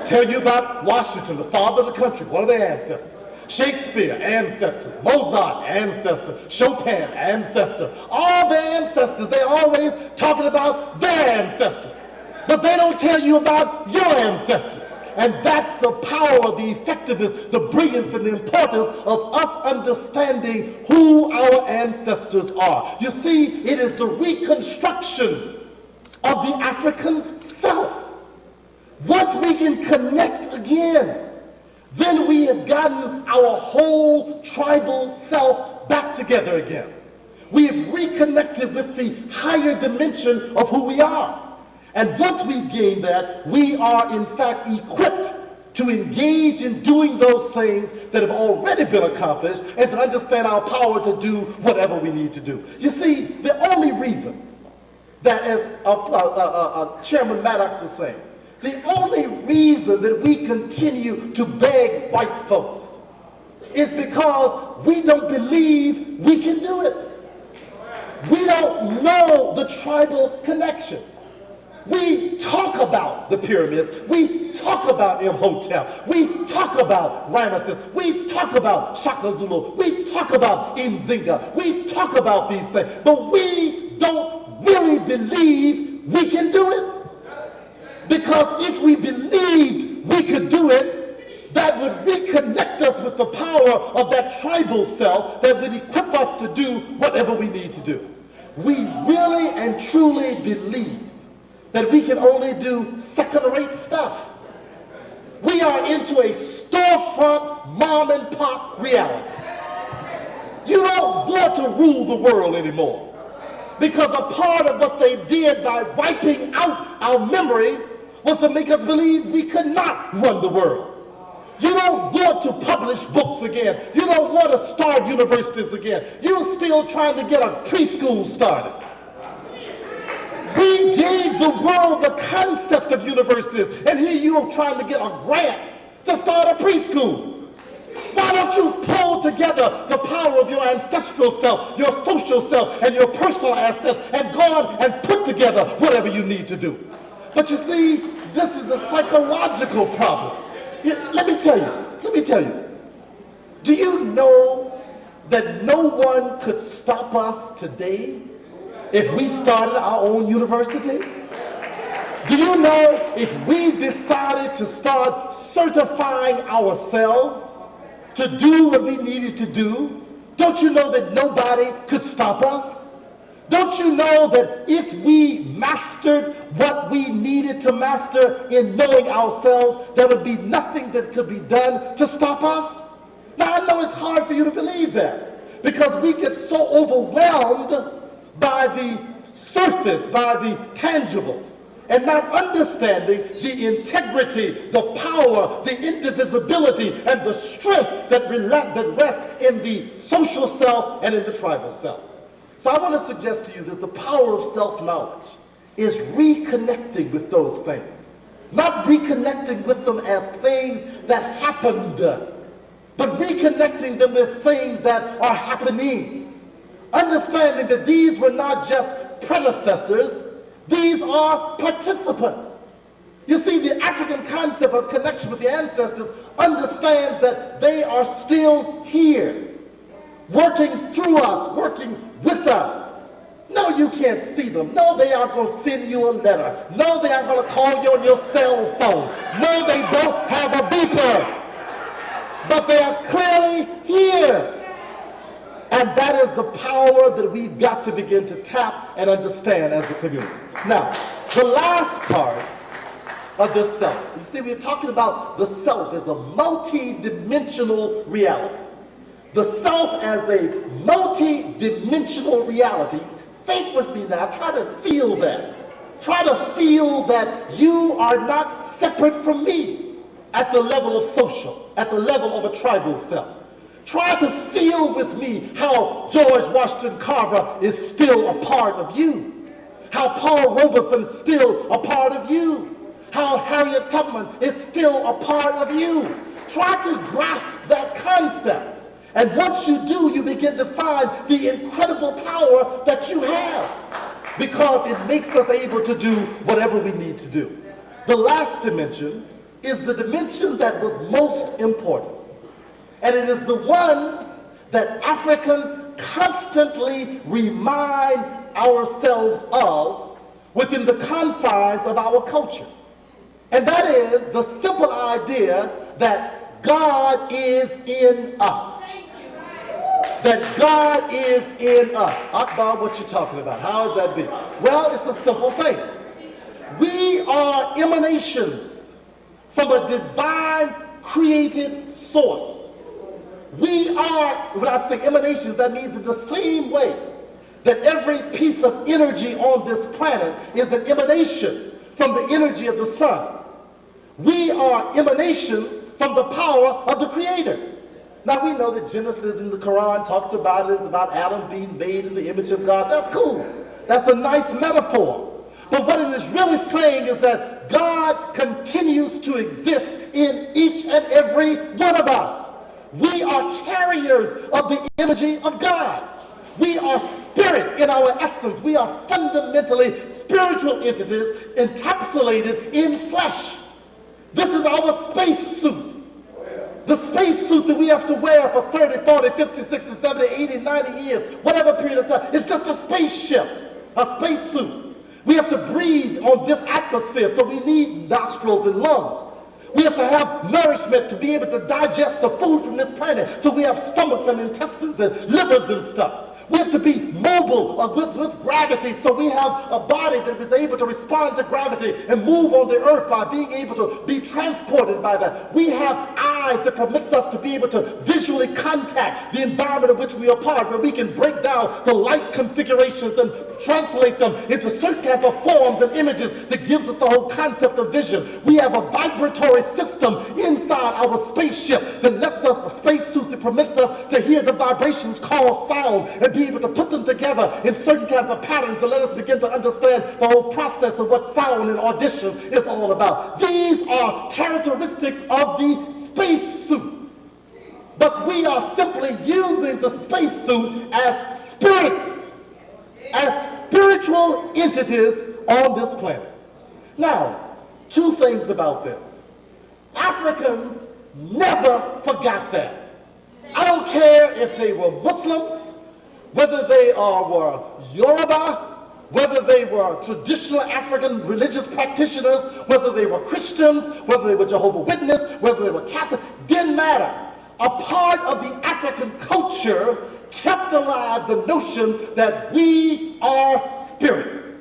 Tell you about Washington, the father of the country. What are their ancestors? Shakespeare, ancestors. Mozart, ancestor. Chopin, ancestor. All their ancestors, they're always talking about their ancestors. But they don't tell you about your ancestors. And that's the power, the effectiveness, the brilliance, and the importance of us understanding who our ancestors are. You see, it is the reconstruction of the African self. Once we can connect again, then we have gotten our whole tribal self back together again. We have reconnected with the higher dimension of who we are. And once we gain that, we are in fact equipped to engage in doing those things that have already been accomplished and to understand our power to do whatever we need to do. You see, the only reason that, as Chairman Maddox was saying, the only reason that we continue to beg white folks is because we don't believe we can do it. We don't know the tribal connection. We talk about the pyramids. We talk about Imhotep. We talk about Ramesses. We talk about Shaka Zulu. We talk about Nzinga. We talk about these things. But we don't really believe we can do it. Because if we believed we could do it, that would reconnect us with the power of that tribal self that would equip us to do whatever we need to do. We really and truly believe that we can only do second-rate stuff. We are into a storefront, mom-and-pop reality. You don't want to rule the world anymore, because a part of what they did by wiping out our memory was to make us believe we could not run the world. You don't want to publish books again. You don't want to start universities again. You're still trying to get a preschool started. We gave the world the concept of universities, and here you are trying to get a grant to start a preschool. Why don't you pull together the power of your ancestral self, your social self, and your personal assets, and go on and put together whatever you need to do? But you see, this is a psychological problem. Let me tell you. Do you know that no one could stop us today if we started our own university? Do you know if we decided to start certifying ourselves to do what we needed to do, don't you know that nobody could stop us? Don't you know that if we mastered what we needed to master in knowing ourselves, there would be nothing that could be done to stop us? Now, I know it's hard for you to believe that, because we get so overwhelmed by the surface, by the tangible, and not understanding the integrity, the power, the indivisibility, and the strength that rests in the social self and in the tribal self. So I want to suggest to you that the power of self-knowledge is reconnecting with those things. Not reconnecting with them as things that happened, but reconnecting them as things that are happening. Understanding that these were not just predecessors, these are participants. You see, the African concept of connection with the ancestors understands that they are still here, working through us, working with us. No, you can't see them. No, they aren't going to send you a letter. No, they aren't going to call you on your cell phone. No, they don't have a beeper. But they are clearly here. And that is the power that we've got to begin to tap and understand as a community. Now, the last part of this self. You see, we're talking about the self as a multi-dimensional reality. The self as a multi-dimensional reality. Think with me now. Try to feel that. Try to feel that you are not separate from me at the level of social, at the level of a tribal self. Try to feel with me how George Washington Carver is still a part of you. How Paul Robeson is still a part of you. How Harriet Tubman is still a part of you. Try to grasp that concept. And once you do, you begin to find the incredible power that you have, because it makes us able to do whatever we need to do. The last dimension is the dimension that was most important. And it is the one that Africans constantly remind ourselves of within the confines of our culture. And that is the simple idea that God is in us. That God is in us. Akbar, what you talking about? How is that big? Well, it's a simple thing. We are emanations from a divine created source. We are, when I say emanations, that means in the same way that every piece of energy on this planet is an emanation from the energy of the sun. We are emanations from the power of the Creator. Now we know that Genesis in the Quran talks about it, it's about Adam being made in the image of God. That's cool. That's a nice metaphor. But what it is really saying is that God continues to exist in each and every one of us. We are carriers of the energy of God. We are spirit in our essence. We are fundamentally spiritual entities encapsulated in flesh. This is our space suit. The space suit that we have to wear for 30, 40, 50, 60, 70, 80, 90 years, whatever period of time. It's just a spaceship, a space suit. We have to breathe on this atmosphere, so we need nostrils and lungs. We have to have nourishment to be able to digest the food from this planet, so we have stomachs and intestines and livers and stuff. We have to be mobile with gravity, so we have a body that is able to respond to gravity and move on the earth by being able to be transported by that. We have eyes that permits us to be able to visually contact the environment of which we are part, where we can break down the light configurations and translate them into certain kinds of forms and images that gives us the whole concept of vision. We have a vibratory system inside our spaceship that lets us, a spacesuit that permits us to hear the vibrations called sound and be able to put them together in certain kinds of patterns to let us begin to understand the whole process of what sound and audition is all about. These are characteristics of the spacesuit. But we are simply using the spacesuit as spirits, as spiritual entities on this planet. Now, two things about this. Africans never forgot that. I don't care if they were Muslims, whether they were Yoruba, whether they were traditional African religious practitioners, whether they were Christians, whether they were Jehovah's Witness, whether they were Catholic, didn't matter. A part of the African culture kept alive the notion that we are spirit.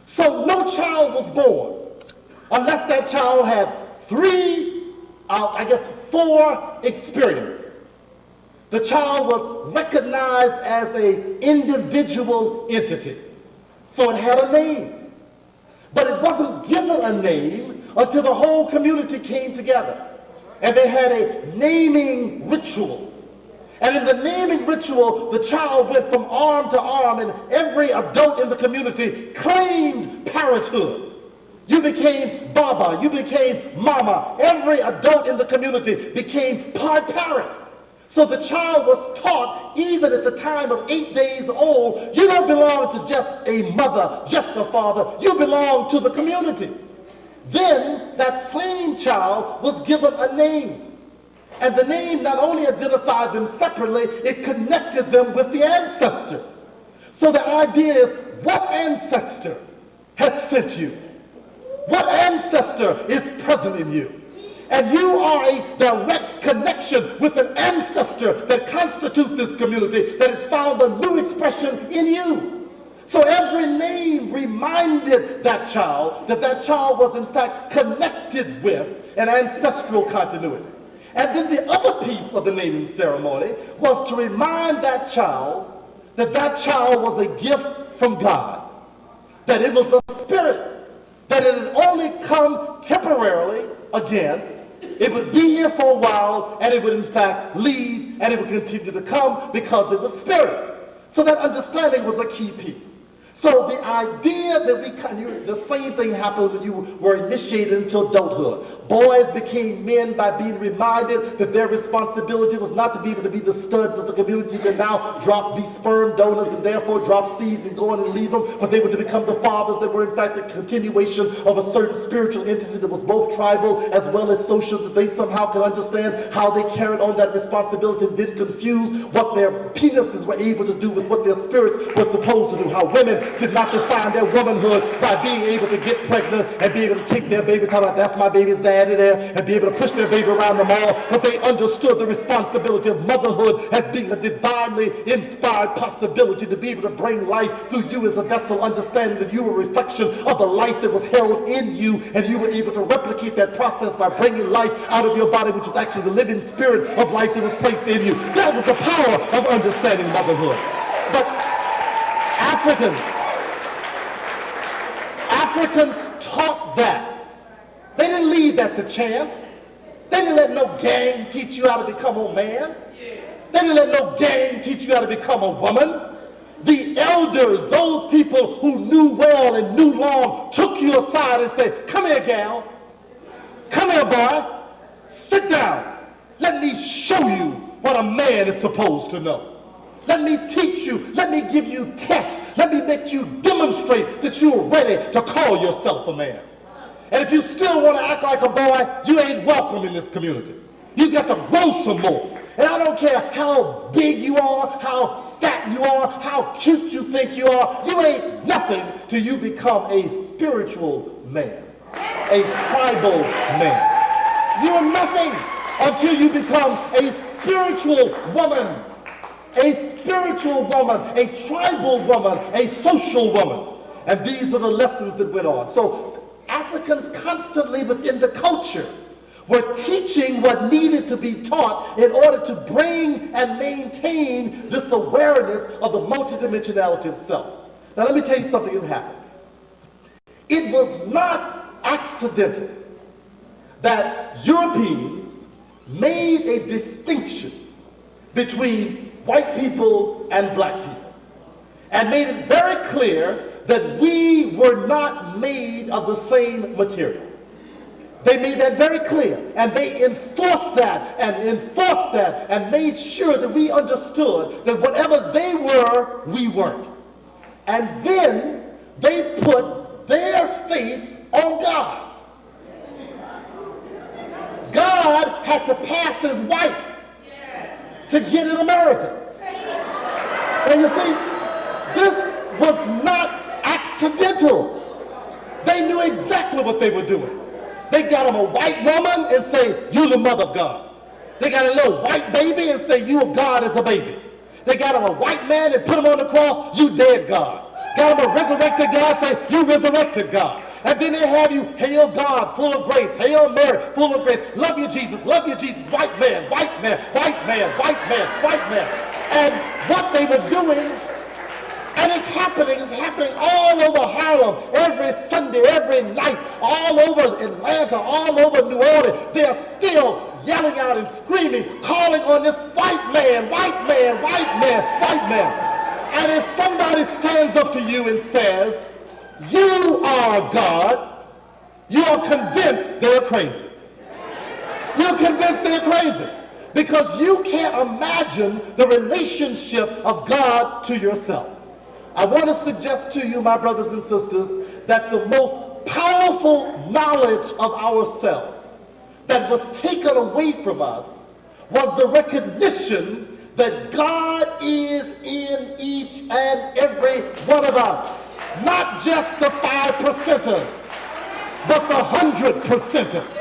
So no child was born unless that child had four experiences. The child was recognized as an individual entity. So it had a name. But it wasn't given a name until the whole community came together. And they had a naming ritual. And in the naming ritual, the child went from arm to arm, and every adult in the community claimed parenthood. You became Baba, you became Mama. Every adult in the community became part parent. So the child was taught, even at the time of 8 days old, you don't belong to just a mother, just a father. You belong to the community. Then that same child was given a name. And the name not only identified them separately, it connected them with the ancestors. So the idea is, what ancestor has sent you? What ancestor is present in you? And you are a direct connection with an ancestor that constitutes this community, that has found a new expression in you. So every name reminded that child that that child was in fact connected with an ancestral continuity. And then the other piece of the naming ceremony was to remind that child that child was a gift from God, that it was a spirit, that it had only come temporarily again. It would be here for a while, and it would in fact leave, and it would continue to come because it was spirit. So that understanding was a key piece. So the idea that the same thing happened when you were initiated into adulthood. Boys became men by being reminded that their responsibility was not to be able to be the studs of the community that now be sperm donors and therefore drop seeds and go on and leave them, but they were to become the fathers that were in fact the continuation of a certain spiritual entity that was both tribal as well as social, that they somehow could understand how they carried on that responsibility and didn't confuse what their penises were able to do with what their spirits were supposed to do, how women did not define their womanhood by being able to get pregnant and be able to take their baby, talk about that's my baby's daddy there, and be able to push their baby around the mall, but they understood the responsibility of motherhood as being a divinely inspired possibility to be able to bring life through you as a vessel, understanding that you were a reflection of the life that was held in you, and you were able to replicate that process by bringing life out of your body, which is actually the living spirit of life that was placed in you. That was the power of understanding motherhood. But Africans taught that. They didn't leave that to chance. They didn't let no gang teach you how to become a man. They didn't let no gang teach you how to become a woman. The elders, those people who knew well and knew long, took you aside and said, come here, gal. Come here, boy. Sit down. Let me show you what a man is supposed to know. Let me teach you. Let me give you tests. Let me make you demonstrate that you're ready to call yourself a man. And if you still want to act like a boy, you ain't welcome in this community. You got to grow some more. And I don't care how big you are, how fat you are, how cute you think you are. You ain't nothing till you become a spiritual man, a tribal man. You're nothing until you become a spiritual woman, a spiritual woman, a tribal woman, a social woman. And these are the lessons that went on. So Africans constantly within the culture were teaching what needed to be taught in order to bring and maintain this awareness of the multidimensionality of self. Now let me tell you something that happened. It was not accidental that Europeans made a distinction between white people and black people and made it very clear that we were not made of the same material. They made that very clear, and they enforced that and made sure that we understood that whatever they were, we weren't. And then they put their face on God. God had to pass his wife to get in America. And you see, this was not accidental. They knew exactly what they were doing. They got him a white woman and say, you the mother of God. They got a little white baby and say, you are God as a baby. They got him a white man and put him on the cross, you dead God. Got him a resurrected God, say, you resurrected God. And then they have you, hail God, full of grace, hail Mary, full of grace, love you Jesus, white man, white man, white man, white man, white man. And what they were doing, and it's happening all over Harlem, every Sunday, every night, all over Atlanta, all over New Orleans. They're still yelling out and screaming, calling on this white man, white man, white man, white man. And if somebody stands up to you and says, you are God, you are convinced they're crazy. You're convinced they're crazy because you can't imagine the relationship of God to yourself. I want to suggest to you, my brothers and sisters, that the most powerful knowledge of ourselves that was taken away from us was the recognition that God is in each and every one of us. Not just the 5%ers, but the 100%ers.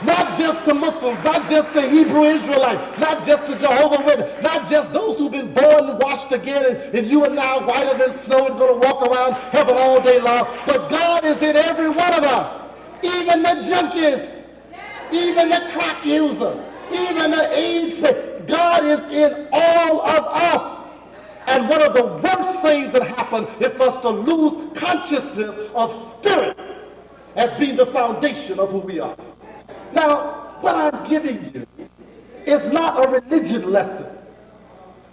Not just the Muslims, not just the Hebrew Israelites, not just the Jehovah's Witnesses, not just those who've been born and washed again, and you are now whiter than snow and going to walk around heaven all day long. But God is in every one of us, even the junkies, even the crack users, even the AIDS patients. God is in all of us. And one of the worst things that happen is for us to lose consciousness of spirit as being the foundation of who we are. Now, what I'm giving you is not a religion lesson.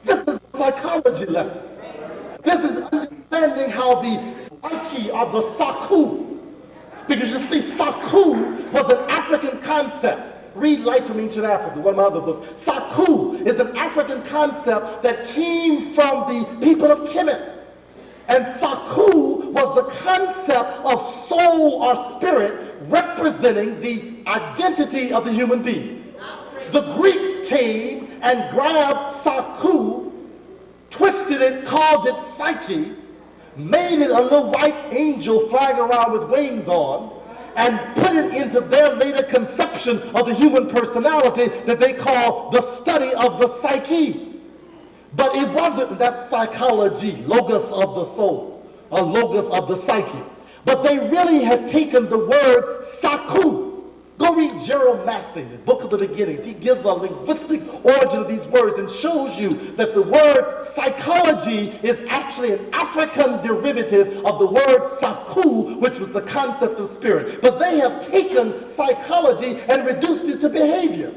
This is a psychology lesson. This is understanding how the psyche of the Saku, because you see, Saku was an African concept. Read Light from Ancient Africa, one of my other books. Saku is an African concept that came from the people of Kemet. And Saku was the concept of soul or spirit representing the identity of the human being. The Greeks came and grabbed Saku, twisted it, called it psyche, made it a little white angel flying around with wings on, and put it into their later conception of the human personality that they call the study of the psyche. But it wasn't that psychology, logos of the soul, or logos of the psyche. But they really had taken the word saku. Go read Gerald Massey, the Book of the Beginnings. He gives a linguistic origin of these words and shows you that the word psychology is actually an African derivative of the word saku, which was the concept of spirit. But they have taken psychology and reduced it to behavior.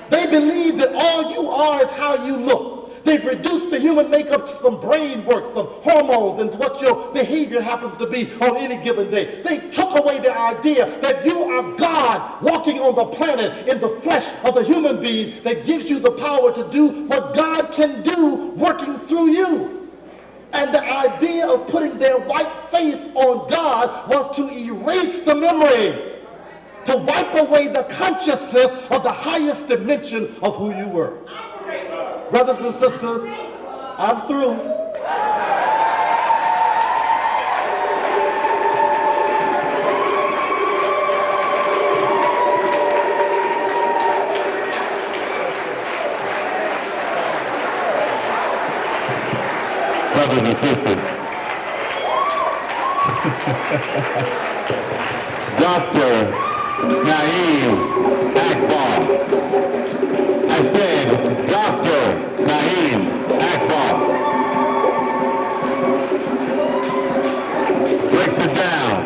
They believe that all you are is how you look. They've reduced the human makeup to some brain work, some hormones, and to what your behavior happens to be on any given day. They took away the idea that you are God walking on the planet in the flesh of a human being that gives you the power to do what God can do working through you. And the idea of putting their white face on God was to erase the memory, to wipe away the consciousness of the highest dimension of who you were. Brothers and sisters, I'm through. Brothers and sisters, Dr. Naim Akbar. I said, Dr. Naim Akbar breaks it down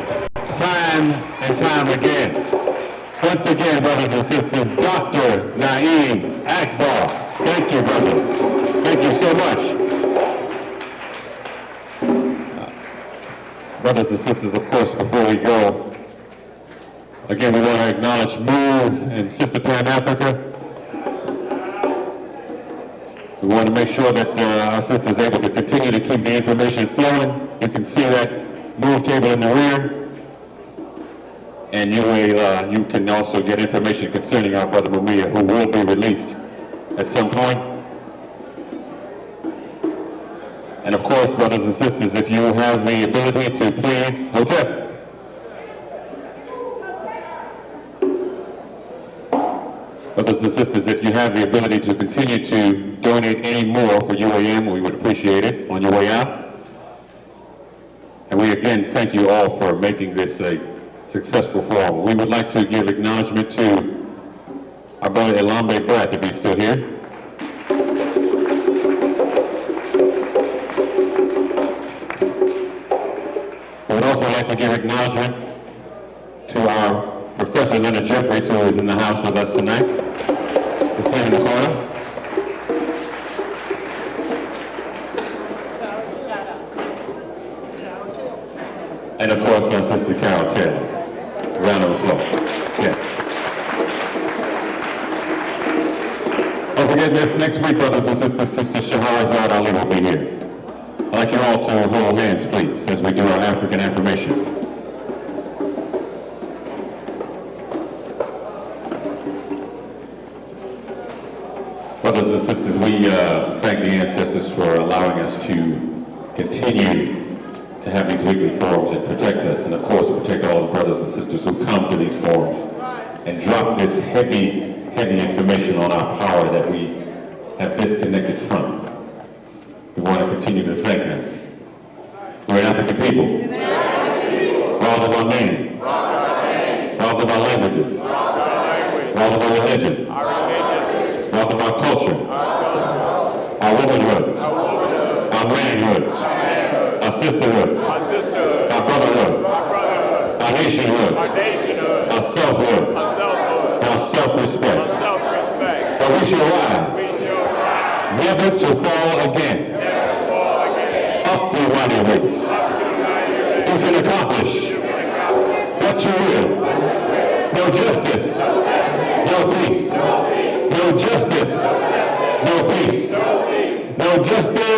time and time again. Once again, brothers and sisters, Dr. Naim Akbar. Thank you, brother. Thank you so much. Brothers and sisters, of course, before we go, again, we want to acknowledge Move and Sister Pan Africa. We want to make sure that our sister is able to continue to keep the information flowing. You can see that Move table in the rear. And you can also get information concerning our brother Mumia, who will be released at some point. And of course, brothers and sisters, if you have the ability to please, Hotep. Brothers and sisters, if you have the ability to continue to donate any more for UAM, we would appreciate it on your way out. And we again thank you all for making this a successful forum. We would like to give acknowledgement to our brother Elambe Brath, if he's still here. We would also like to give acknowledgement to our Professor Leonard Jeffries, who is in the house with us tonight. He's standing in the corner. And of course, our sister Carol Taylor. A round of applause. Yes. Don't forget this, next week, brothers and sisters, Sister Shahrazad Ali will be here. I'd like you all to hold hands, please, as we do our African affirmation. Brothers and sisters, we thank the ancestors for allowing us to continue to have these weekly forums and protect us, and of course protect all the brothers and sisters who come to these forums and drop this heavy, heavy information on our power that we have disconnected from. We want to continue to thank them. We're an African people. Proud of our name. Proud of our languages. Proud of our religion. Proud of our culture. Our womanhood. Our manhood. Our sisterhood. Our brotherhood. Our nationhood. Our selfhood. Our self-respect. But we shall rise, never to fall again. Up the winding race. You can accomplish what you will. No justice, no peace. No justice, no peace. No justice.